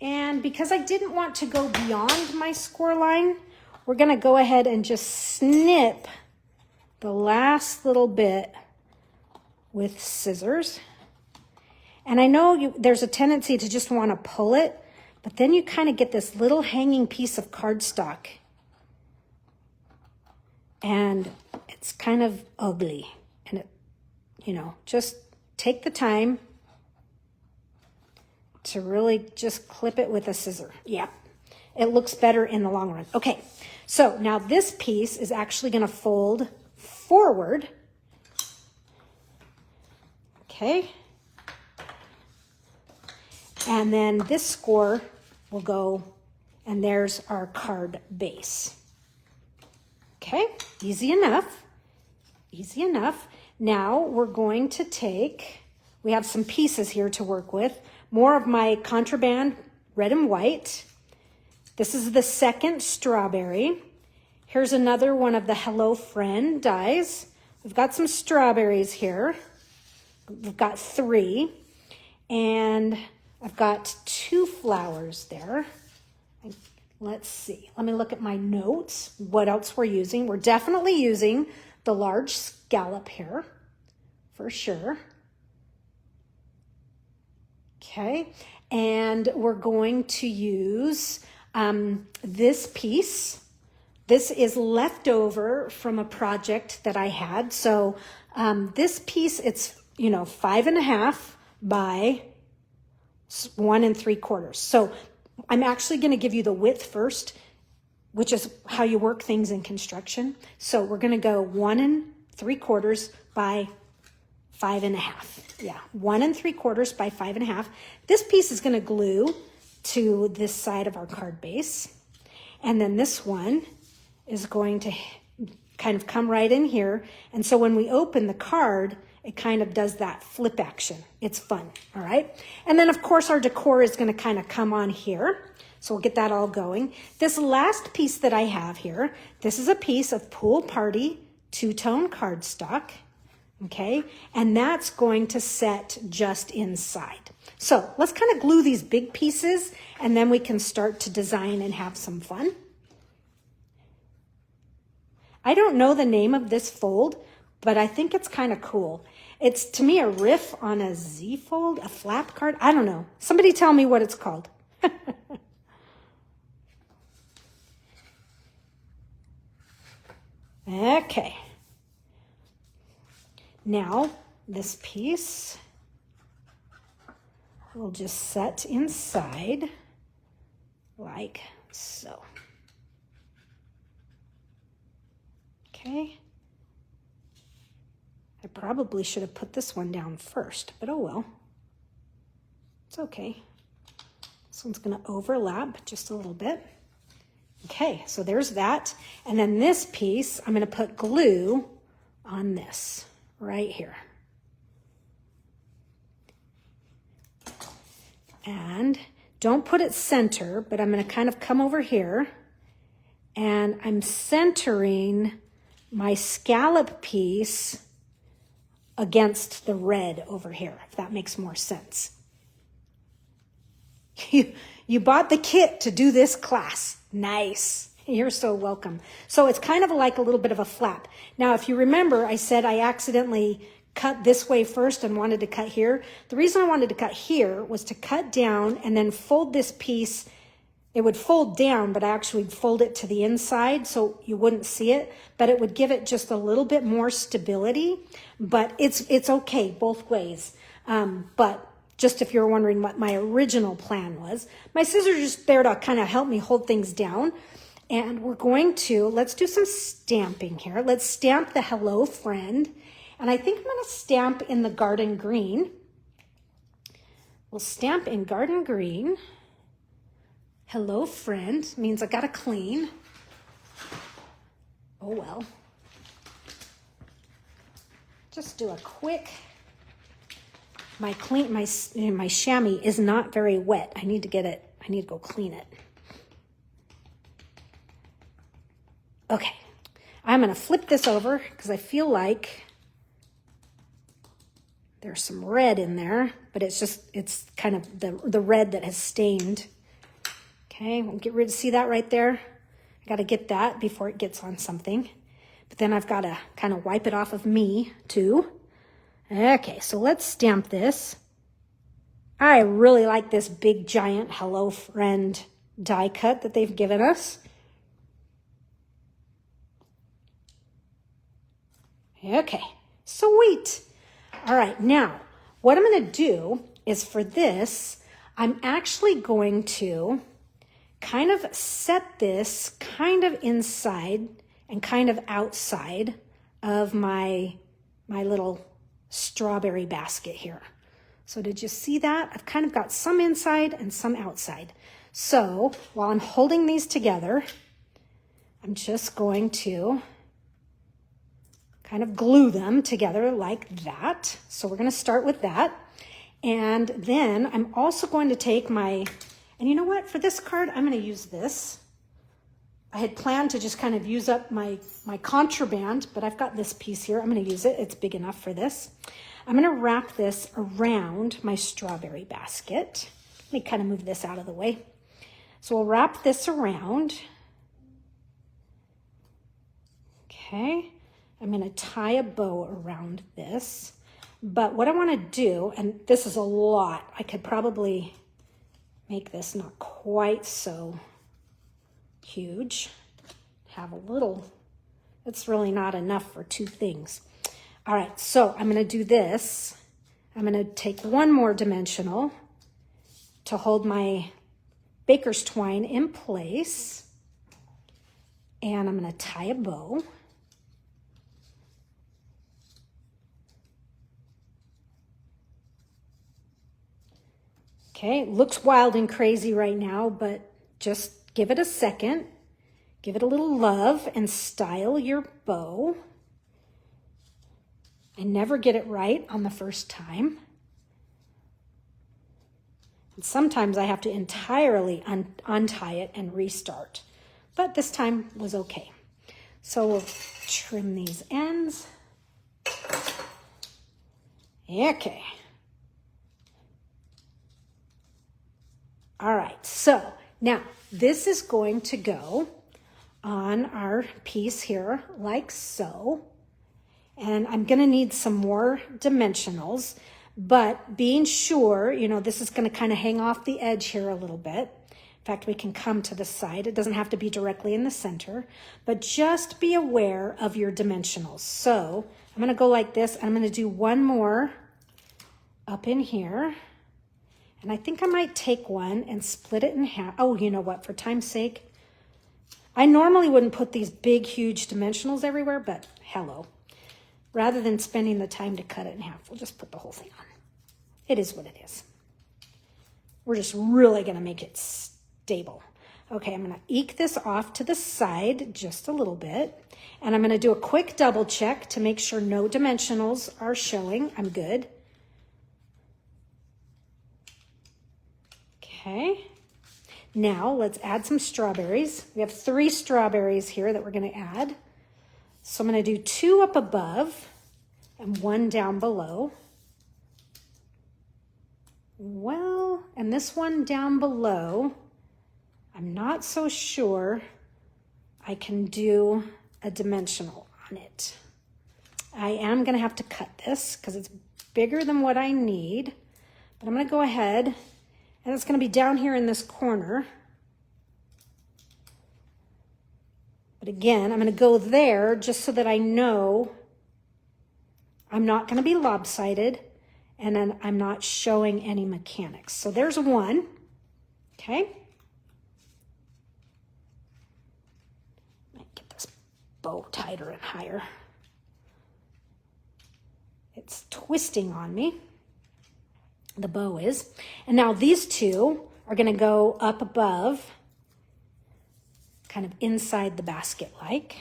And because I didn't want to go beyond my score line, we're gonna go ahead and just snip the last little bit with scissors. And I know there's a tendency to just wanna pull it, but then you kind of get this little hanging piece of cardstock. And it's kind of ugly. And it, you know, just take the time to really just clip it with a scissor. Yeah, it looks better in the long run. Okay, so now this piece is actually gonna fold forward. Okay. And then this score will go, and there's our card base. Okay, easy enough, easy enough. Now we're going to take, we have some pieces here to work with. More of my contraband red and white. This is the second strawberry. Here's another one of the Hello Friend dies. We've got some strawberries here. We've got 3. And I've got 2 flowers there. Let's see. Let me look at my notes. What else we're using? We're definitely using the large scallop here, for sure. Okay, and we're going to use this piece. This is leftover from a project that I had. So this piece, it's 5.5 by 1 3/4. So I'm actually going to give you the width first, which is how you work things in construction. So we're going to go 1 3/4 by 5.5. Yeah, 1 3/4 by 5.5. This piece is going to glue to this side of our card base. And then this one is going to kind of come right in here. And so when we open the card, it kind of does that flip action. It's fun, all right? And then of course our decor is going to kind of come on here. So we'll get that all going. This last piece that I have here, this is a piece of Pool Party 2-tone cardstock. okay? And that's going to set just inside. So let's kind of glue these big pieces, and then we can start to design and have some fun. I don't know the name of this fold, but I think it's kind of cool. It's, to me, a riff on a Z fold, a flap card. I don't know. Somebody tell me what it's called. Okay. Now, this piece will just set inside like so. Okay. I probably should have put this one down first, but oh well. It's okay. This one's going to overlap just a little bit. Okay, so there's that. And then this piece, I'm going to put glue on this right here. And don't put it center, but I'm going to kind of come over here, and I'm centering my scallop piece against the red over here, if that makes more sense. You bought the kit to do this class. Nice. You're so welcome. So it's kind of like a little bit of a flap. Now, if you remember, I said I accidentally cut this way first and wanted to cut here. The reason I wanted to cut here was to cut down and then fold this piece. It would fold down, but I actually would fold it to the inside so you wouldn't see it, but it would give it just a little bit more stability. But it's okay both ways. But just if you're wondering what my original plan was, my scissors are just there to kind of help me hold things down. And we're going to, let's do some stamping here. Let's stamp the hello friend. And I think I'm going to stamp in the garden green. We'll stamp in garden green. Hello friend means I got to clean. Oh well. Just do a quick. My chamois is not very wet. I need to get it. I need to go clean it. Okay. I'm going to flip this over because I feel like there's some red in there, but it's kind of the red that has stained. Okay, we'll get rid of, see that right there? I got to get that before it gets on something. But then I've got to kind of wipe it off of me too. Okay, so let's stamp this. I really like this big giant hello friend die cut that they've given us. Okay, sweet. All right, now what I'm going to do is for this, I'm actually going to kind of set this kind of inside and kind of outside of my little strawberry basket here. So did you see that? I've kind of got some inside and some outside. So while I'm holding these together, I'm just going to kind of glue them together like that. So we're going to start with that. And then I'm also going to take my, and you know what? For this card, I'm going to use this. I had planned to just kind of use up my contraband, but I've got this piece here. I'm going to use it. It's big enough for this. I'm going to wrap this around my strawberry basket. Let me kind of move this out of the way. So we'll wrap this around. Okay. I'm going to tie a bow around this. But what I want to do, and this is a lot, I could probably make this not quite so huge. Have a little, it's really not enough for two things. All right, so I'm going to do this. I'm going to take one more dimensional to hold my baker's twine in place. And I'm going to tie a bow. Okay, it looks wild and crazy right now, but just give it a second. Give it a little love and style your bow. I never get it right on the first time. And sometimes I have to entirely untie it and restart. But this time was okay. So we'll trim these ends. Okay. All right, so now this is going to go on our piece here like so. And I'm gonna need some more dimensionals, but being sure, you know, this is gonna kind of hang off the edge here a little bit. In fact, we can come to the side. It doesn't have to be directly in the center, but just be aware of your dimensionals. So I'm gonna go like this, and I'm gonna do one more up in here. And I think I might take one and split it in half. Oh, you know what, for time's sake, I normally wouldn't put these big, huge dimensionals everywhere, but hello. Rather than spending the time to cut it in half, we'll just put the whole thing on. It is what it is. We're just really gonna make it stable. Okay, I'm gonna eke this off to the side just a little bit, and I'm gonna do a quick double check to make sure no dimensionals are showing. I'm good. Okay, now let's add some strawberries. We have 3 strawberries here that we're gonna add. So I'm gonna do 2 up above and 1 down below. Well, and this one down below, I'm not so sure I can do a dimensional on it. I am gonna have to cut this because it's bigger than what I need, but I'm gonna go ahead, and it's gonna be down here in this corner. But again, I'm gonna go there just so that I know I'm not gonna be lopsided, and then I'm not showing any mechanics. So there's 1, okay? Might get this bow tighter and higher. It's twisting on me. The bow is. And now these 2 are gonna go up above, kind of inside the basket like.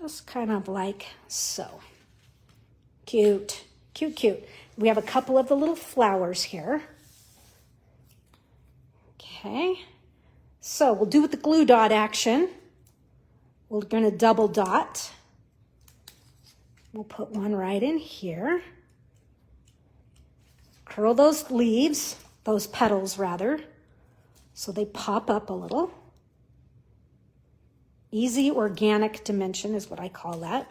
Just kind of like so. Cute, cute, cute. We have a couple of the little flowers here. Okay, so we'll do with the glue dot action. We're gonna double dot. We'll put one right in here. Curl those leaves, those petals rather, so they pop up a little. Easy organic dimension is what I call that.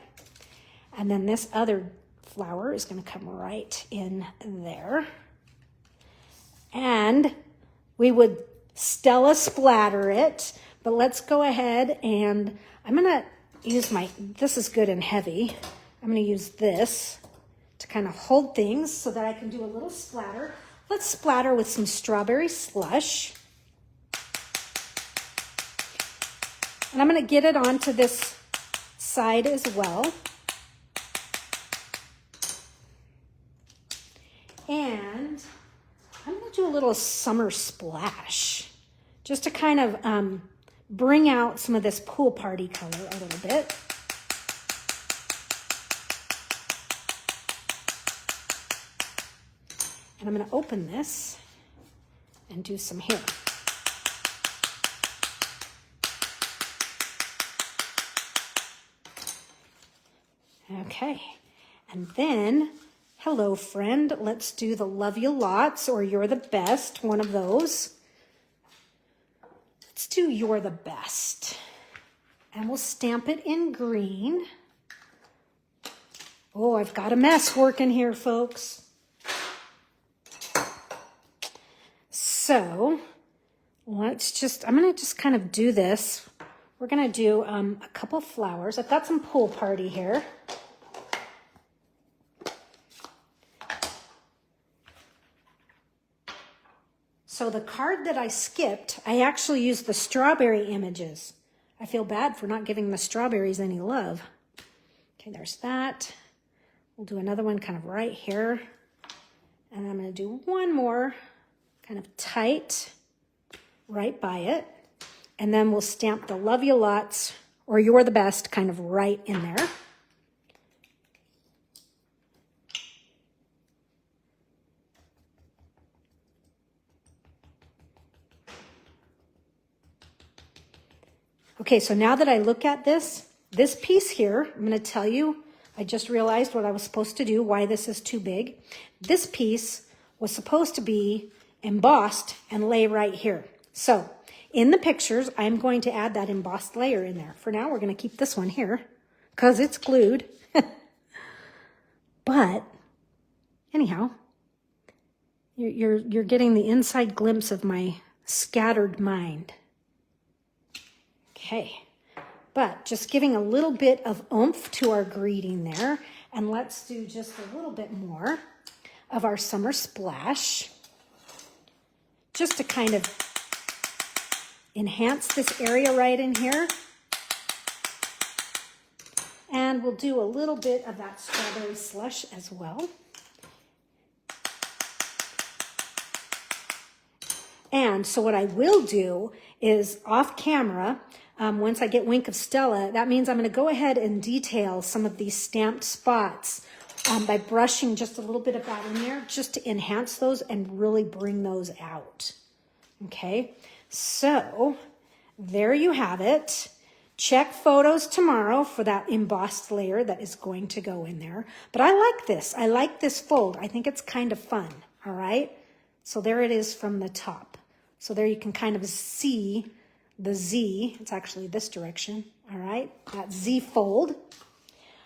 And then this other flower is going to come right in there. And we would Stella splatter it, but let's go ahead and I'm going to use this is good and heavy. I'm going to use this to kind of hold things so that I can do a little splatter. Let's splatter with some strawberry slush. And I'm going to get it onto this side as well. And I'm going to do a little summer splash just to kind of bring out some of this pool party color a little bit. And I'm going to open this and do some here. Okay, and then, hello friend, let's do the love you lots or you're the best, one of those. Let's do you're the best. And we'll stamp it in green. Oh, I've got a mess working here, folks. So, I'm gonna just kind of do this. We're gonna do a couple flowers. I've got some pool party here. So the card that I skipped, I actually used the strawberry images. I feel bad for not giving the strawberries any love. Okay, there's that. We'll do another one kind of right here. And I'm going to do one more kind of tight right by it. And then we'll stamp the love you lots or you're the best kind of right in there. Okay, so now that I look at this, this piece here, I'm going to tell you, I just realized what I was supposed to do, why this is too big. This piece was supposed to be embossed and lay right here. So in the pictures, I'm going to add that embossed layer in there. For now, we're going to keep this one here because it's glued. But anyhow, you're getting the inside glimpse of my scattered mind. Okay. But just giving a little bit of oomph to our greeting there. And let's do just a little bit more of our summer splash. Just to kind of enhance this area right in here. And we'll do a little bit of that strawberry slush as well. And so what I will do is off camera, once I get Wink of Stella, that means I'm going to go ahead and detail some of these stamped spots by brushing just a little bit of that in there, just to enhance those and really bring those out. Okay, so there you have it. Check photos tomorrow for that embossed layer that is going to go in there. But I like this. I like this fold. I think it's kind of fun. All right, so there it is from the top. So there you can kind of see the Z. It's actually this direction. All right, that Z fold.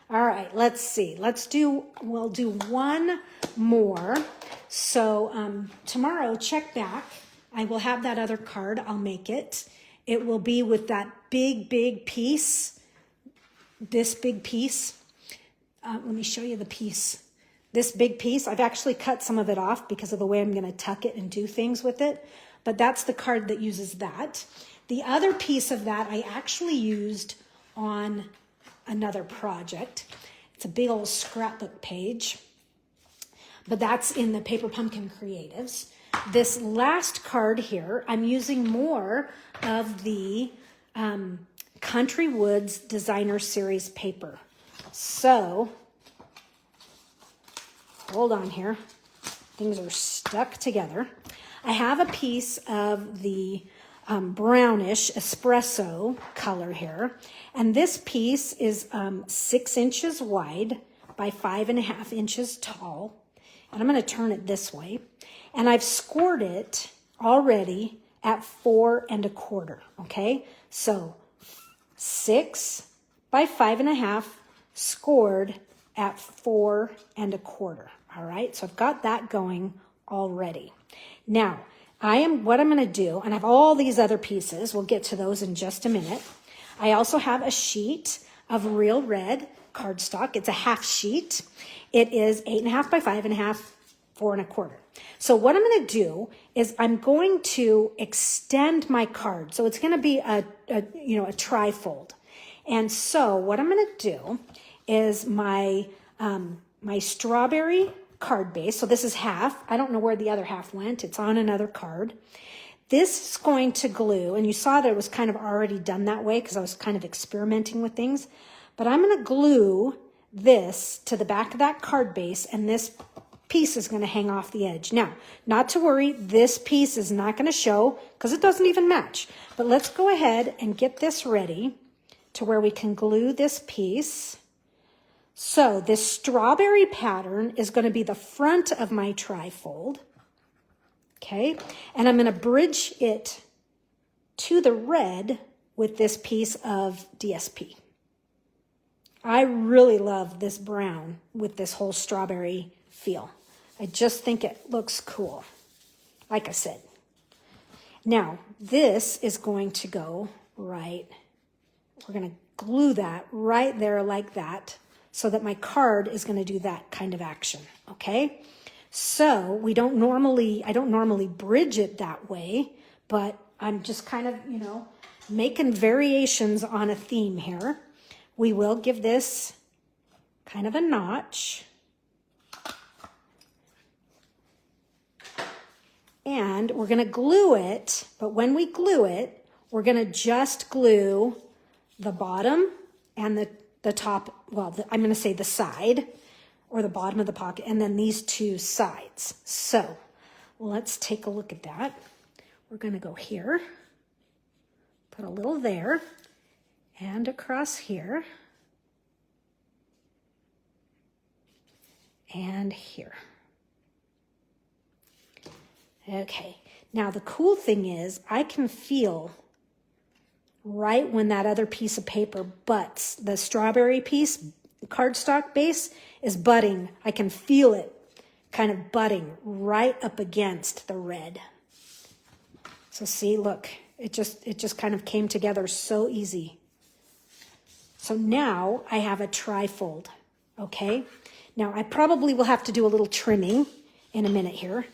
All right, let's see. We'll do one more. So tomorrow, check back. I will have that other card. I'll make it. It will be with that big piece. This big piece. Let me show you the piece. This big piece, I've actually cut some of it off because of the way I'm going to tuck it and do things with it. But that's the card that uses that. The other piece of that I actually used on another project. It's a big old scrapbook page. But that's in the Paper Pumpkin Creatives. This last card here, I'm using more of the Country Woods Designer Series paper. So, hold on here. Things are stuck together. I have a piece of the brownish espresso color here. And this piece is 6 inches wide by 5.5 inches tall. And I'm going to turn it this way. And I've scored it already at 4 1/4. Okay, so 6 by 5.5 scored at 4 1/4. All right, so I've got that going already. Now, what I'm going to do, and I have all these other pieces. We'll get to those in just a minute. I also have a sheet of real red cardstock. It's a half sheet. It is 8.5 by 5.5, 4 1/4. So what I'm going to do is I'm going to extend my card. So it's going to be a trifold. And so what I'm going to do is my strawberry card base. So this is half. I don't know where the other half went. It's on another card. This is going to glue, and you saw that it was kind of already done that way because I was kind of experimenting with things. But I'm going to glue this to the back of that card base, and this piece is going to hang off the edge. Now, not to worry, this piece is not going to show because it doesn't even match. But let's go ahead and get this ready to where we can glue this piece. So this strawberry pattern is going to be the front of my trifold. Okay, and I'm going to bridge it to the red with this piece of DSP. I really love this brown with this whole strawberry feel. I just think it looks cool, like I said. Now, this is going to go right, we're going to glue that right there like that so that my card is going to do that kind of action, okay? So I don't normally bridge it that way, but I'm just kind of, making variations on a theme here. We will give this kind of a notch. And we're going to glue it, but when we glue it, we're going to just glue the bottom and the top, I'm going to say the side or the bottom of the pocket, and then these two sides. So let's take a look at that. We're going to go here, put a little there, and across here, and here. Okay, now the cool thing is I can feel right when that other piece of paper butts, the strawberry piece, cardstock base is butting. I can feel it kind of butting right up against the red. So see, look, it just kind of came together so easy. So now I have a trifold, okay? Now I probably will have to do a little trimming in a minute here,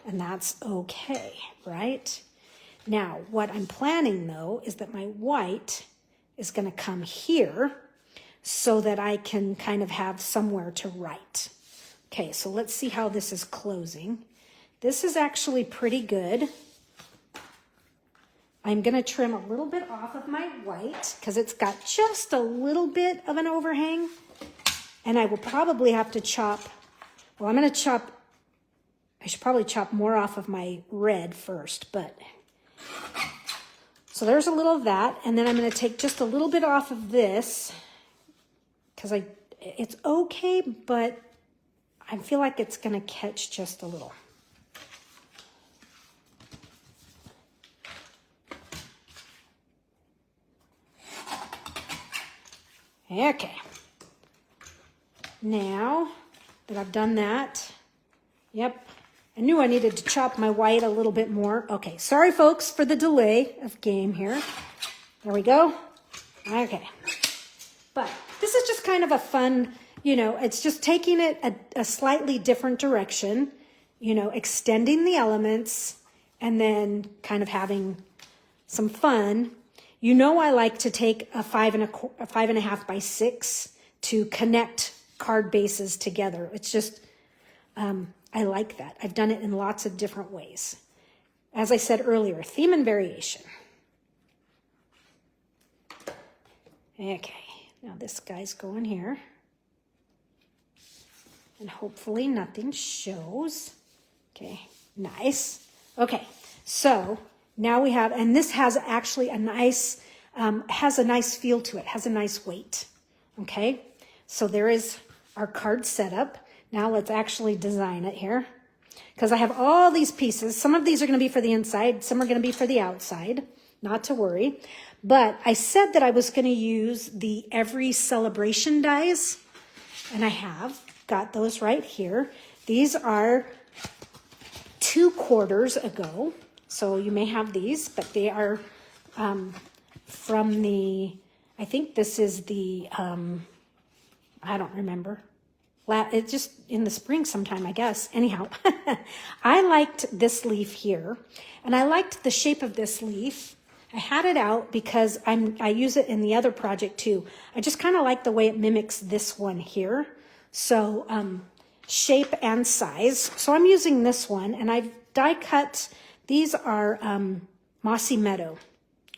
and that's okay, right? Now, what I'm planning though is that my white is gonna come here so that I can kind of have somewhere to write. Okay, so let's see how this is closing. This is actually pretty good. I'm gonna trim a little bit off of my white because it's got just a little bit of an overhang, and I will probably have to chop, well, I should probably chop more off of my red first, but, so there's a little of that, and then I'm gonna take just a little bit off of this because it's okay, but I feel like it's gonna catch just a little. Okay, now that I've done that, yep, I knew I needed to chop my white a little bit more. Okay, sorry folks for the delay of game here. There we go. Okay, but this is just kind of a fun, you know, it's just taking it a slightly different direction, you know, extending the elements and then kind of having some fun. You know, I like to take a 5.5 by 6 to connect card bases together. It's just, I like that. I've done it in lots of different ways. As I said earlier, theme and variation. Okay, now this guy's going here. And hopefully nothing shows. Okay, nice. Okay, so now we have, and this has actually a nice, has a nice feel to it, has a nice weight. Okay, so there is our card setup. Now let's actually design it here. Because I have all these pieces. Some of these are going to be for the inside, some are going to be for the outside. Not to worry. But I said that I was going to use the Every Celebration dies, and I have got those right here. These are 2 quarters ago, so you may have these, but they are from the, I think this is the, I don't remember. It's just in the spring sometime, I guess. Anyhow, I liked this leaf here, and I liked the shape of this leaf. I had it out because I use it in the other project too. I just kind of like the way it mimics this one here. So shape and size. So I'm using this one, and I've die cut. These are Mossy Meadow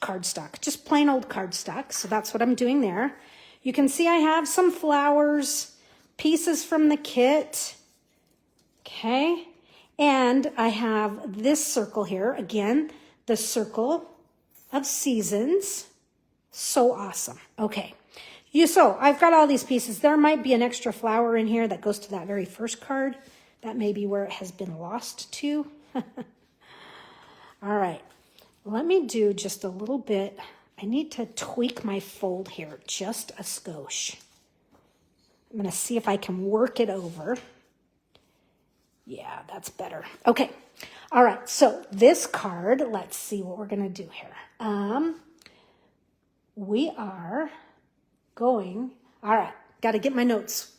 cardstock, just plain old cardstock. So that's what I'm doing there. You can see I have some flowers, pieces from the kit. Okay. And I have this circle here. Again, the circle of seasons. So awesome. Okay. So I've got all these pieces. There might be an extra flower in here that goes to that very first card. That may be where it has been lost to. All right. Let me do just a little bit. I need to tweak my fold here just a skosh. I'm going to see if I can work it over. Yeah, that's better. Okay. All right. So this card, let's see what we're going to do here. We are going, all right, got to get my notes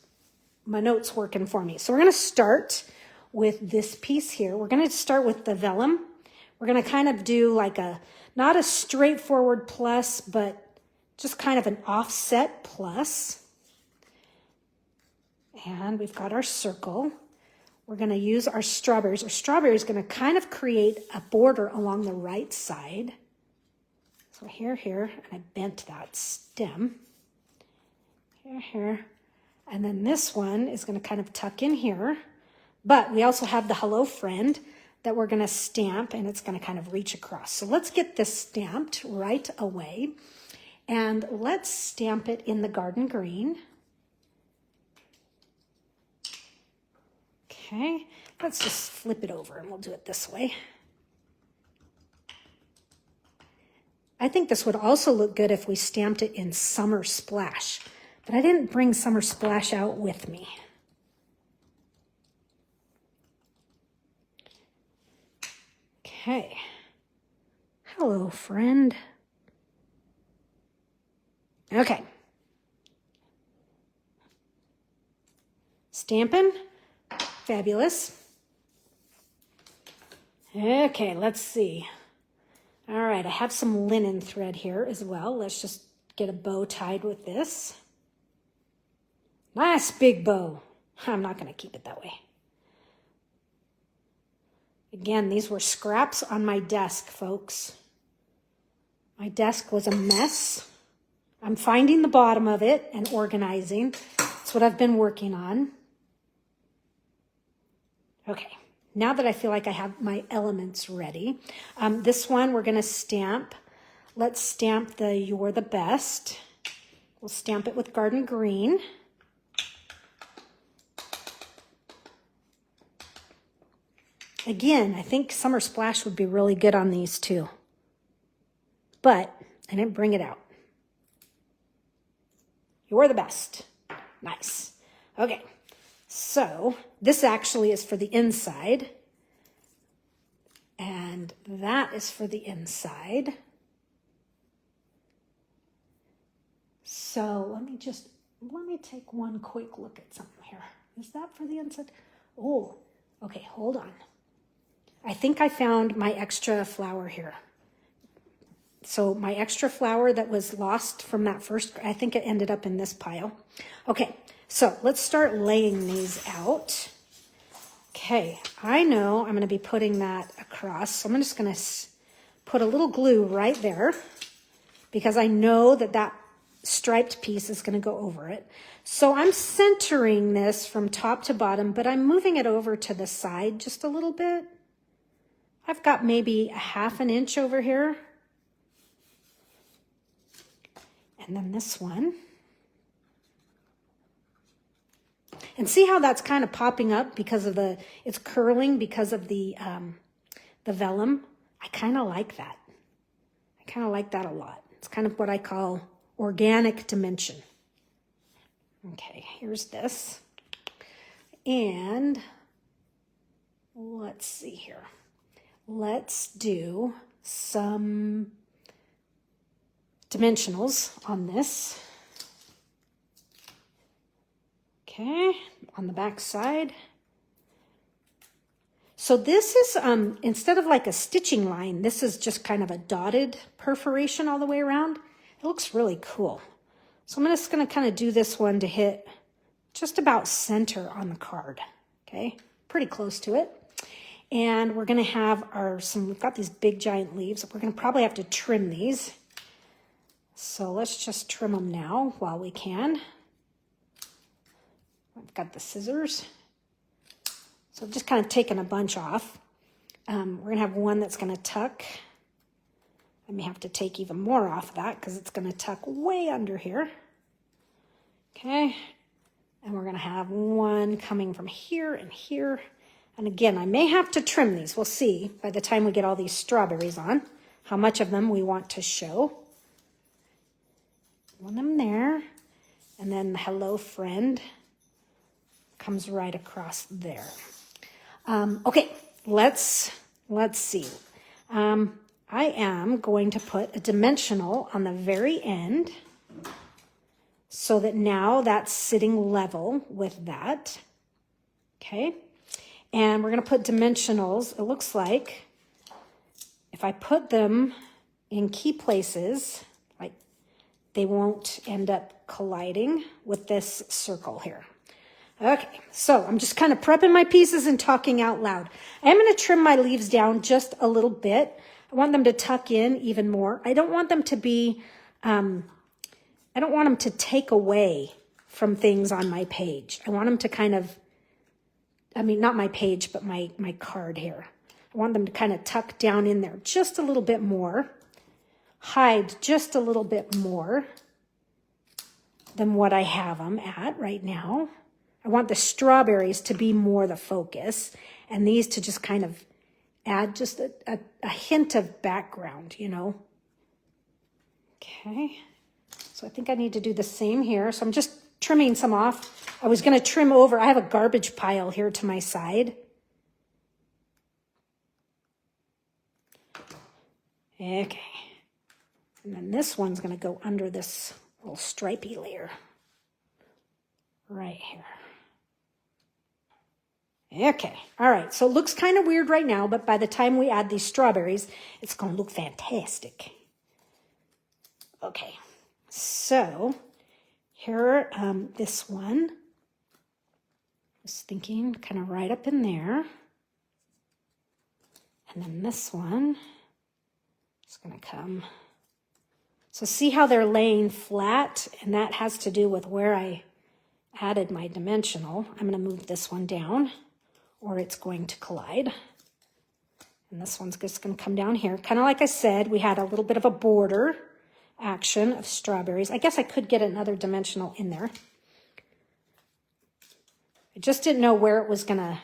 working for me. So we're going to start with this piece here. We're going to start with the vellum. We're going to kind of do like not a straightforward plus, but just kind of an offset plus. And we've got our circle. We're going to use our strawberries. Our strawberry is going to kind of create a border along the right side. So here, and I bent that stem. Here. And then this one is going to kind of tuck in here. But we also have the hello friend that we're going to stamp, and it's going to kind of reach across. So let's get this stamped right away. And let's stamp it in the garden green. Okay, let's just flip it over and we'll do it this way. I think this would also look good if we stamped it in Summer Splash, but I didn't bring Summer Splash out with me. Okay. Hello, friend. Okay. Stampin'. Fabulous. Okay, let's see. All right, I have some linen thread here as well. Let's just get a bow tied with this. Nice big bow. I'm not going to keep it that way. Again, these were scraps on my desk, folks. My desk was a mess. I'm finding the bottom of it and organizing. That's what I've been working on. Okay, now that I feel like I have my elements ready, this one we're going to stamp. Let's stamp the You're the Best. We'll stamp it with garden green. Again, I think Summer Splash would be really good on these too, but I didn't bring it out. You're the best. Nice. Okay, so this actually is for the inside, and that is for the inside. So let me take one quick look at something here. Is that for the inside? Oh, okay, hold on. I think I found my extra flower here. So my extra flower that was lost from that first, I think it ended up in this pile. Okay, so let's start laying these out. Okay, I know I'm going to be putting that across. So I'm just going to put a little glue right there because I know that that striped piece is going to go over it. So I'm centering this from top to bottom, but I'm moving it over to the side just a little bit. I've got maybe a ½ an inch over here. And then this one. And see how that's kind of popping up because of it's curling because of the vellum. I kind of like that. I kind of like that a lot. It's kind of what I call organic dimension. Okay, here's this. And let's see here. Let's do some dimensionals on this. Okay, on the back side. So this is, instead of like a stitching line, this is just kind of a dotted perforation all the way around. It looks really cool. So I'm just going to kind of do this one to hit just about center on the card. Okay, pretty close to it. And we're going to have we've got these big giant leaves. We're going to probably have to trim these. So let's just trim them now while we can. I've got the scissors. So I've just kind of taken a bunch off. We're going to have one that's going to tuck. I may have to take even more off of that because it's going to tuck way under here. Okay. And we're going to have one coming from here and here. And again, I may have to trim these. We'll see by the time we get all these strawberries on how much of them we want to show. One of them there. And then the hello friend comes right across there. Okay, let's see. I am going to put a dimensional on the very end so that now that's sitting level with that. Okay. And we're going to put dimensionals. It looks like if I put them in key places, like they won't end up colliding with this circle here. Okay, so I'm just kind of prepping my pieces and talking out loud. I'm going to trim my leaves down just a little bit. I want them to tuck in even more. I don't want them to be, I don't want them to take away from things on my page. I want them to kind of, not my page, but my card here. I want them to kind of tuck down in there just a little bit more. hide just a little bit more than what I have them at right now. I want the strawberries to be more the focus, and these to just kind of add just a hint of background, you know. Okay, so I think I need to do the same here. So I'm just trimming some off. I was going to trim over. I have a garbage pile here to my side. Okay, and then this one's going to go under this little stripey layer right here. Okay, all right, so it looks kind of weird right now, but by the time we add these strawberries, it's going to look fantastic. Okay, so here, this one, I was thinking kind of right up in there. And then this one is going to come. So see how they're laying flat, and that has to do with where I added my dimensional. I'm going to move this one down, or it's going to collide. And this one's just going to come down here. Kind of like I said, we had a little bit of a border action of strawberries. I guess I could get another dimensional in there. I just didn't know where it was going to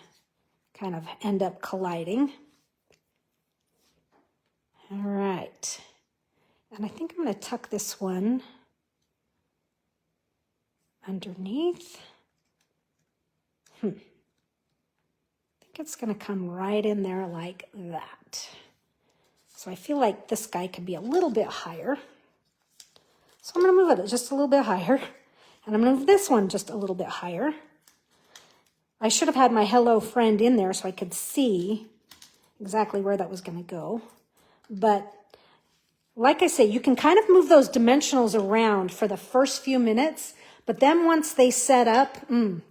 kind of end up colliding. All right. And I think I'm going to tuck this one underneath. I think it's going to come right in there like that. So I feel like this guy could be a little bit higher. So I'm going to move it just a little bit higher. And I'm going to move this one just a little bit higher. I should have had my hello friend in there so I could see exactly where that was going to go. But like I say, you can kind of move those dimensionals around for the first few minutes, but then once they set up,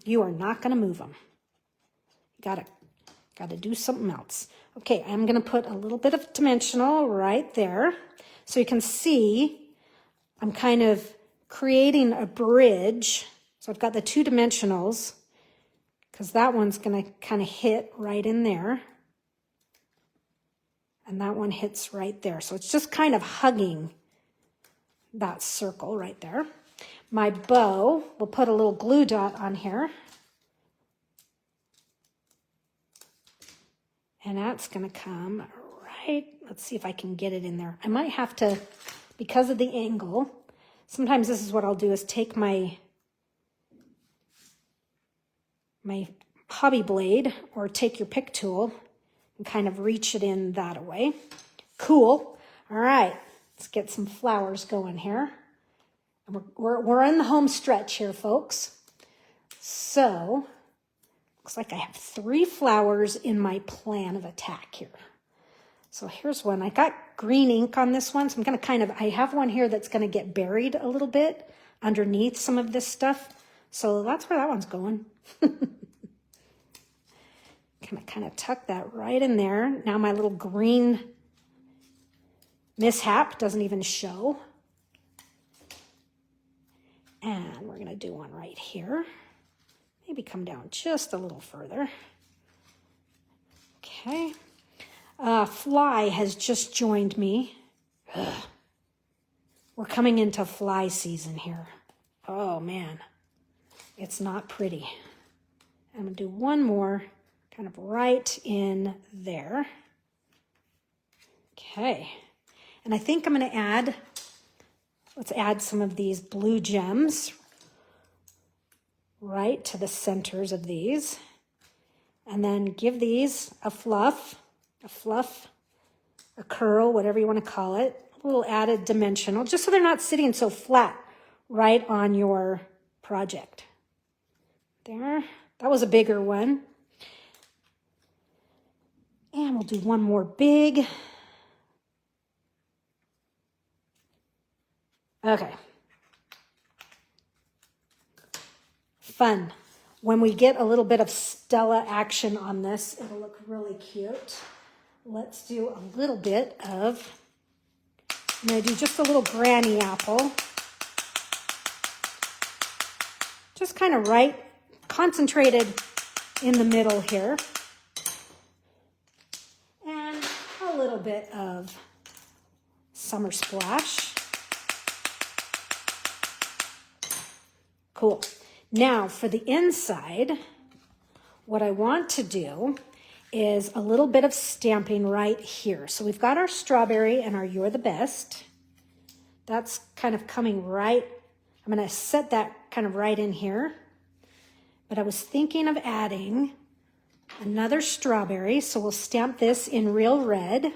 you are not going to move them. You gotta do something else. Okay, I'm going to put a little bit of dimensional right there. So you can see I'm kind of creating a bridge. So I've got the two dimensionals because that one's going to kind of hit right in there. And that one hits right there. So it's just kind of hugging that circle right there. My bow, we'll put a little glue dot on here. And that's going to come right, let's see if I can get it in there. I might have to, because of the angle, sometimes this is what I'll do is take my hobby blade or take your pick tool and kind of reach it in that way. Cool. All right, let's get some flowers going here. And we're in the home stretch here, folks. So, looks like I have 3 flowers in my plan of attack here. So here's one. I got green ink on this one, so I'm going to I have one here that's going to get buried a little bit underneath some of this stuff. So that's where that one's going. Kind of tuck that right in there. Now my little green mishap doesn't even show. And we're going to do one right here. Maybe come down just a little further. Okay. Fly has just joined me. Ugh. We're coming into fly season here. Oh man, it's not pretty. I'm going to do one more kind of right in there. Okay. And I think I'm going to let's add some of these blue gems right to the centers of these. And then give these a fluff, a curl, whatever you want to call it. A little added dimensional, just so they're not sitting so flat right on your project. There. That was a bigger one. And we'll do one more big. Okay. Fun. When we get a little bit of Stella action on this, it'll look really cute. Let's do a little bit of, I'm going to do just a little granny apple. Just kind of right, concentrated in the middle here. A little bit of Summer Splash. Cool. Now for the inside, what I want to do is a little bit of stamping right here. So we've got our strawberry and our You're the Best. That's kind of coming right. I'm going to set that kind of right in here. But I was thinking of adding another strawberry. So we'll stamp this in real red.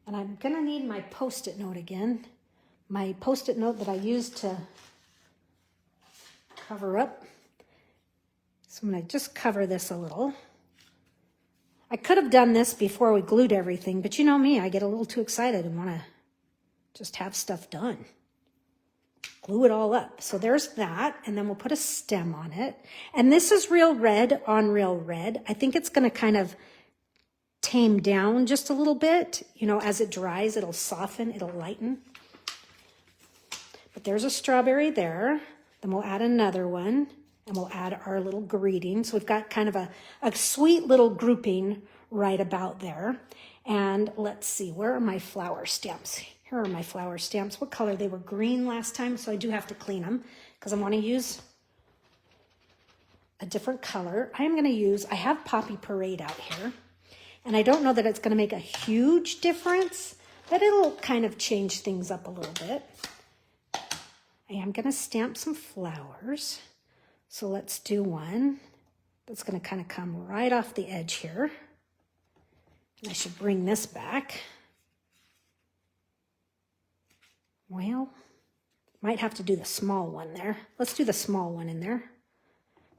And I'm going to need my Post-it note again. My Post-it note that I used to cover up. So I'm going to just cover this a little. I could have done this before we glued everything, but you know me, I get a little too excited and want to just have stuff done. Glue it all up. So there's that, and then we'll put a stem on it. And this is real red on real red. I think it's going to kind of tame down just a little bit. You know, as it dries, it'll soften, it'll lighten. But there's a strawberry there. Then we'll add another one, and we'll add our little greeting. So we've got kind of a sweet little grouping right about there. And let's see, where are my flower stamps? Here are my flower stamps. What color? They were green last time, so I do have to clean them because I want to use a different color. I have Poppy Parade out here. And I don't know that it's going to make a huge difference, but it'll kind of change things up a little bit. I am going to stamp some flowers. So let's do one that's going to kind of come right off the edge here. And I should bring this back. Well, might have to do the small one there. Let's do the small one in there.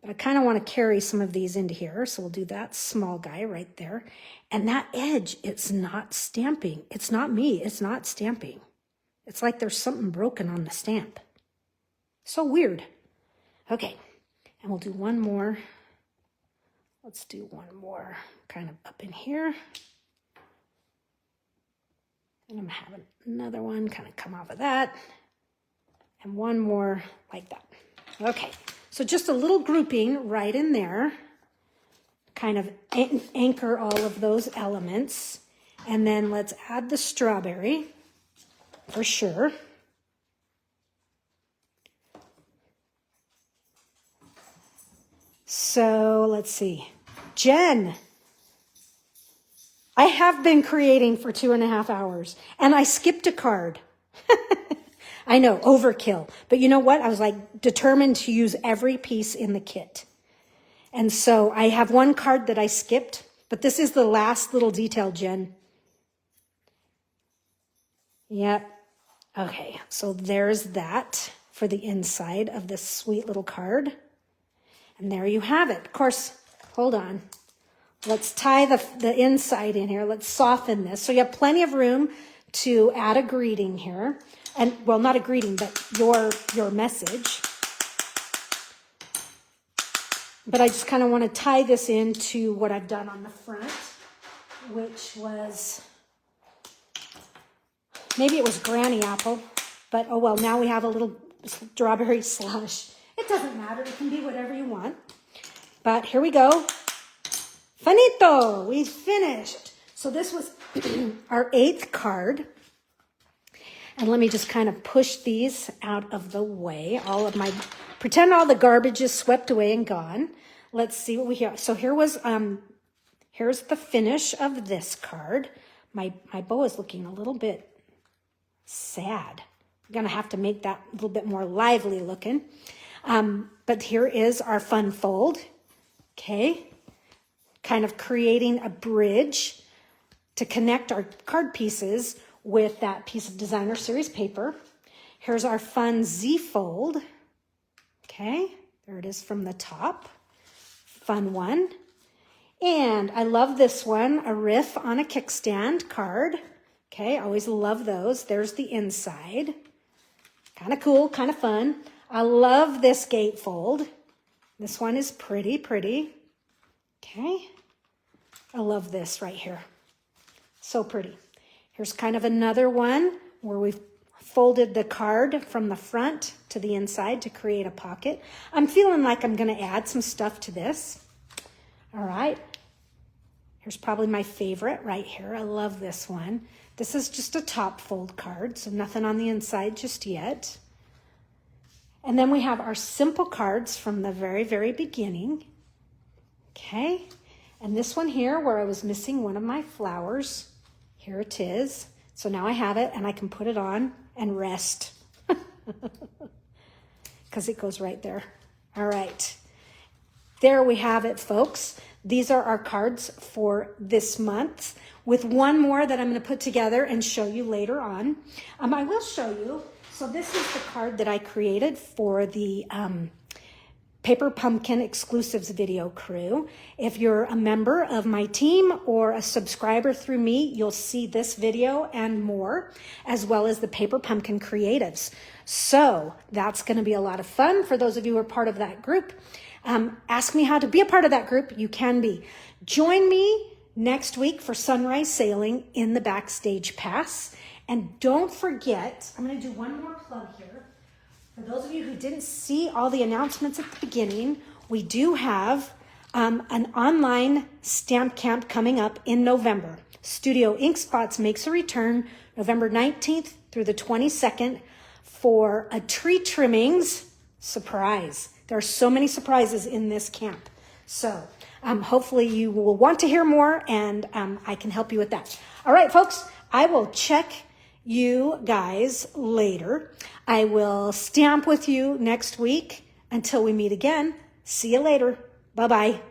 But I kind of want to carry some of these into here, so we'll do that small guy right there. And that edge, it's not stamping. It's not me, it's not stamping. It's like there's something broken on the stamp. So weird. Okay, and we'll do one more. Let's do one more kind of up in here. And I'm having another one kind of come off of that. And one more like that. Okay. So just a little grouping right in there, kind of anchor all of those elements. And then let's add the strawberry for sure. So let's see. Jen, I have been creating for 2.5 hours and I skipped a card. I know, overkill. But you know what? I was like determined to use every piece in the kit. And so I have one card that I skipped, but this is the last little detail, Jen. Yep. Okay, so there's that for the inside of this sweet little card. And there you have it. Of course, hold on. Let's tie the inside in here. Let's soften this. So you have plenty of room to add a greeting here. And, well, not a greeting, but your message. But I just kind of want to tie this into what I've done on the front, which was, maybe it was Granny Apple, but oh well, now we have a little strawberry slush. It doesn't matter, it can be whatever you want. But here we go. Finito, we finished. So this was our 8th card. And let me just kind of push these out of the way. Pretend all the garbage is swept away and gone. Let's see what we have. So here's the finish of this card. My bow is looking a little bit sad. I'm gonna have to make that a little bit more lively looking. But here is our fun fold. Okay. Kind of creating a bridge to connect our card pieces with that piece of designer series paper. Here's our fun Z fold. Okay, there it is from the top. Fun one. And I love this one, a riff on a kickstand card. Okay, always love those. There's the inside. Kind of cool, kind of fun. I love this gatefold. This one is pretty, pretty. Okay, I love this right here. So pretty. Here's kind of another one where we've folded the card from the front to the inside to create a pocket. I'm feeling like I'm going to add some stuff to this. All right. Here's probably my favorite right here. I love this one. This is just a top fold card, so nothing on the inside just yet. And then we have our simple cards from the very, very beginning. Okay, and this one here where I was missing one of my flowers. Here it is. So now I have it and I can put it on and rest because it goes right there. All right, there we have it, folks. These are our cards for this month, with one more that I'm going to put together and show you later on. I will show you. So this is the card that I created for the Paper Pumpkin Exclusives video crew. If you're a member of my team or a subscriber through me, you'll see this video and more, as well as the Paper Pumpkin Creatives. So that's going to be a lot of fun for those of you who are part of that group. Ask me how to be a part of that group. You can be. Join me next week for Sunrise Sailing in the Backstage Pass. And don't forget, I'm going to do one more plug here. For those of you who didn't see all the announcements at the beginning, we do have an online stamp camp coming up in November. Studio Ink Spots makes a return November 19th through the 22nd for a tree trimmings surprise. There are so many surprises in this camp. So hopefully you will want to hear more, and I can help you with that. All right, folks, I will check you guys later. I will stamp with you next week. Until we meet again, see you later. Bye-bye.